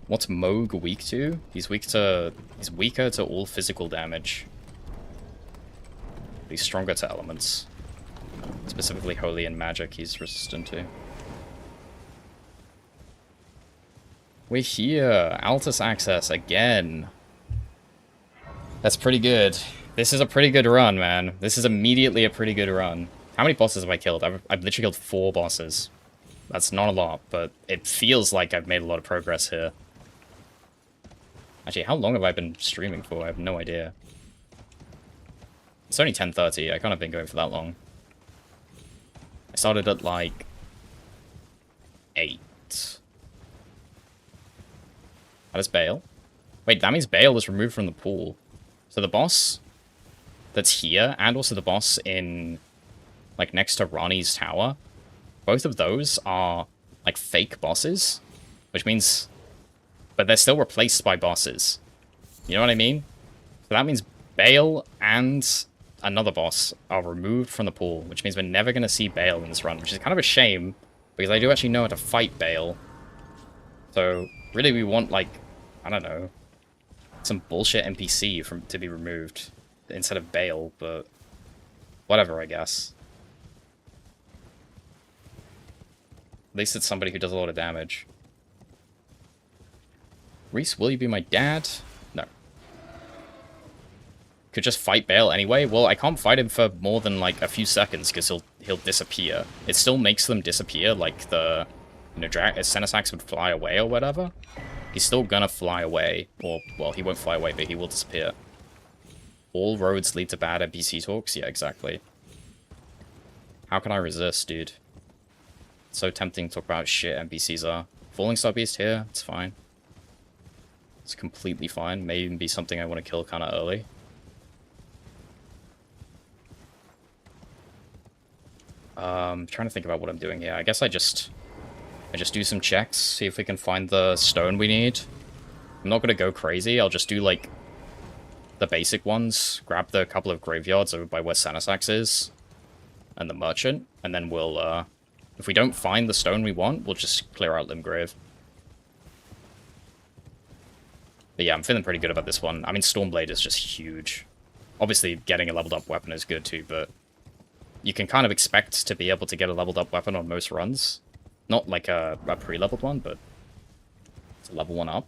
What's Moog weak to? He's weaker to all physical damage. He's stronger to elements. Specifically holy and magic he's resistant to. We're here. Altus access again. That's pretty good. This is a pretty good run, man. This is immediately a pretty good run. How many bosses have I killed? I've literally killed 4 bosses. That's not a lot, but it feels like I've made a lot of progress here. Actually, how long have I been streaming for? I have no idea. It's only 10:30. I can't have been going for that long. I started at, like, 8. How does Bale? Wait, that means Bale was removed from the pool. So the boss that's here, and also the boss in, like, next to Ronnie's tower, both of those are, like, fake bosses, which means... But they're still replaced by bosses. You know what I mean? So that means Bale and another boss are removed from the pool, which means we're never going to see Bale in this run, which is kind of a shame, because I do actually know how to fight Bale. So, really we want, like, I don't know, some bullshit NPC to be removed instead of Bale, but whatever, I guess. At least it's somebody who does a lot of damage. Reese, will you be my dad? No. Could just fight Bale anyway? Well, I can't fight him for more than, like, a few seconds, because he'll disappear. It still makes them disappear, like the, you know, Senesax would fly away or whatever. He's still gonna fly away. Or, well, he won't fly away, but he will disappear. All roads lead to bad NPC talks? Yeah, exactly. How can I resist, dude? It's so tempting to talk about how shit NPCs are. Falling Star Beast here? It's fine. It's completely fine. May even be something I want to kill kind of early. Trying to think about what I'm doing here. I guess I just do some checks, see if we can find the stone we need. I'm not going to go crazy. I'll just do, like, the basic ones. Grab the couple of graveyards over by where Senesax is. And the merchant. And then we'll, if we don't find the stone we want, we'll just clear out Limgrave. But yeah, I'm feeling pretty good about this one. I mean, Stormblade is just huge. Obviously, getting a leveled up weapon is good too, but you can kind of expect to be able to get a leveled up weapon on most runs. Not like a pre-leveled one, but it's a level 1 up.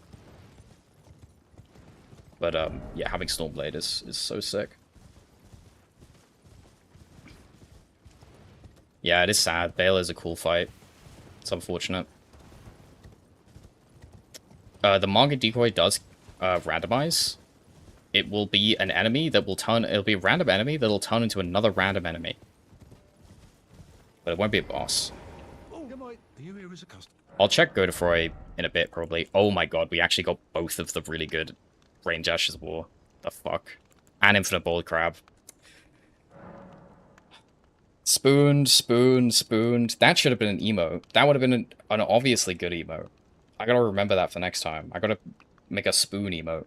But yeah, having Stormblade is so sick. Yeah, it is sad. Bale is a cool fight. It's unfortunate. The manga decoy does randomize. It will be an enemy that will turn... It'll be a random enemy that'll turn into another random enemy. But it won't be a boss. I'll check Godefroy in a bit, probably. Oh my god, we actually got both of the really good range Ashes of War. The fuck? And Infinite Ball Crab. Spooned, spooned, spooned. That should have been an emote. That would have been an obviously good emote. I gotta remember that for next time. I gotta make a spoon emote.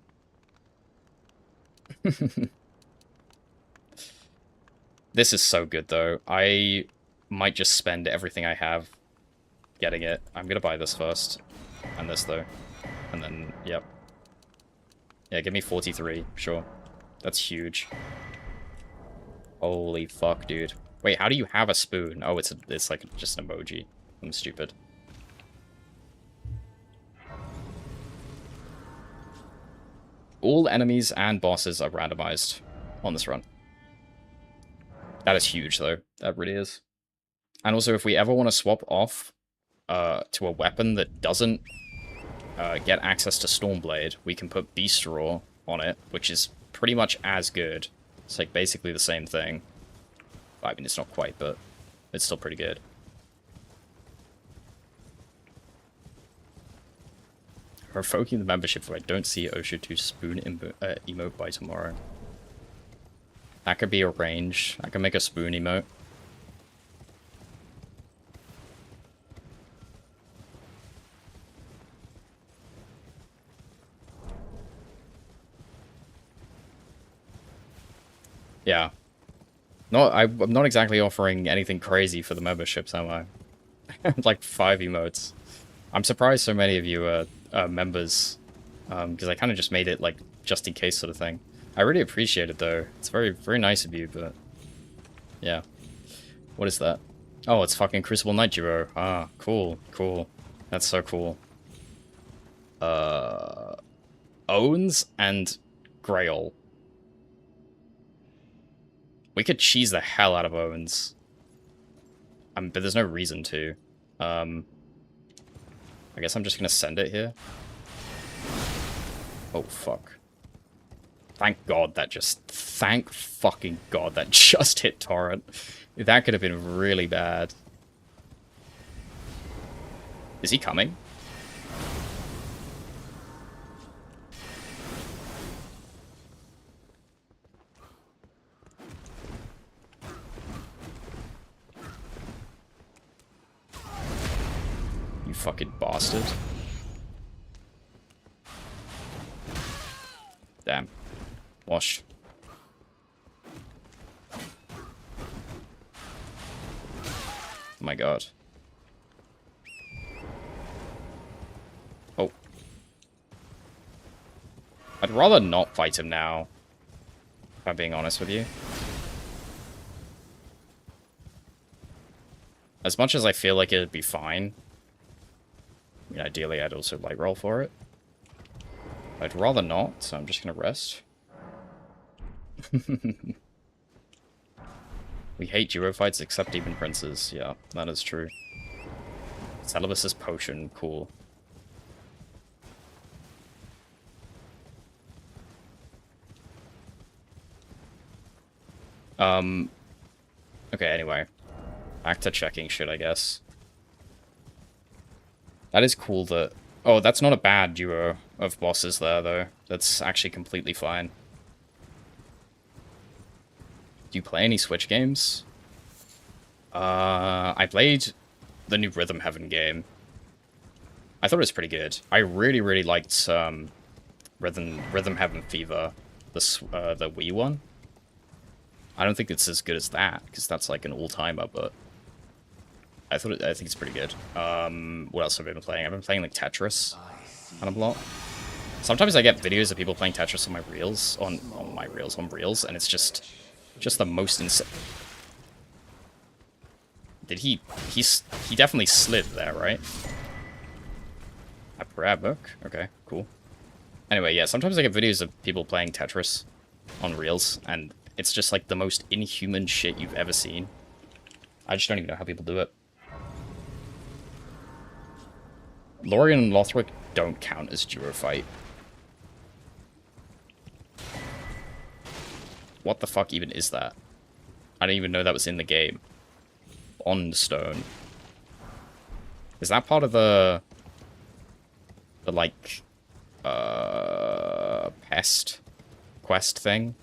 This is so good, though. I might just spend everything I have getting it. I'm gonna buy this first. And this, though. And then, yep. Yeah, give me 43. Sure. That's huge. Holy fuck, dude. Wait, how do you have a spoon? Oh, it's like just an emoji. I'm stupid. All enemies and bosses are randomized on this run. That is huge, though. That really is. And also, if we ever want to swap off to a weapon that doesn't get access to Stormblade, we can put Beast Roar on it, which is pretty much as good. It's like basically the same thing. I mean, it's not quite, but it's still pretty good. Revoking the membership if I don't see OceaTwo spoon emote by tomorrow. That could be arranged. I can make a spoon emote. Yeah. No, I'm not exactly offering anything crazy for the memberships, am I? Like 5 emotes. I'm surprised so many of you are members, because I kind of just made it like just in case sort of thing. I really appreciate it though. It's very, very nice of you, but yeah. What is that? Oh, it's fucking Crucible Knight Duo. Ah, cool, cool. That's so cool. Owns and Grail. We could cheese the hell out of Owens. But there's no reason to. I guess I'm just gonna send it here. Oh, fuck. Thank God that just... Thank fucking God that just hit Torrent. That could have been really bad. Is he coming? You fucking bastard. Damn. Wash. Oh my god. Oh. I'd rather not fight him now, if I'm being honest with you. As much as I feel like it'd be fine, I mean, ideally I'd also light roll for it. I'd rather not, so I'm just gonna rest. We hate duo fights except Demon Princes. Yeah, that is true. Celibus's potion, cool. Okay, anyway. Back to checking shit, I guess. That is cool that... Oh, that's not a bad duo of bosses there, though. That's actually completely fine. Do you play any Switch games? I played the new Rhythm Heaven game. I thought it was pretty good. I really, really liked Rhythm Heaven Fever, the Wii one. I don't think it's as good as that, because that's like an all-timer, but I think it's pretty good. What else have I been playing? I've been playing like Tetris kind of a lot. Sometimes I get videos of people playing Tetris on my reels, on reels, and it's just the most insane. Did he definitely slid there, right? A grab book? Okay, cool. Anyway, yeah, sometimes I get videos of people playing Tetris on reels, and it's just like the most inhuman shit you've ever seen. I just don't even know how people do it. Lorien and Lothric don't count as duo fight. What the fuck even is that? I didn't even know that was in the game. On stone. Is that part of the like pest quest thing?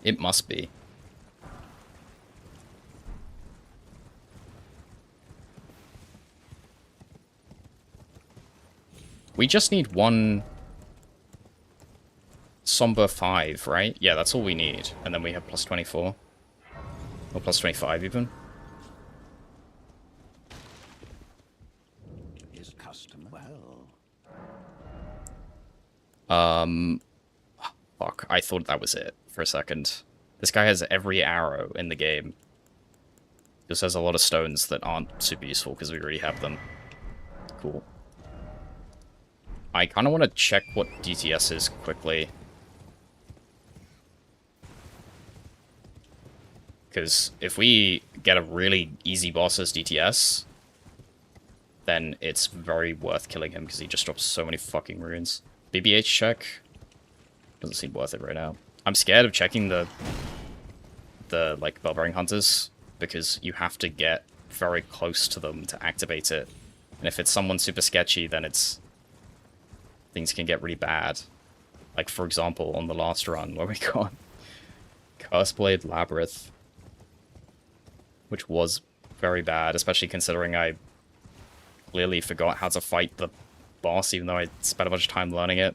It must be. We just need one Somber 5, right? Yeah, that's all we need. And then we have plus 24. Or plus 25 even. His custom well. Fuck, I thought that was it for a second. This guy has every arrow in the game. Just has a lot of stones that aren't super useful because we already have them. Cool. I kind of want to check what DTS is quickly. Because if we get a really easy boss as DTS, then it's very worth killing him because he just drops so many fucking runes. BBH check. Doesn't seem worth it right now. I'm scared of checking the like Barbarian Hunters because you have to get very close to them to activate it. And if it's someone super sketchy, then things can get really bad. Like for example, on the last run where we got Curseblade Labyrinth, which was very bad, especially considering I clearly forgot how to fight the boss, even though I spent a bunch of time learning it.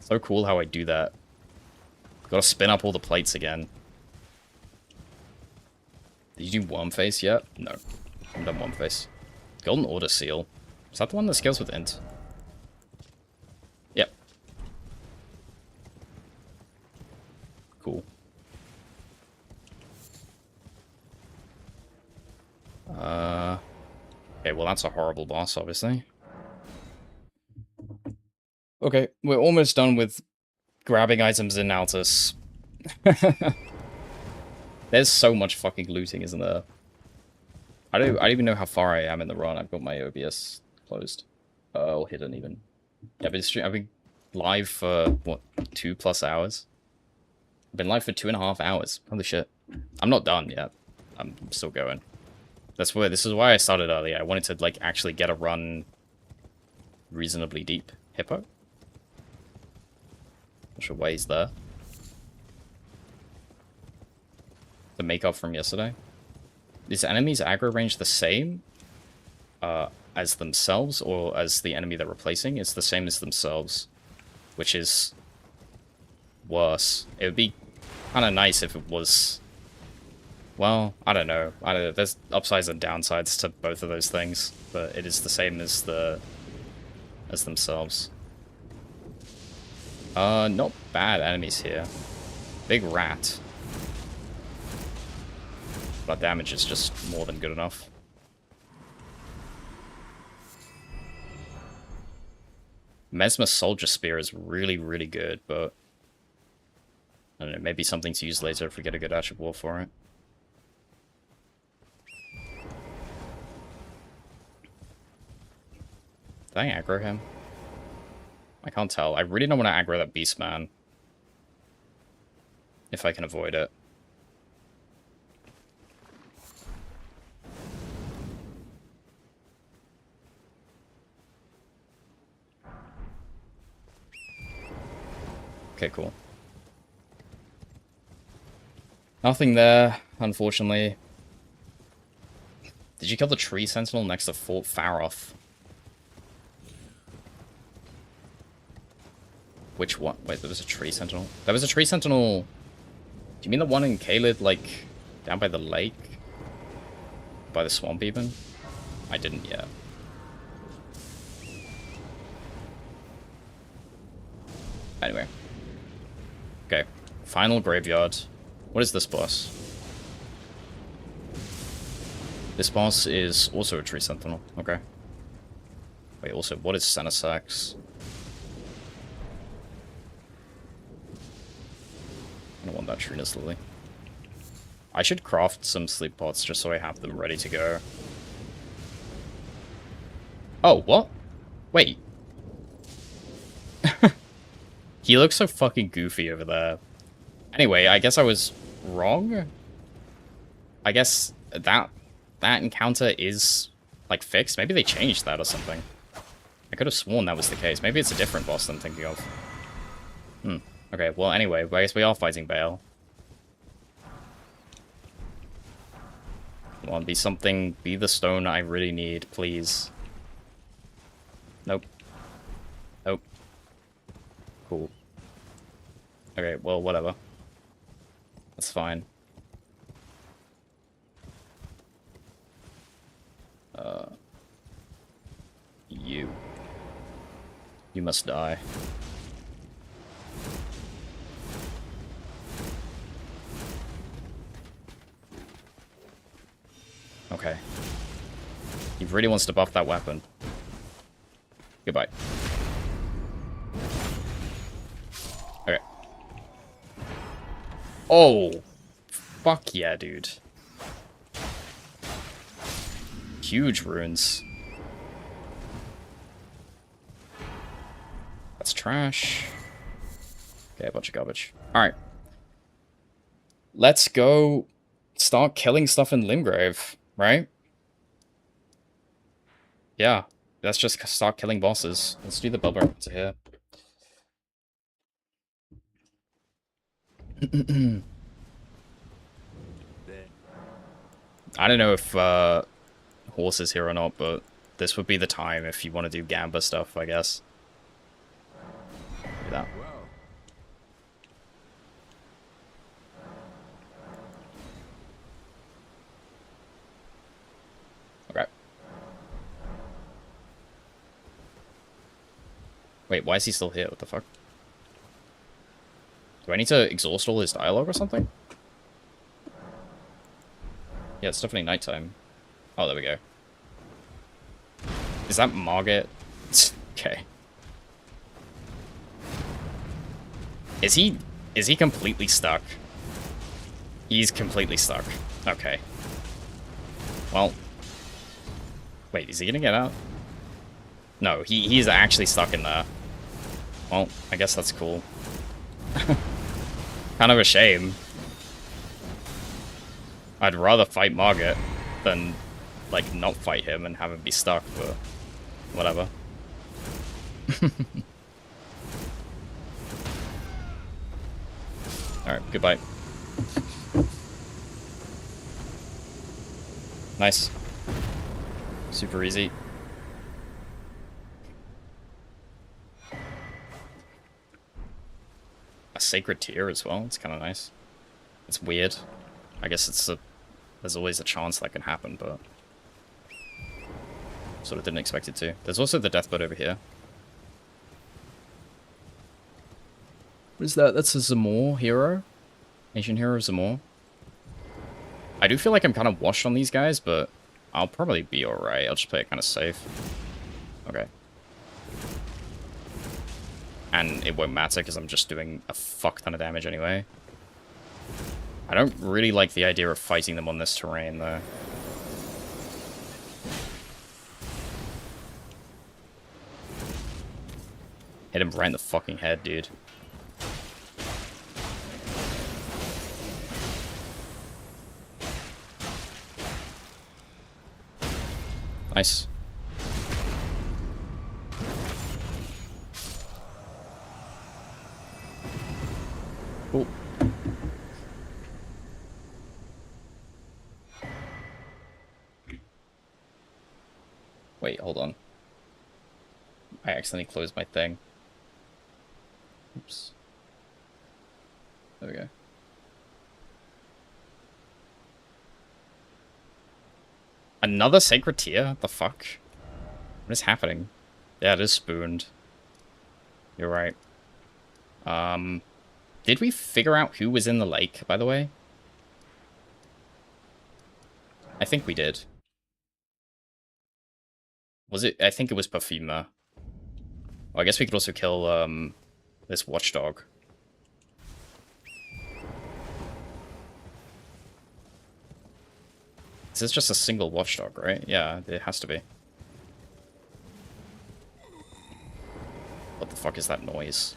So cool how I do that. Gotta spin up all the plates again. Did you do Wormface yet? No. I haven't done Wormface. Golden Order Seal. Is that the one that scales with Int? Yep. Cool. Okay, well that's a horrible boss, obviously. Okay, we're almost done with grabbing items in Altus. There's so much fucking looting, isn't there? I don't even know how far I am in the run. I've got my OBS closed. Or hidden even. Yeah, I've been live for, what, 2+ hours? I've been live for 2.5 hours. Holy shit. I'm not done yet. I'm still going. This is why I started early. I wanted to, like, actually get a run reasonably deep. Hippo? Not sure why he's there. The makeup from yesterday. Is enemies' aggro range the same as themselves or as the enemy they're replacing? It's the same as themselves, which is worse. It would be kind of nice if it was... Well, I don't know. There's upsides and downsides to both of those things, but it is the same as themselves. Not bad enemies here. Big rat. But damage is just more than good enough. Mesmer Soldier Spear is really, really good, but... I don't know, maybe something to use later if we get a good Ash War for it. Did I aggro him? I can't tell. I really don't want to aggro that beast man. If I can avoid it. Okay, cool. Nothing there, unfortunately. Did you kill the tree sentinel next to Fort Faroth? Which one? Wait, there was a tree sentinel? There was a tree sentinel... Do you mean the one in Kaled, like, down by the lake? By the swamp, even? I didn't yet. Anyway. Okay. Final graveyard. What is this boss? This boss is also a tree sentinel. Okay. Wait, also, what is Senesax? I don't want that Trina's Lily. I should craft some sleep pots just so I have them ready to go. Oh, what? Wait. He looks so fucking goofy over there. Anyway, I guess I was wrong? I guess that encounter is, like, fixed? Maybe they changed that or something. I could have sworn that was the case. Maybe it's a different boss than I'm thinking of. Okay, well, anyway, I guess we are fighting Bale. Come on, be something. Be the stone I really need, please. Nope. Nope. Cool. Okay, well, whatever. That's fine. You. You must die. Okay. He really wants to buff that weapon. Goodbye. Okay. Oh! Fuck yeah, dude. Huge runes. That's trash. Okay, a bunch of garbage. Alright. Let's go start killing stuff in Limgrave, right? Yeah. Let's just start killing bosses. Let's do the bubble to here. I don't know if Horse is here or not, but this would be the time if you want to do Gamba stuff, I guess. Do that. Okay. Wait, why is he still here? What the fuck? Do I need to exhaust all his dialogue or something? Yeah, it's definitely nighttime. Oh, there we go. Is that Margit? Okay. Is he completely stuck? He's completely stuck. Okay. Well. Wait, is he gonna get out? No, he's actually stuck in there. Well, I guess that's cool. Kind of a shame. I'd rather fight Margit than, like, not fight him and have him be stuck, but whatever. Alright, goodbye. Nice. Super easy. A sacred tear as well, it's kind of nice. It's weird. I guess there's always a chance that can happen, but sort of didn't expect it to. There's also the deathbird over here. What is that? That's a Zamor hero? Ancient hero Zamor. I do feel like I'm kind of washed on these guys, but I'll probably be alright. I'll just play it kind of safe. Okay. And it won't matter because I'm just doing a fuck ton of damage anyway. I don't really like the idea of fighting them on this terrain, though. Hit him right in the fucking head, dude. Nice. Cool. Wait, hold on. I accidentally closed my thing. Oops. There we go. Another sacred tear? What the fuck? What is happening? Yeah, it is spooned. You're right. Did we figure out who was in the lake, by the way? I think we did. Was it? I think it was Parfuma. Oh, I guess we could also kill, this watchdog. This is just a single watchdog, right? Yeah, it has to be. What the fuck is that noise?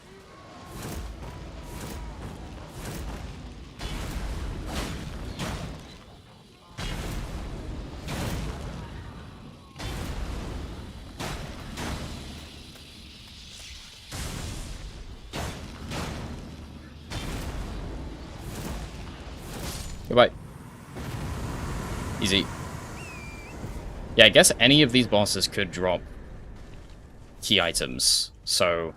Goodbye. Easy. Yeah, I guess any of these bosses could drop key items, so...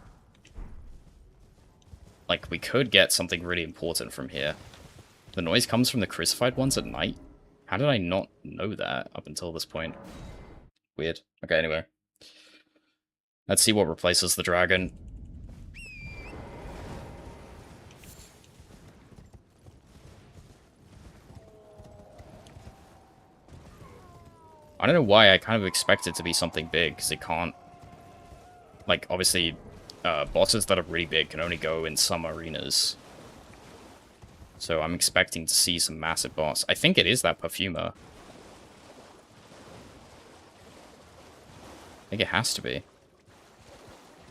like, we could get something really important from here. The noise comes from the crucified ones at night? How did I not know that up until this point? Weird. Okay, anyway. Let's see what replaces the dragon. I don't know why I kind of expect it to be something big, because it can't... like, obviously, bosses that are really big can only go in some arenas. So I'm expecting to see some massive boss. I think it is that perfumer. I think it has to be.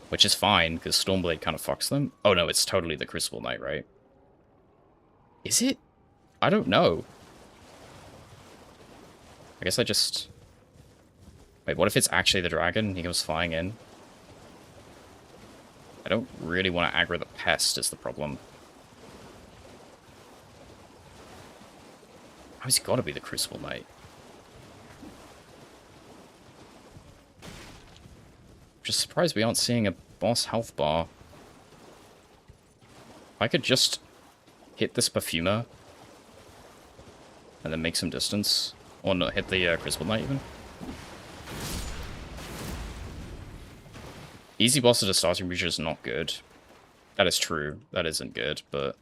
Which is fine, because Stormblade kind of fucks them. Oh no, it's totally the Crucible Knight, right? Is it? I don't know. I guess I just... wait, what if it's actually the dragon? He goes flying in. I don't really want to aggro the pest is the problem. Oh, he's got to be the Crucible Knight. Just surprised we aren't seeing a boss health bar. If I could just hit this perfumer and then make some distance. Or not hit the Crucible Knight even. Easy boss at a starting region is not good. That is true. That isn't good, but...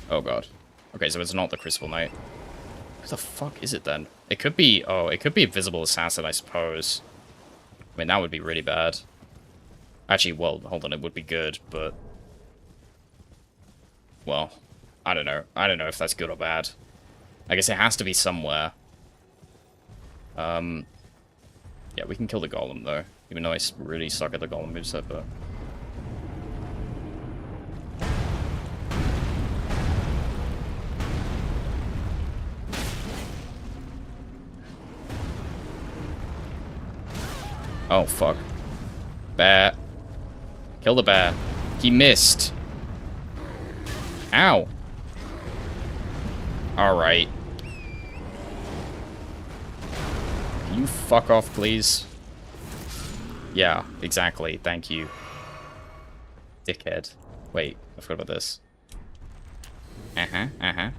oh god. Okay, so it's not the Crucible Knight. Who the fuck is it then? It could be... oh, it could be a Visible Assassin, I suppose. I mean, that would be really bad. Actually, well, hold on, it would be good, but... well, I don't know. I don't know if that's good or bad. I guess it has to be somewhere. Yeah, we can kill the Golem, though. Even though I really suck at the Golem moveset, but... oh, fuck. Bear. Kill the bear. He missed. Ow. Alright. Can you fuck off, please? Yeah, exactly. Thank you. Dickhead. Wait, I forgot about this. Uh-huh, uh-huh.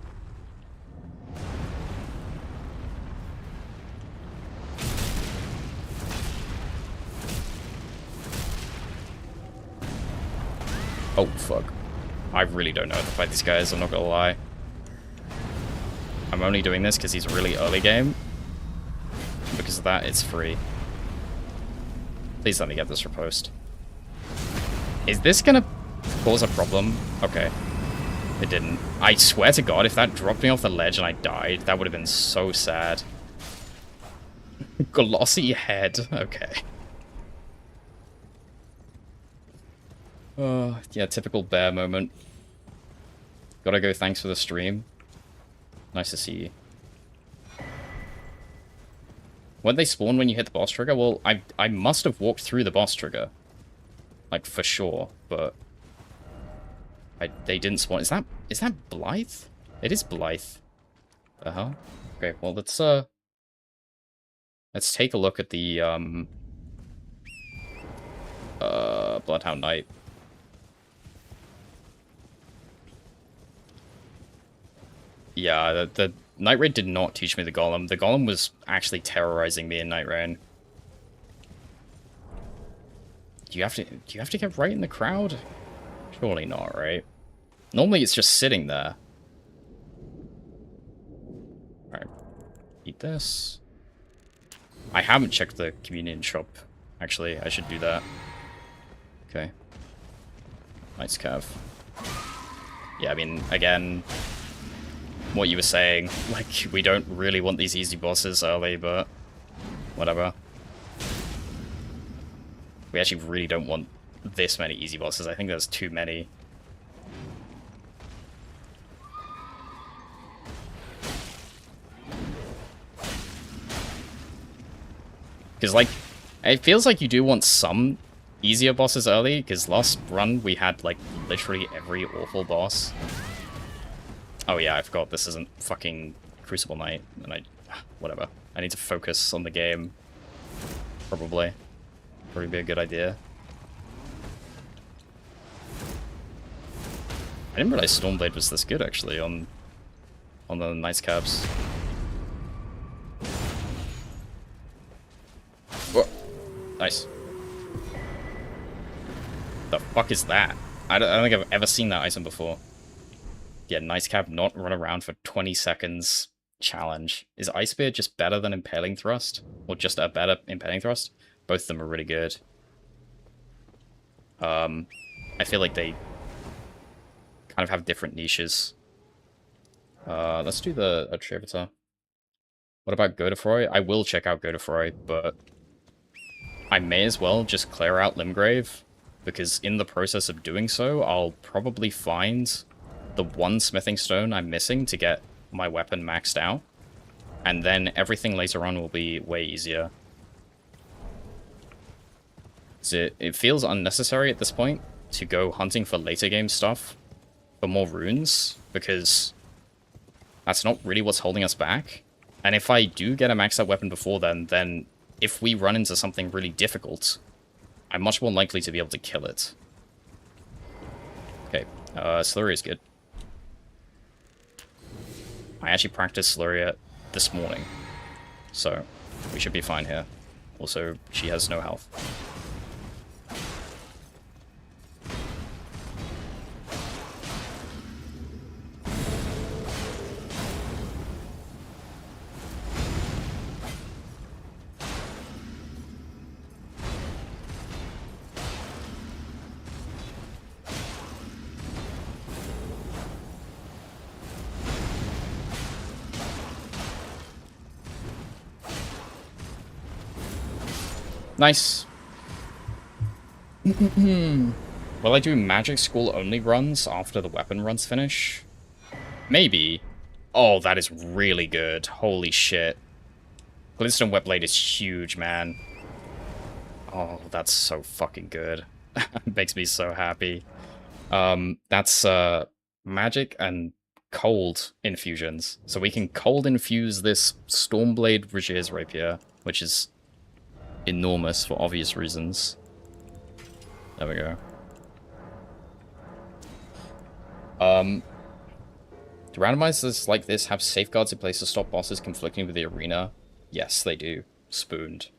Oh, fuck. I really don't know how to fight these guys, I'm not gonna lie. I'm only doing this because he's really early game. Because of that, it's free. Please let me get this repost. Is this gonna cause a problem? Okay. It didn't. I swear to God, if that dropped me off the ledge and I died, that would have been so sad. Glossy head. Okay. Yeah, typical bear moment. Gotta go, thanks for the stream. Nice to see you. When they spawn when you hit the boss trigger? Well, I must have walked through the boss trigger. Like, for sure, but... they didn't spawn. Is that Blythe? It is Blythe. The hell? Okay, well, let's take a look at the, Bloodhound Knight. Yeah, the Night Raid did not teach me the Golem. The Golem was actually terrorizing me in Night Raid. Do you have to get right in the crowd? Surely not, right? Normally it's just sitting there. Alright. Eat this. I haven't checked the communion shop. Actually, I should do that. Okay. Nice cav. Yeah, I mean, again... what you were saying, like, we don't really want these easy bosses early, but whatever. We actually really don't want this many easy bosses. I think there's too many. Because, like, it feels like you do want some easier bosses early, because last run we had, like, literally every awful boss. Oh yeah, I forgot this isn't fucking Crucible Knight, and whatever. I need to focus on the game. Probably be a good idea. I didn't realize Stormblade was this good actually on the Knights Caps. Whoa. Nice. The fuck is that? I don't think I've ever seen that item before. Yeah, Knights Cap not run around for 20 seconds challenge. Is Ice Spear just better than Impaling Thrust? Or just a better Impaling Thrust? Both of them are really good. I feel like they kind of have different niches. Let's do the Attributor. What about Godefroy? I will check out Godefroy, but I may as well just clear out Limgrave, because in the process of doing so, I'll probably find the one smithing stone I'm missing to get my weapon maxed out, and then everything later on will be way easier. So it feels unnecessary at this point to go hunting for later game stuff for more runes, because that's not really what's holding us back. And if I do get a maxed out weapon before then if we run into something really difficult, I'm much more likely to be able to kill it. Okay, Slurry is good. I actually practiced Slurry this morning, so we should be fine here. Also, she has no health. Nice. Will I do magic school only runs after the weapon runs finish? Maybe. Oh, that is really good. Holy shit. Glintstone Wetblade is huge, man. Oh, that's so fucking good. It makes me so happy. That's magic and cold infusions. So we can cold infuse this Stormblade Regier's Rapier, which is enormous for obvious reasons. There we go. Do randomizers like this have safeguards in place to stop bosses conflicting with the arena? Yes, they do. Spooned.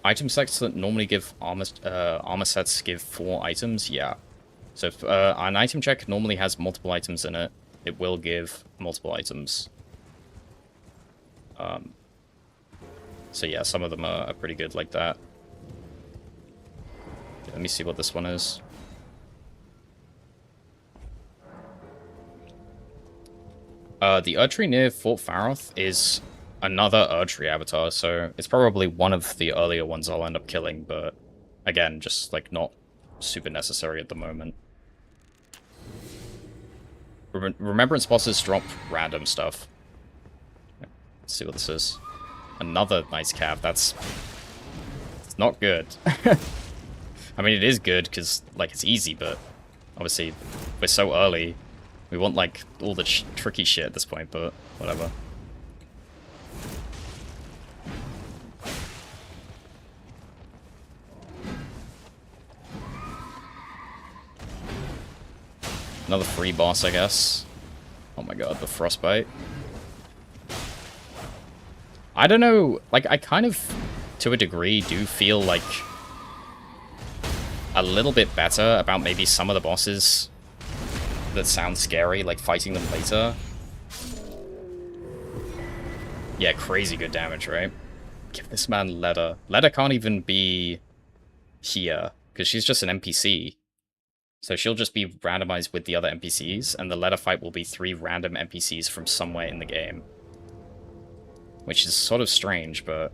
Item sets that normally give armor sets give 4 items? Yeah. So if an item check normally has multiple items in it, it will give multiple items. So yeah, some of them are pretty good like that. Let me see what this one is. The Erdtree near Fort Faroth is another Erdtree avatar, so it's probably one of the earlier ones I'll end up killing, but again, just like not super necessary at the moment. Remembrance bosses drop random stuff. Let's see what this is. Another nice cap. It's not good. I mean, it is good because like it's easy, but obviously we're so early. We want like all the tricky shit at this point, but whatever. Another free boss, I guess. Oh my god, the Frostbite. I don't know, like, I kind of, to a degree, do feel like a little bit better about maybe some of the bosses that sound scary, like fighting them later. Yeah, crazy good damage, right? Give this man Leda. Leda can't even be here, because she's just an NPC. So she'll just be randomized with the other NPCs, and the Leda fight will be 3 random NPCs from somewhere in the game. Which is sort of strange, but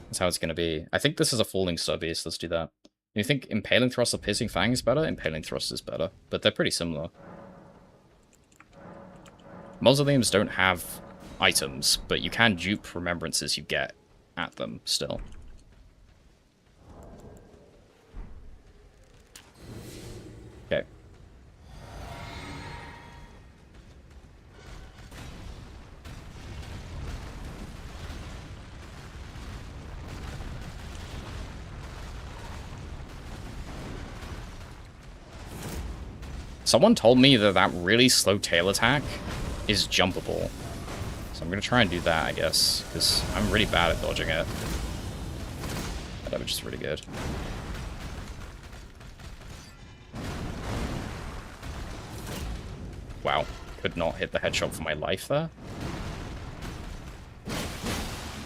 that's how it's going to be. I think this is a Falling Star Beast. Let's do that. You think Impaling Thrust or Piercing Fang is better? Impaling Thrust is better, but they're pretty similar. Mausoleums don't have items, but you can dupe remembrances you get at them still. Okay. Someone told me that that really slow tail attack is jumpable. So I'm going to try and do that, I guess, because I'm really bad at dodging it. That damage is really good. Wow, could not hit the headshot for my life there.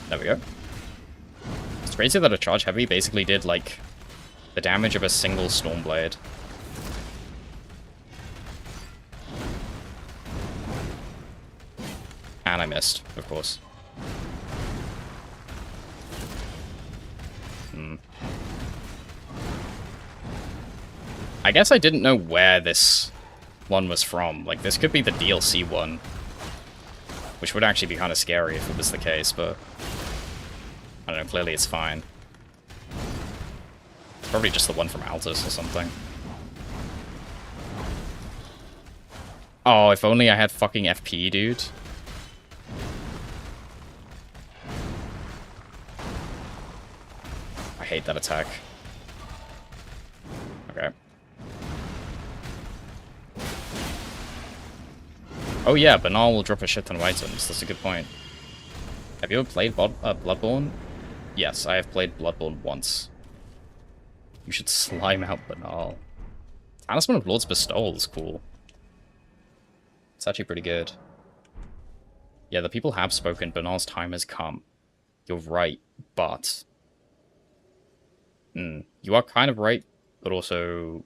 There we go. It's crazy that a charge heavy basically did, like, the damage of a single Stormblade. And I missed, of course. I guess I didn't know where this one was from. Like, this could be the DLC one. Which would actually be kind of scary if it was the case, but... I don't know, clearly it's fine. It's probably just the one from Altus or something. Oh, if only I had fucking FP, dude. I hate that attack. Okay. Oh yeah, Banal will drop a shit ton of items. That's a good point. Have you ever played Bloodborne? Yes, I have played Bloodborne once. You should slime out Banal. Talisman of Lord's Bestowal is cool. It's actually pretty good. Yeah, the people have spoken. Banal's time has come. You're right, but... you are kind of right, but also...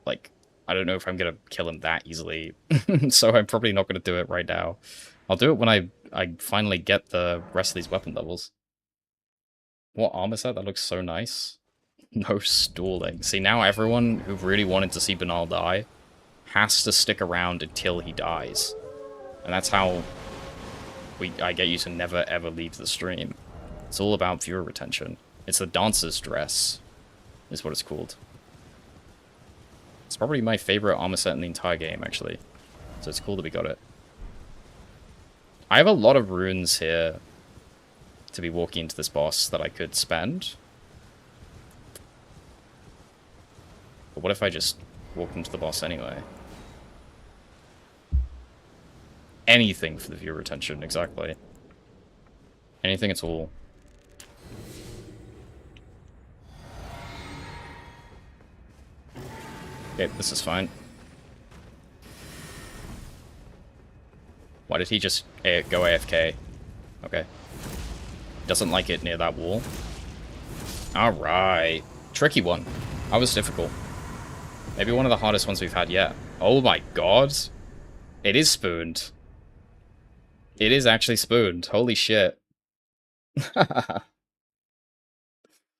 Like, I don't know if I'm going to kill him that easily. So I'm probably not going to do it right now. I'll do it when I finally get the rest of these weapon levels. What armor set? That looks so nice. No stalling. See, now everyone who really wanted to see Banal die has to stick around until he dies. And that's how I get you to never ever leave the stream. It's all about viewer retention. It's the dancer's dress, is what it's called. It's probably my favorite armor set in the entire game, actually. So it's cool that we got it. I have a lot of runes here to be walking into this boss that I could spend. But what if I just walk into the boss anyway? Anything for the viewer retention, exactly. Anything at all. Okay, this is fine. Why did he just go AFK? Okay. Doesn't like it near that wall. Alright. Tricky one. That was difficult. Maybe one of the hardest ones we've had yet. Oh my god. It is spooned. It is actually spooned. Holy shit.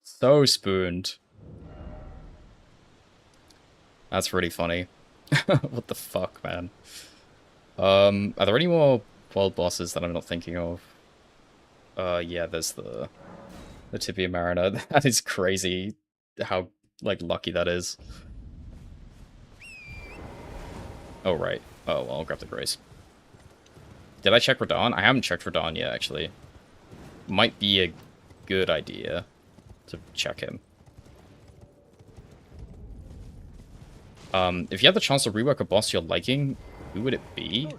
So spooned. That's really funny. What the fuck, man? Are there any more world bosses that I'm not thinking of? Yeah, there's the Tibia Mariner. That is crazy how, like, lucky that is. Oh, right. Oh, well, I'll grab the Grace. Did I check Radahn? I haven't checked Radahn yet, actually. Might be a good idea to check him. If you had the chance to rework a boss you're liking, who would it be?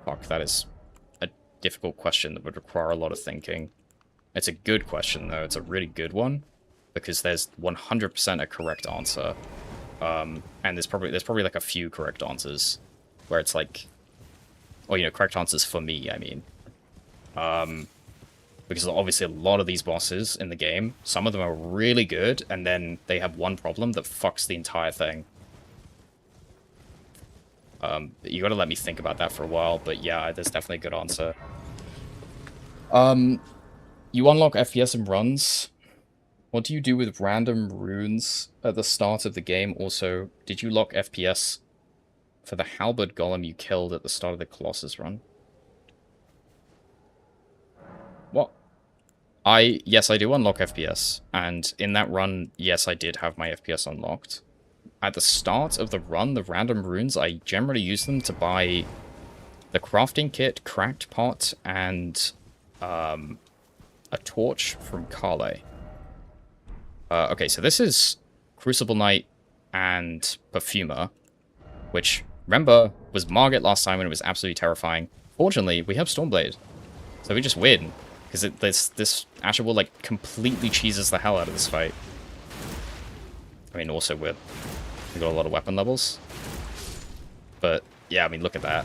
Fuck, that is a difficult question that would require a lot of thinking. It's a good question, though. It's a really good one, because there's 100% a correct answer. And there's probably like a few correct answers, where it's like, or, you know, correct answers for me, I mean. Because obviously a lot of these bosses in the game, some of them are really good, and then they have one problem that fucks the entire thing. You gotta let me think about that for a while, but yeah, there's definitely a good answer. You unlock FPS in runs. What do you do with random runes at the start of the game? Also, did you lock FPS for the halberd golem you killed at the start of the Colossus run? What? Yes, I do unlock FPS, and in that run, yes, I did have my FPS unlocked. At the start of the run, the random runes, I generally use them to buy the crafting kit, cracked pot, and a torch from Kale. Okay, so this is Crucible Knight, and Perfumer, which, remember, was Margit last time when it was absolutely terrifying. Fortunately, we have Stormblade, so we just win, because this Asher will, like, completely cheeses the hell out of this fight. I mean, also, we've got a lot of weapon levels. But, yeah, I mean, look at that.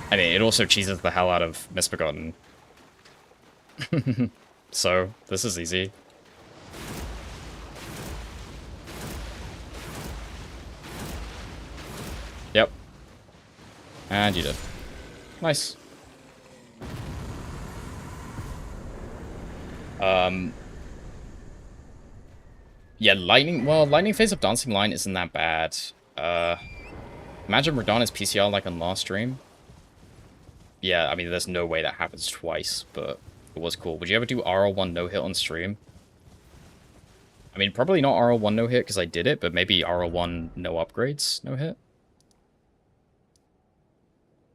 I mean, it also cheeses the hell out of Misbegotten. So, this is easy. Yep. And you did. Nice. Yeah, Lightning Phase of Dancing Line isn't that bad. Imagine Radana's PCR like on last stream. Yeah, I mean, there's no way that happens twice, but it was cool. Would you ever do RL1 no-hit on stream? I mean, probably not RL1 no-hit because I did it, but maybe RL1 no upgrades no-hit?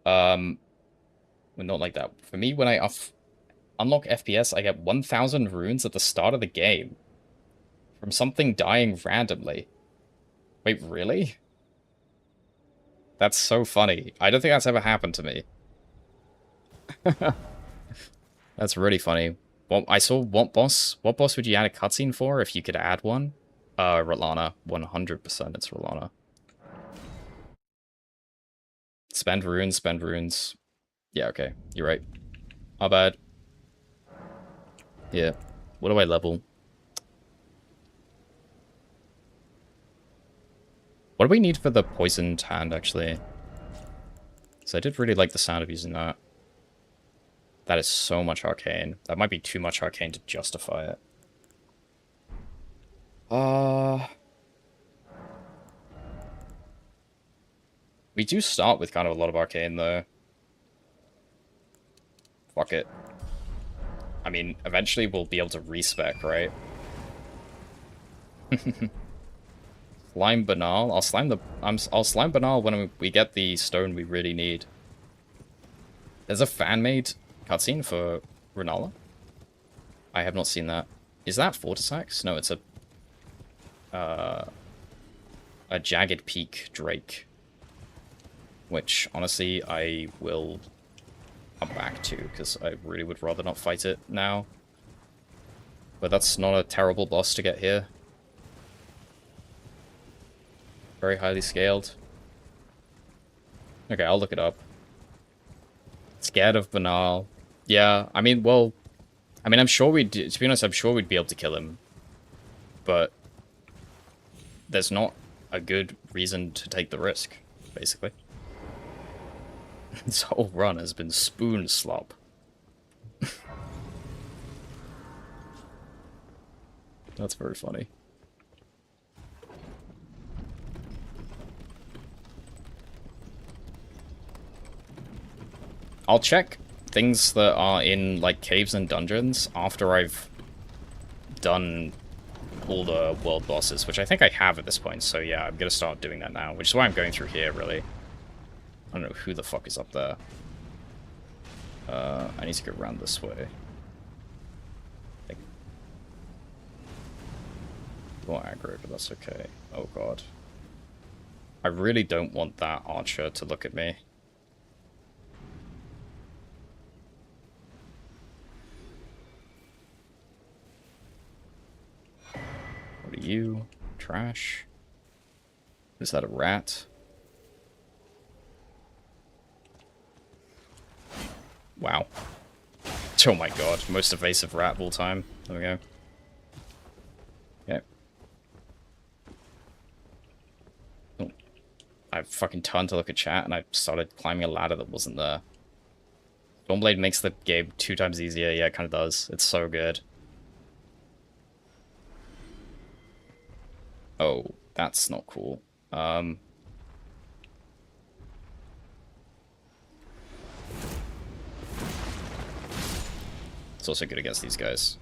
Well, not like that. For me, when I unlock FPS, I get 1,000 runes at the start of the game. From something dying randomly. Wait, really? That's so funny. I don't think that's ever happened to me. That's really funny. Well, I saw what boss would you add a cutscene for if you could add one? Ratlana. 100% it's Ratlana. Spend runes, spend runes. Yeah, okay. You're right. My bad. Yeah. What do I level? What do we need for the poisoned hand, actually? So I did really like the sound of using that. That is so much arcane. That might be too much arcane to justify it. We do start with kind of a lot of arcane, though. Fuck it. I mean, eventually we'll be able to respec, right? Slime Banal. I'll slime Banal when we get the stone we really need. There's a fan-made cutscene for Renala. I have not seen that. Is that Fortisax? No, it's a Jagged Peak Drake. Which, honestly, I will come back to, because I really would rather not fight it now. But that's not a terrible boss to get here. Very highly scaled. Okay, I'll look it up. Scared of Banal. Yeah, I mean, well... I mean, I'm sure to be honest, I'm sure we'd be able to kill him. But... there's not a good reason to take the risk, basically. This whole run has been spoon slop. That's very funny. I'll check things that are in, like, caves and dungeons after I've done all the world bosses, which I think I have at this point, so yeah, I'm gonna start doing that now, which is why I'm going through here, really. I don't know who the fuck is up there. I need to go around this way. More aggro, but that's okay. Oh god. I really don't want that archer to look at me. What are you? Trash? Is that a rat? Wow. Oh my god, most evasive rat of all time. There we go. Okay. Oh. I fucking turned to look at chat and I started climbing a ladder that wasn't there. Stormblade makes the game 2 times easier. Yeah, it kind of does. It's so good. Oh, that's not cool. It's also good against these guys.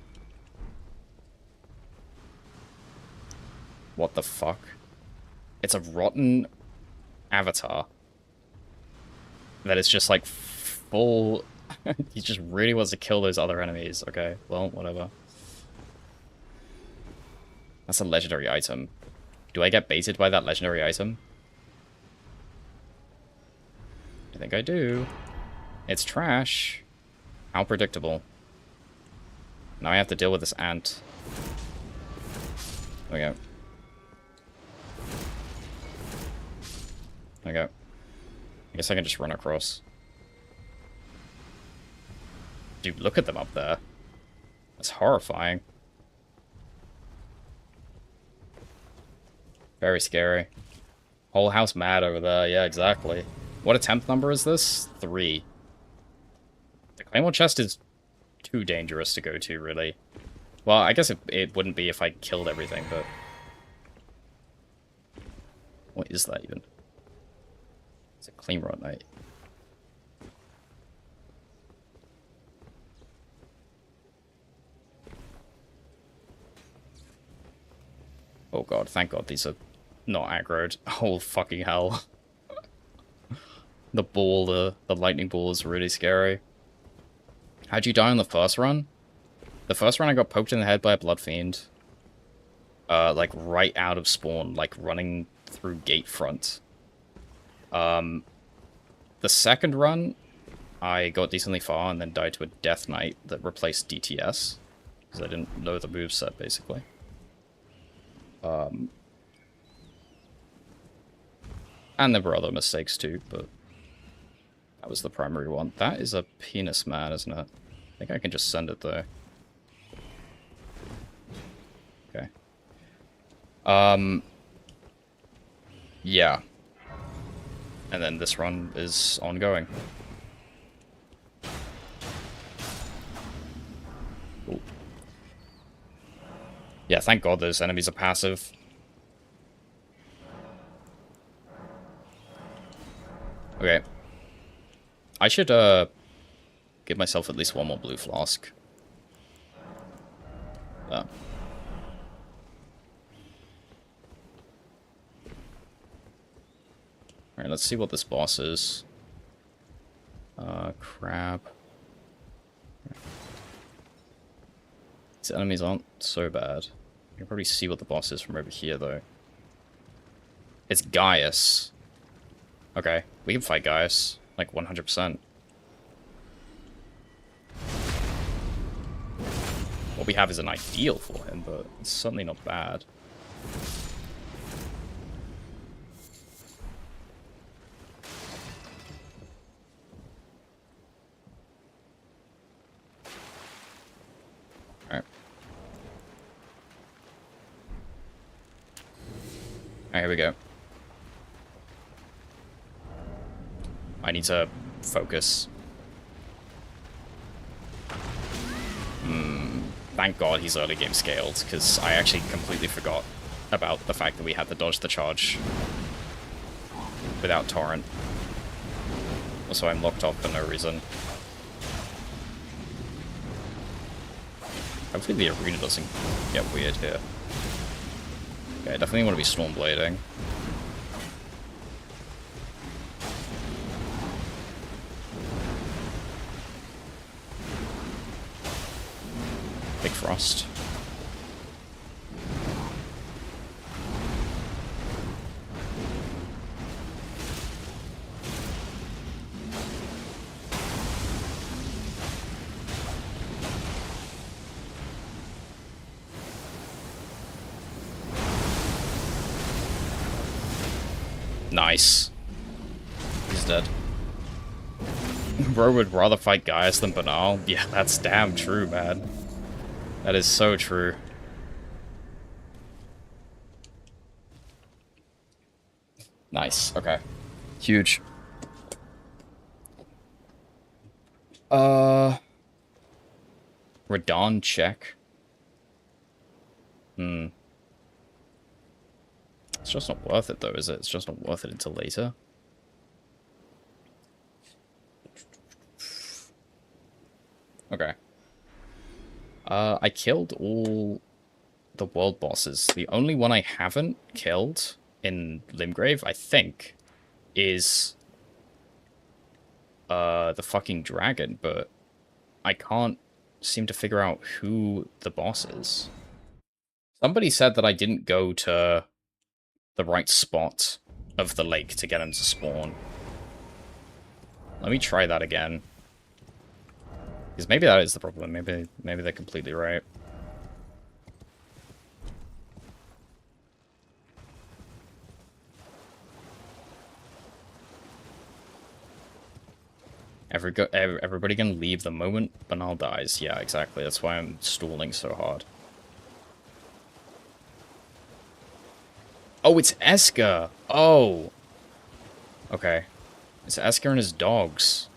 What the fuck? It's a rotten avatar. That is just like full... He just really wants to kill those other enemies. Okay, well, whatever. That's a legendary item. Do I get baited by that legendary item? I think I do. It's trash. How predictable. Now I have to deal with this ant. There we go. There we go. I guess I can just run across. Dude, look at them up there. That's horrifying. Very scary. Whole house mad over there. Yeah, exactly. What attempt number is this? 3. The Claymore chest is too dangerous to go to, really. Well, I guess it wouldn't be if I killed everything, but... What is that, even? It's a Claymore at night. Oh god, thank god these are not aggroed. Oh fucking hell. The ball, the lightning ball is really scary. How'd you die on the first run? The first run I got poked in the head by a blood fiend. Like right out of spawn, like running through gate front. The second run, I got decently far and then died to a death knight that replaced DTS. Because I didn't know the moveset, basically. And there were other mistakes too, but that was the primary one. That is a penis man, isn't it? I think I can just send it though. Okay. Yeah. And then this run is ongoing. Ooh. Yeah, thank god those enemies are passive. Okay. I should, give myself at least one more blue flask. Alright, let's see what this boss is. Crab. These enemies aren't so bad. You can probably see what the boss is from over here, though. It's Gaius. Okay, we can fight Gaius. Like, 100%. What we have is an ideal for him, but it's certainly not bad. Alright. Alright, here we go. I need to focus. Thank god he's early game scaled, because I actually completely forgot about the fact that we had to dodge the charge without torrent. Also, I'm locked off for no reason. Hopefully the arena doesn't get weird here. Okay, I definitely want to be Stormblading. Big Frost. Nice. He's dead. Bro would rather fight Gaius than Banal. Yeah, that's damn true, man. That is so true. Nice, okay. Huge. Radon check. It's just not worth it though, is it? It's just not worth it until later. Okay. I killed all the world bosses. The only one I haven't killed in Limgrave, I think, is the fucking dragon, but I can't seem to figure out who the boss is. Somebody said that I didn't go to the right spot of the lake to get him to spawn. Let me try that again. Because maybe that is the problem. Maybe they're completely right. Everybody can leave the moment Banal dies. Yeah, exactly. That's why I'm stalling so hard. Oh, it's Esker! Oh! Okay. It's Esker and his dogs.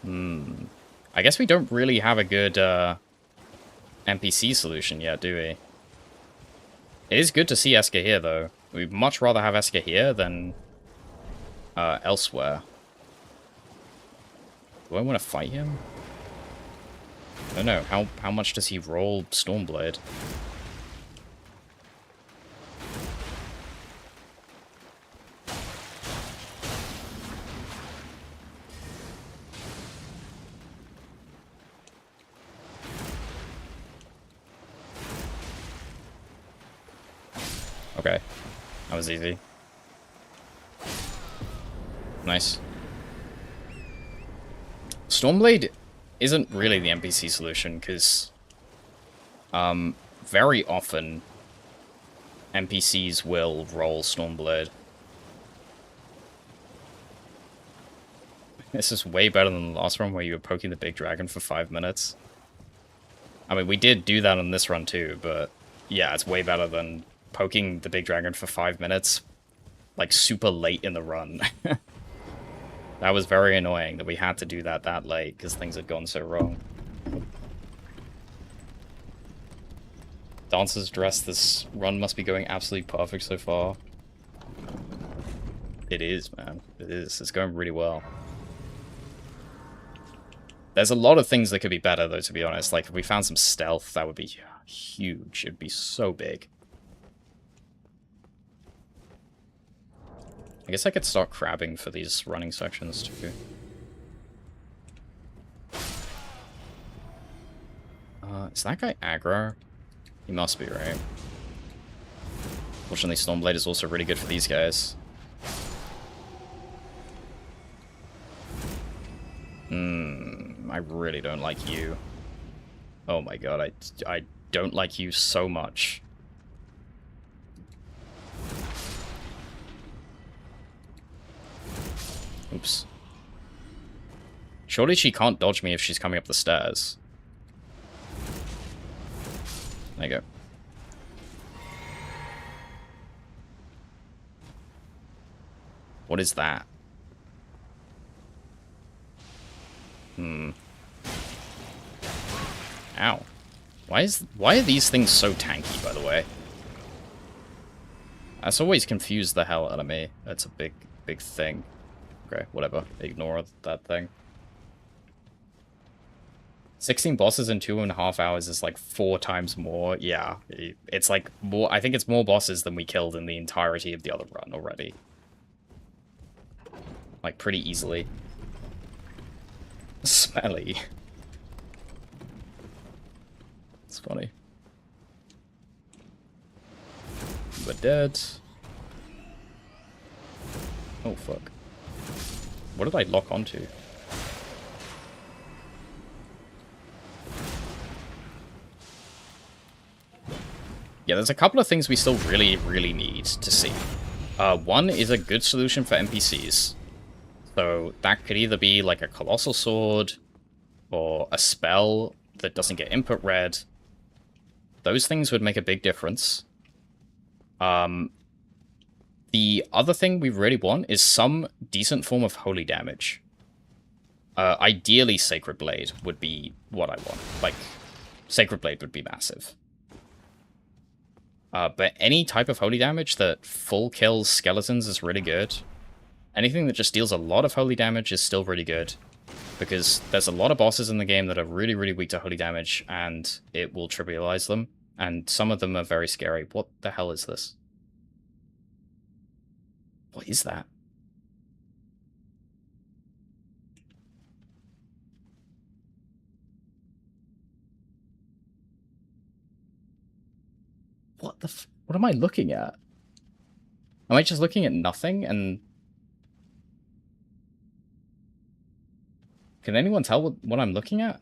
I guess we don't really have a good NPC solution yet, do we? It is good to see Esker here, though. We'd much rather have Esker here than elsewhere. Do I want to fight him? I don't know. How much does he roll Stormblade? Okay. That was easy. Nice. Stormblade isn't really the NPC solution, because very often NPCs will roll Stormblade. This is way better than the last run where you were poking the big dragon for 5 minutes. I mean, we did do that on this run too, but yeah, it's way better than poking the big dragon for 5 minutes, like super late in the run. That was very annoying that we had to do that late because things had gone so wrong. Dancer's dress, this run must be going absolutely perfect so far. It is, man. It is. It's going really well. There's a lot of things that could be better, though, to be honest. Like, if we found some stealth, that would be huge. It'd be so big. I guess I could start crabbing for these running sections, too. Is that guy aggro? He must be, right? Fortunately, Stormblade is also really good for these guys. I really don't like you. Oh my god, I don't like you so much. Oops. Surely she can't dodge me if she's coming up the stairs. There you go. What is that? Ow. Why are these things so tanky, by the way? That's always confused the hell out of me. That's a big thing. Okay, whatever. Ignore that thing. 16 bosses in 2.5 hours is like 4 times more. Yeah, it's like more. I think it's more bosses than we killed in the entirety of the other run already. Like, pretty easily. Smelly. It's funny. We're dead. Oh, fuck. What did I lock onto? Yeah, there's a couple of things we still really need to see. One is a good solution for NPCs. So that could either be like a Colossal Sword, or a spell that doesn't get input read. Those things would make a big difference. The other thing we really want is some decent form of holy damage. Ideally, Sacred Blade would be what I want. Like, Sacred Blade would be massive. But any type of holy damage that full kills skeletons is really good. Anything that just deals a lot of holy damage is still really good. Because there's a lot of bosses in the game that are really weak to holy damage, and it will trivialize them. And some of them are very scary. What the hell is this? What is that? What am I looking at? Am I just looking at nothing? And can anyone tell what I'm looking at?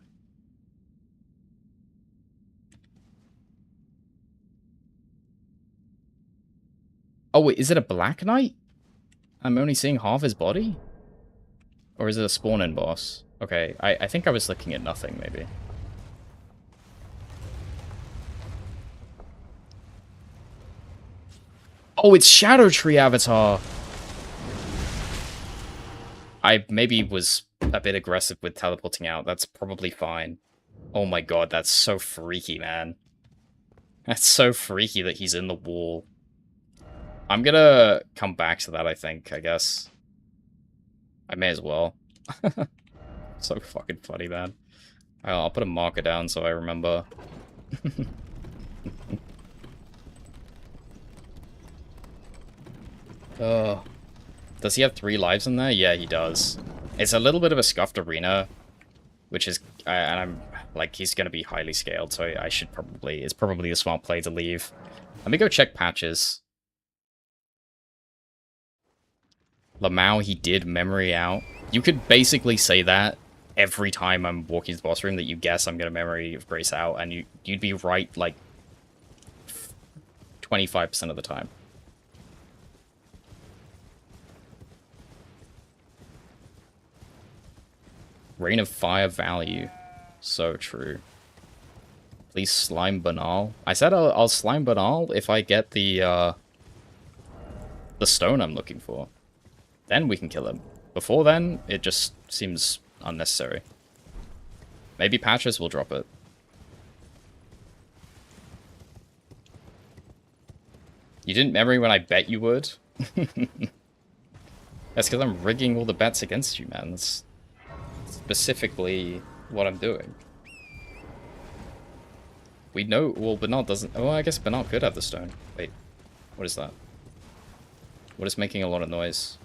Oh, wait, is it a Black Knight? I'm only seeing half his body? Or is it a spawn-in boss? Okay, I think I was looking at nothing, maybe. Oh, it's Shadow Tree Avatar! I maybe was a bit aggressive with teleporting out. That's probably fine. Oh my god, that's so freaky, man. That's so freaky that he's in the wall. I'm gonna come back to that, I think, I guess. I may as well. So fucking funny, man. I'll put a marker down so I remember. Oh. Does he have 3 lives in there? Yeah, he does. It's a little bit of a scuffed arena, which is... and I'm... Like, he's gonna be highly scaled, so I should probably... It's probably a smart play to leave. Let me go check patches. Lamau, he did memory out. You could basically say that every time I'm walking to the boss room, that you guess I'm gonna memory of Grace out, and you'd be right, like, 25% of the time. Rain of Fire value. So true. Please slime Banal. I said I'll slime Banal if I get the stone I'm looking for. Then we can kill him. Before then, it just seems unnecessary. Maybe Patches will drop it. You didn't memory when I bet you would? That's because I'm rigging all the bets against you, man. That's specifically what I'm doing. We know... Well, Bernard doesn't... Oh, I guess Bernard could have the stone. Wait. What is that? What is making a lot of noise?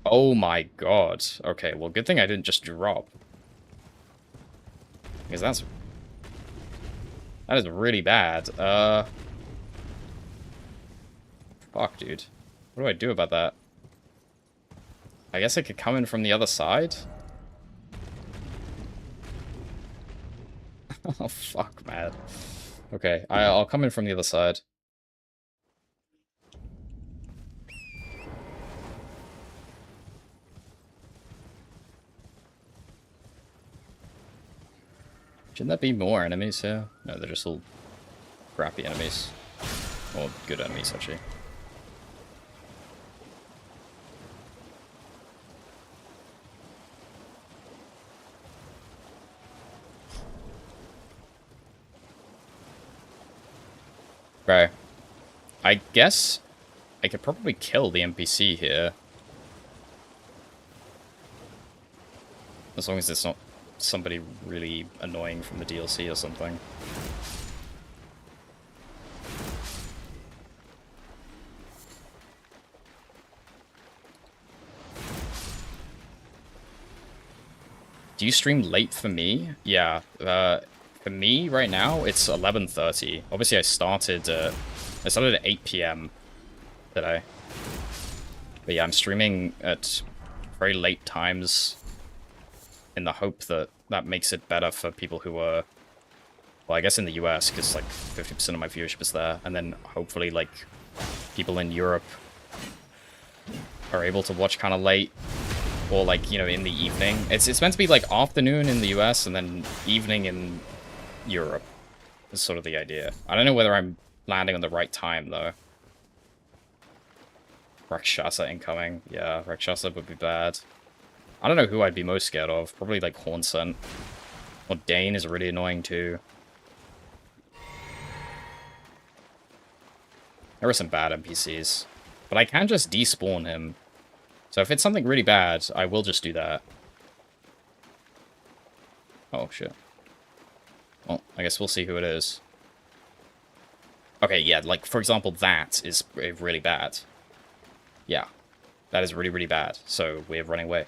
Oh my god. Okay, well, good thing I didn't just drop. Because that is really bad. Fuck, dude. What do I do about that? I guess I could come in from the other side? Oh, fuck, man. Okay, I'll come in from the other side. Shouldn't there be more enemies here? No, they're just all crappy enemies. Or good enemies, actually. Right. I guess I could probably kill the NPC here. As long as it's not somebody really annoying from the DLC or something. Do you stream late for me? Yeah. For me, right now, it's 11:30. Obviously, I started at 8 PM today. But yeah, I'm streaming at very late times in the hope that that makes it better for people who are, well, I guess in the US, because like 50% of my viewership is there, and then hopefully like people in Europe are able to watch kind of late, or like, you know, in the evening. It's meant to be like afternoon in the US and then evening in Europe is sort of the idea. I don't know whether I'm landing on the right time though. Rakshasa incoming. Yeah, Rakshasa would be bad. I don't know who I'd be most scared of. Probably like Hornsent. Or Dane is really annoying too. There are some bad NPCs. But I can just despawn him. So if it's something really bad, I will just do that. Oh, shit. Well, I guess we'll see who it is. Okay, yeah, like, for example, that is really bad. Yeah. That is really, really bad. So we're running away.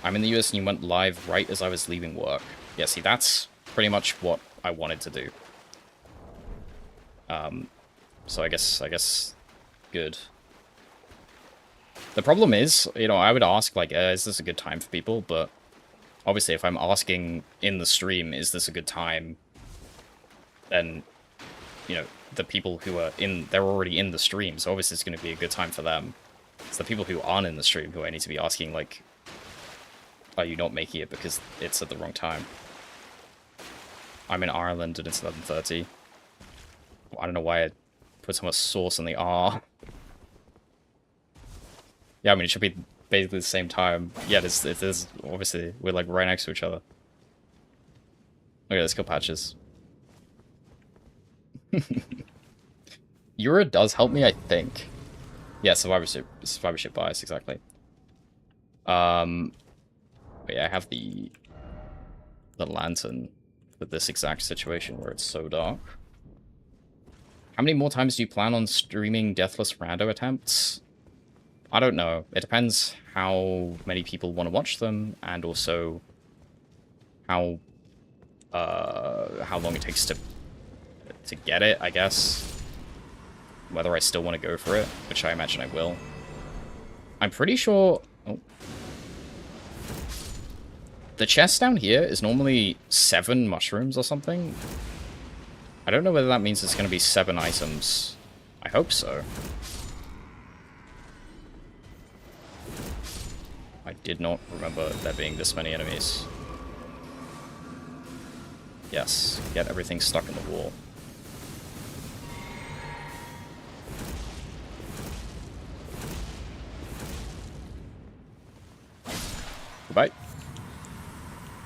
I'm in the US and you went live right as I was leaving work. Yeah, see, that's pretty much what I wanted to do. So I guess, good. The problem is, you know, I would ask, like, is this a good time for people? But obviously, if I'm asking in the stream, is this a good time? Then, you know, the people who are they're already in the stream, so obviously it's going to be a good time for them. It's the people who aren't in the stream who I need to be asking, like, are you not making it because it's at the wrong time? I'm in Ireland and it's 11:30. I don't know why I put so much sauce on the R. Yeah, I mean, it should be basically the same time. Yeah, it is, obviously. We're, like, right next to each other. Okay, let's kill Patches. Euro does help me, I think. Yeah, survivorship bias, exactly. But yeah, I have the lantern for this exact situation where it's so dark. How many more times do you plan on streaming Deathless rando attempts? I don't know. It depends how many people want to watch them, and also how long it takes to get it, I guess. Whether I still want to go for it, which I imagine I will. I'm pretty sure... Oh. The chest down here is normally 7 mushrooms or something. I don't know whether that means it's going to be 7 items. I hope so. I did not remember there being this many enemies. Yes, get everything stuck in the wall. Goodbye.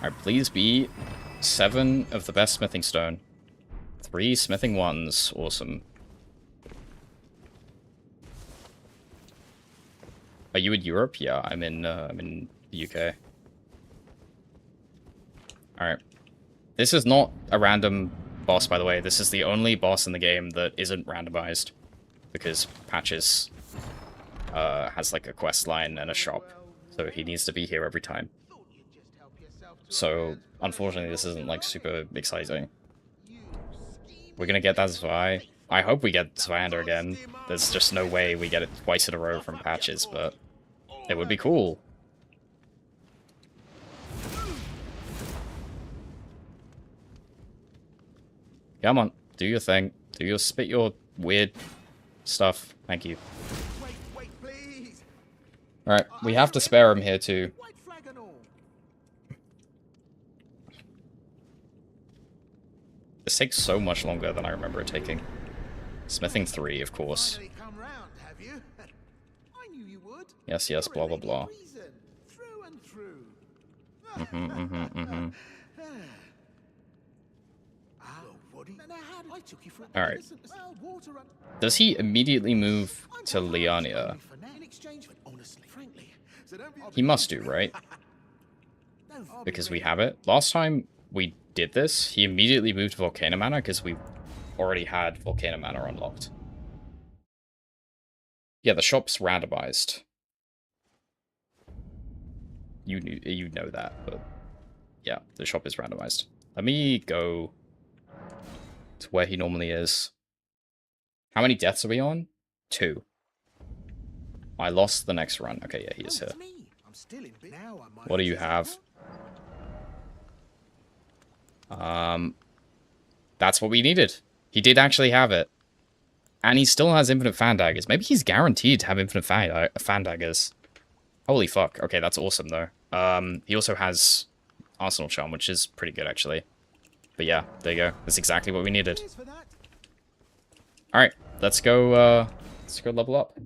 Alright, please be 7 of the best smithing stone. 3 smithing ones. Awesome. Are you in Europe? Yeah, I'm in the UK. Alright. This is not a random boss, by the way. This is the only boss in the game that isn't randomized. Because Patches has, like, a quest line and a shop. So he needs to be here every time. So, unfortunately, this isn't, like, super exciting. We're gonna get that Zwei. I hope we get Zweihander again. There's just no way we get it twice in a row from Patches, but it would be cool. Come on, do your thing. Spit your weird stuff. Thank you. Alright, we have to spare him here too. This takes so much longer than I remember it taking. Smithing 3, of course. Yes, yes, blah, blah, blah. Alright. Does he immediately move to Liania? He must do, right? Because we have it. Last time we did this, he immediately moved to Volcano Manor because we already had Volcano Manor unlocked. Yeah, the shop's randomized. You know that, but yeah, the shop is randomized. Let me go to where he normally is. How many deaths are we on? 2. I lost the next run. Okay, yeah, he is here. What do you have? That's what we needed. He did actually have it. And he still has infinite fan daggers. Maybe he's guaranteed to have infinite fan daggers. Holy fuck. Okay, that's awesome, though. He also has Arsenal Charm, which is pretty good, actually. But yeah, there you go. That's exactly what we needed. Alright, let's go level up.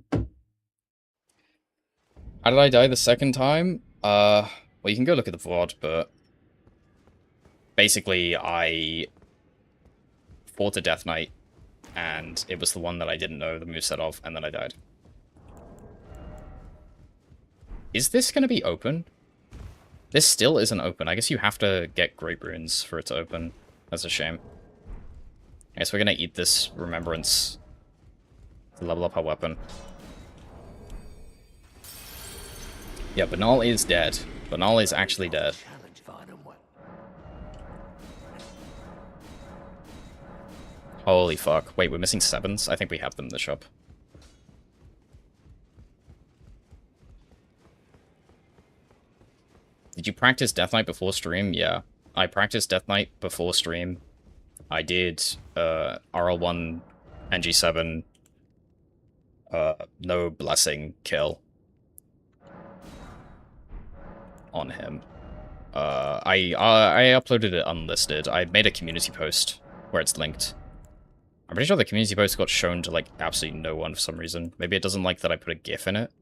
How did I die the second time? Well, you can go look at the VOD, but... Basically, I fought a Death Knight, and it was the one that I didn't know the moveset of, and then I died. Is this going to be open? This still isn't open. I guess you have to get Great Runes for it to open. That's a shame. I guess we're going to eat this Remembrance to level up our weapon. Yeah, Banal is dead, Banal is actually dead. Holy fuck. Wait, we're missing 7s? I think we have them in the shop. Did you practice Death Knight before stream? Yeah. I practiced Death Knight before stream. I did RL1 NG7 no blessing kill on him. I uploaded it unlisted. I made a community post where it's linked. I'm pretty sure the community post got shown to, like, absolutely no one for some reason. Maybe it doesn't like that I put a GIF in it.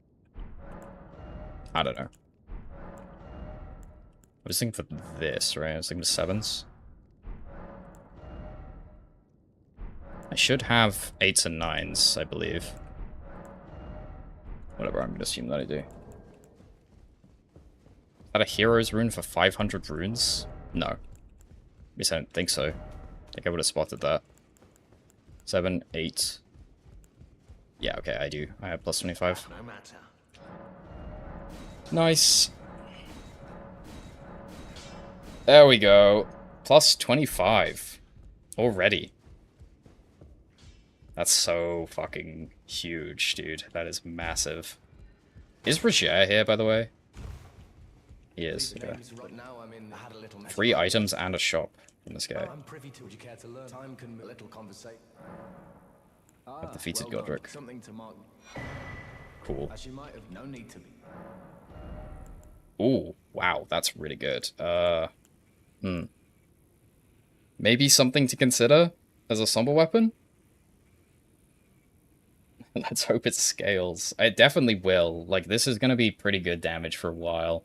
I don't know. I was thinking for this, right? I was thinking for 7s. I should have 8s and 9s, I believe. Whatever, I'm gonna assume that I do. Is that a hero's rune for 500 runes? No. At least I don't think so. I think I would have spotted that. 7, 8. Yeah, okay, I do. I have plus 25. No matter. Nice. There we go. Plus 25. Already. That's so fucking huge, dude. That is massive. Is Roger here, by the way? He is, okay. 3 items and a shop from this guy. I'm privy to. Would you care to learn? Time can a little conversation. I've defeated Godric. Something to mark. Cool. As you might have no need to be. Ooh, wow, that's really good. Maybe something to consider as a somber weapon? Let's hope it scales. It definitely will. Like, this is gonna be pretty good damage for a while.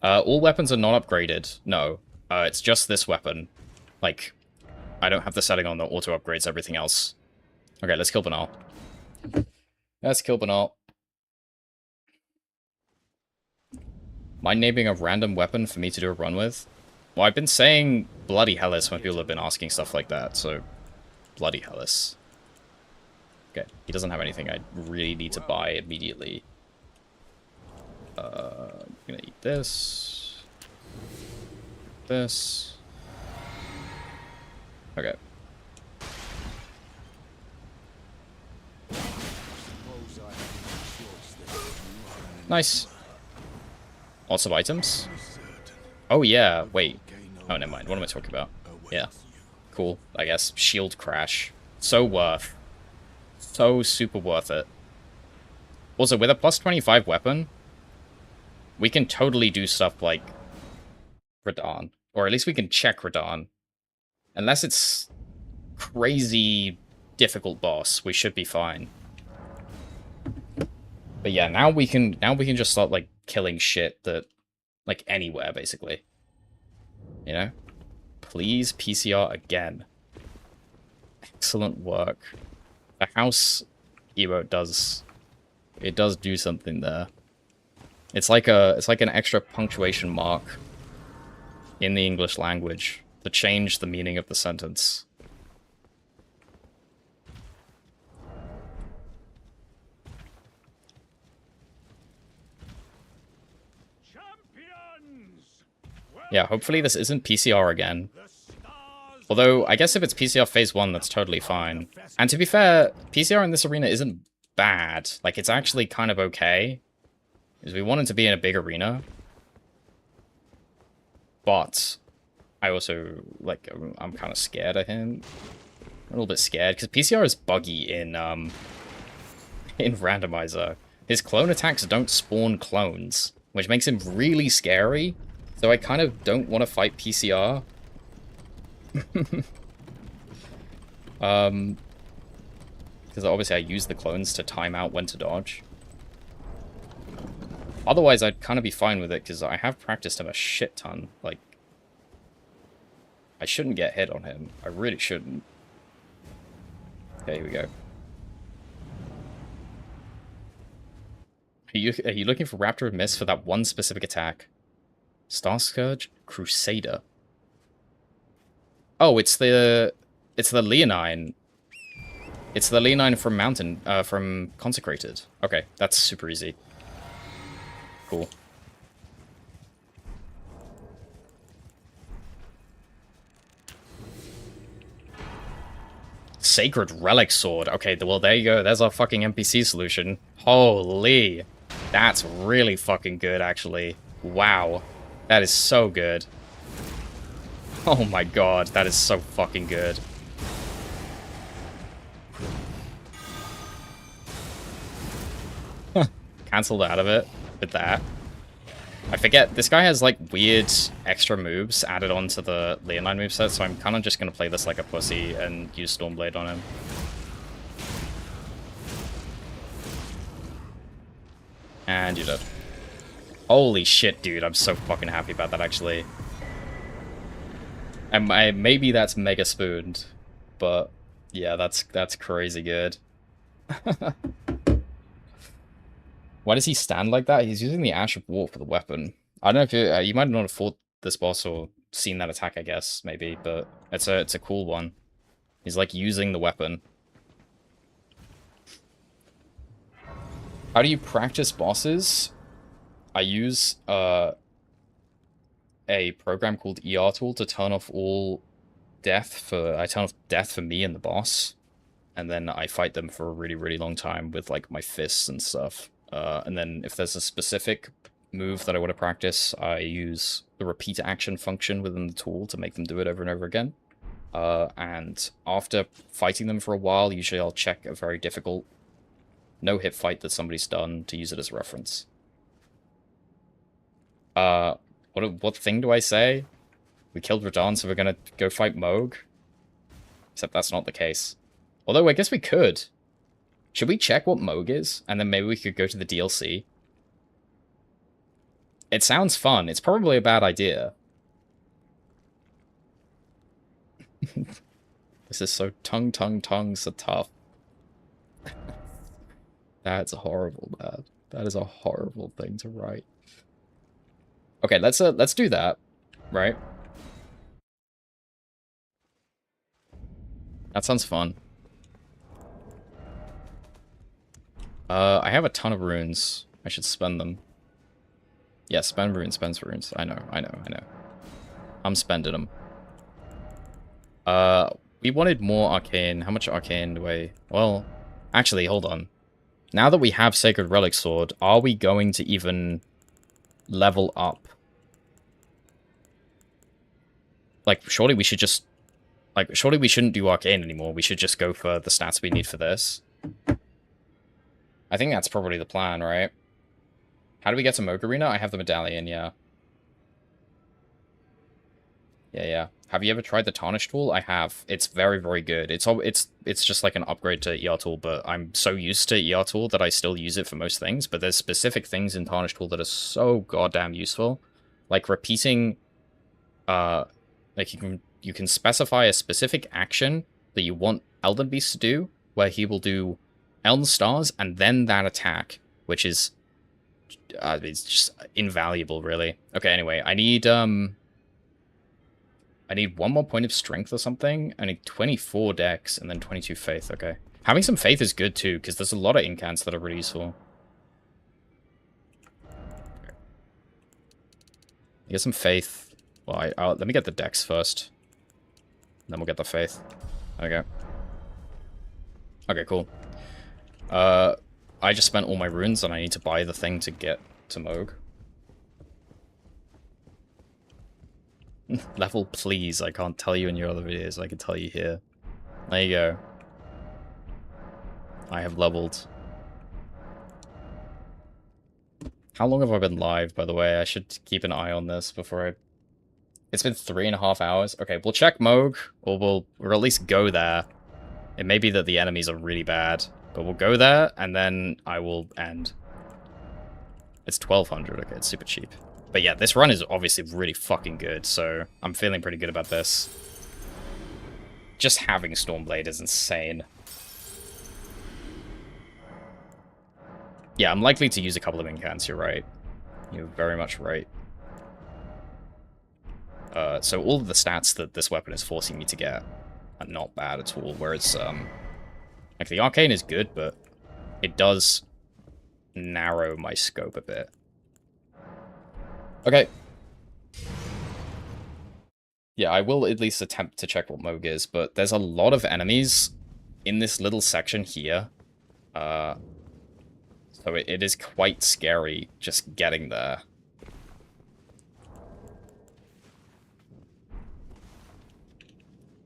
All weapons are not upgraded. No. It's just this weapon. Like, I don't have the setting on that auto upgrades everything else. Okay, let's kill Banal. Let's kill Banal. Mind naming a random weapon for me to do a run with? Well, I've been saying Bloody Hellas when people have been asking stuff like that, so... Bloody Hellas. Okay, he doesn't have anything I really need to buy immediately. I'm gonna eat this. This. Okay. Nice. Lots of items. Oh yeah, wait. Oh, never mind. What am I talking about? Yeah. Cool, I guess. Shield crash. So worth. So super worth it. Also, with a plus 25 weapon, we can totally do stuff like Radahn. Or at least we can check Radahn. Unless it's crazy difficult boss, we should be fine. But yeah, now we can just start like killing shit that like anywhere basically. You know? Please PCR again. Excellent work. The house emote does do something there. It's like an extra punctuation mark in the English language to change the meaning of the sentence. Yeah, hopefully this isn't PCR again. Although, I guess if it's PCR phase 1, that's totally fine. And to be fair, PCR in this arena isn't bad. Like, it's actually kind of okay. Because we wanted to be in a big arena. But I also, like, I'm kind of scared of him. A little bit scared, because PCR is buggy in Randomizer. His clone attacks don't spawn clones, which makes him really scary. So I kind of don't want to fight PCR. Because obviously I use the clones to time out when to dodge. Otherwise, I'd kind of be fine with it, because I have practiced him a shit ton. Like, I shouldn't get hit on him. I really shouldn't. Okay, here we go. Are you looking for Raptor of Mist for that one specific attack? Star Scourge Crusader. Oh, it's the Leonine. It's the Leonine from from Consecrated. Okay, that's super easy. Cool. Sacred Relic Sword. Okay, well, there you go. There's our fucking NPC solution. Holy. That's really fucking good, actually. Wow. That is so good. Oh my god, that is so fucking good. Cancelled out of it with that. I forget, this guy has like weird extra moves added onto the Leonine moveset, so I'm kind of just going to play this like a pussy and use Stormblade on him. And you're dead. Holy shit, dude, I'm so fucking happy about that, actually. And maybe that's mega spooned, but yeah, that's crazy good. Why does he stand like that? He's using the Ash of War for the weapon. I don't know if you might not have fought this boss or seen that attack, I guess, maybe, but it's a cool one. He's like using the weapon. How do you practice bosses? I use a program called ERTool to turn off all death I turn off death for me and the boss, and then I fight them for a really, really long time with like my fists and stuff. And then if there's a specific move that I want to practice, I use the repeat action function within the tool to make them do it over and over again. And after fighting them for a while, usually I'll check a very difficult no-hit fight that somebody's done to use it as a reference. What thing do I say? We killed Radahn, so we're gonna go fight Mohg? Except that's not the case. Although, I guess we could. Should we check what Mohg is? And then maybe we could go to the DLC? It sounds fun. It's probably a bad idea. This is so tongue, so tough. That's horrible, man. That is a horrible thing to write. Okay, let's do that, right? That sounds fun. I have a ton of runes. I should spend them. Yeah, spend runes, spend runes. I know. I'm spending them. We wanted more arcane. How much arcane do I... Well, actually, hold on. Now that we have Sacred Relic Sword, are we going to even level up? Like, surely we should just... Like, surely we shouldn't do arcane anymore. We should just go for the stats we need for this. I think that's probably the plan, right? How do we get to Mohg Arena? I have the medallion, yeah. Yeah. Have you ever tried the Tarnish tool? I have. It's very, very good. It's just like an upgrade to ER tool, but I'm so used to ER tool that I still use it for most things. But there's specific things in Tarnish tool that are so goddamn useful. Like repeating, like you can specify a specific action that you want Elden Beast to do, where he will do Elden Stars and then that attack, which is it's just invaluable, really. Okay, anyway, I need one more point of strength or something. I need 24 dex and then 22 faith. Okay, having some faith is good too, because there's a lot of incants that are really useful. Get some faith. Well, let me get the dex first. Then we'll get the faith. Okay. Okay, cool. I just spent all my runes and I need to buy the thing to get to Mohg. Level, please. I can't tell you in your other videos. I can tell you here. There you go. I have leveled. How long have I been live, by the way? I should keep an eye on this before I... It's been 3.5 hours. Okay, we'll check Mohg, or we'll at least go there. It may be that the enemies are really bad, but we'll go there, and then I will end. It's 1200. Okay, it's super cheap. But yeah, this run is obviously really fucking good, so I'm feeling pretty good about this. Just having Stormblade is insane. Yeah, I'm likely to use a couple of incants, you're right. You're very much right. So all of the stats that this weapon is forcing me to get are not bad at all, whereas, like, the arcane is good, but it does narrow my scope a bit. Okay. Yeah, I will at least attempt to check what Mohg is, but there's a lot of enemies in this little section here. So it is quite scary just getting there.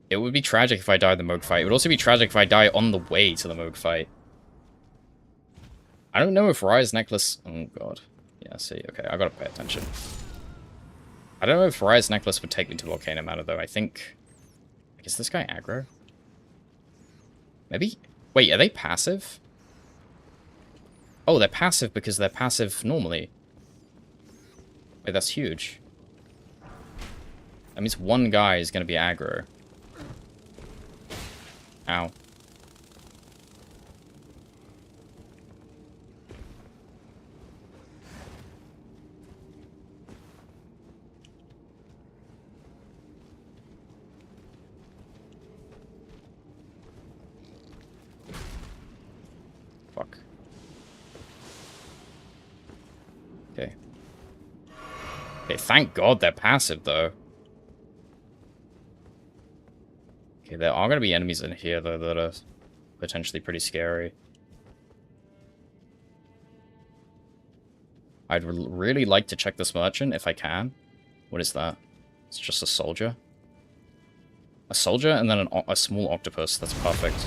It would be tragic if I died in the Moog fight. It would also be tragic if I die on the way to the Moog fight. I don't know if Raya's necklace... Oh, God. Yeah, see. Okay, I gotta pay attention. I don't know if Raya's necklace would take me to Volcano Manor, though. I think... Is this guy aggro? Maybe? Wait, are they passive? Oh, they're passive because they're passive normally. Wait, that's huge. That means one guy is gonna be aggro. Ow. Fuck. Okay. Okay, thank God they're passive, though. Okay, there are going to be enemies in here, though, that are potentially pretty scary. I'd really like to check this merchant, if I can. What is that? It's just a soldier? A soldier and then a small octopus. That's perfect.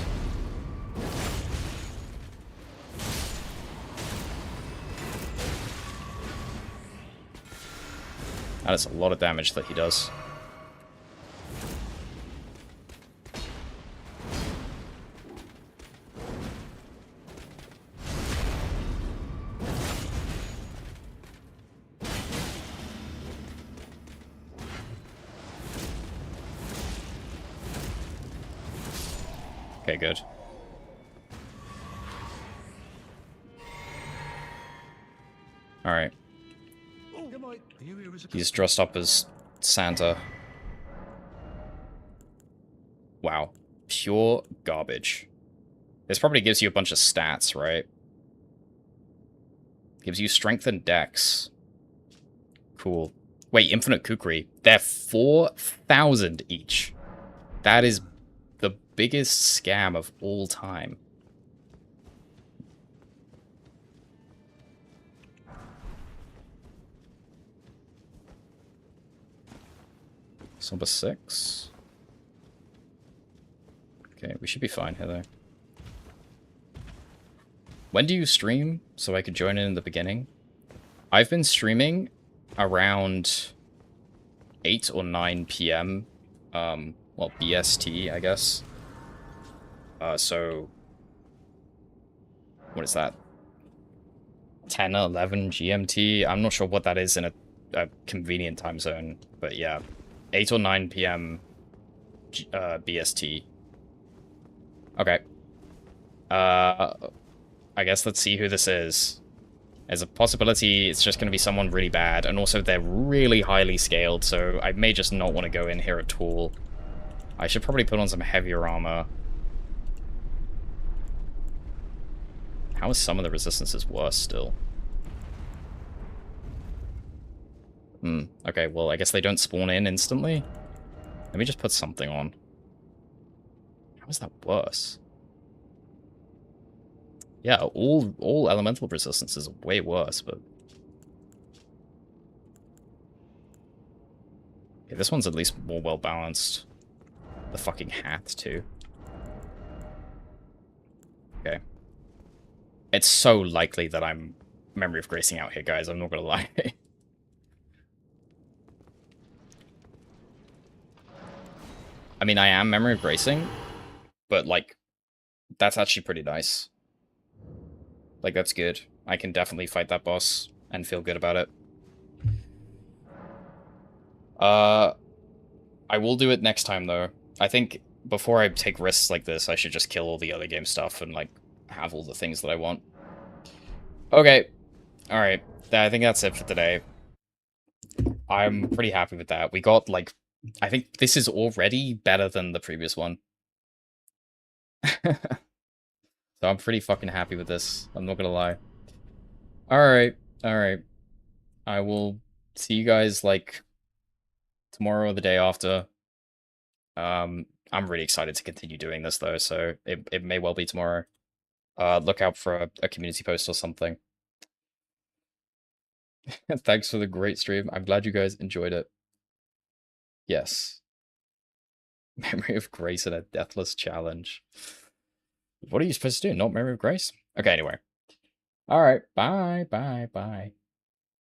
That is a lot of damage that he does. Okay, good. Alright. He's dressed up as Santa. Wow. Pure garbage. This probably gives you a bunch of stats, right? Gives you strength and dex. Cool. Wait, infinite kukri. They're 4,000 each. That is the biggest scam of all time. Number 6. Okay, we should be fine here, though. When do you stream? So I could join in the beginning. I've been streaming around 8 or 9 p.m. Well, BST, I guess. So... What is that? 10 or 11 GMT? I'm not sure what that is in a convenient time zone, but yeah. 8 or 9 p.m. BST. Okay. I guess let's see who this is. There's a possibility it's just going to be someone really bad, and also they're really highly scaled, so I may just not want to go in here at all. I should probably put on some heavier armor. How is some of the resistances worse still? Okay, well, I guess they don't spawn in instantly. Let me just put something on. How is that worse? Yeah, all elemental resistances are way worse, but... Okay, this one's at least more well-balanced. The fucking hat, too. Okay. It's so likely that I'm Memory of Gracing out here, guys, I'm not gonna lie. I mean, I am Memory of Gracing, but, like, that's actually pretty nice. Like, that's good. I can definitely fight that boss and feel good about it. I will do it next time, though. I think before I take risks like this, I should just kill all the other game stuff and, like, have all the things that I want. Okay. Alright. I think that's it for today. I'm pretty happy with that. We got, like... I think this is already better than the previous one. So I'm pretty fucking happy with this. I'm not gonna lie. Alright. Alright. I will see you guys, like, tomorrow or the day after. I'm really excited to continue doing this though, so it may well be tomorrow. Look out for a community post or something. Thanks for the great stream. I'm glad you guys enjoyed it. Yes. Memory of Grace and a Deathless challenge. What are you supposed to do? Not Memory of Grace? Okay, anyway. Alright, bye, bye, bye.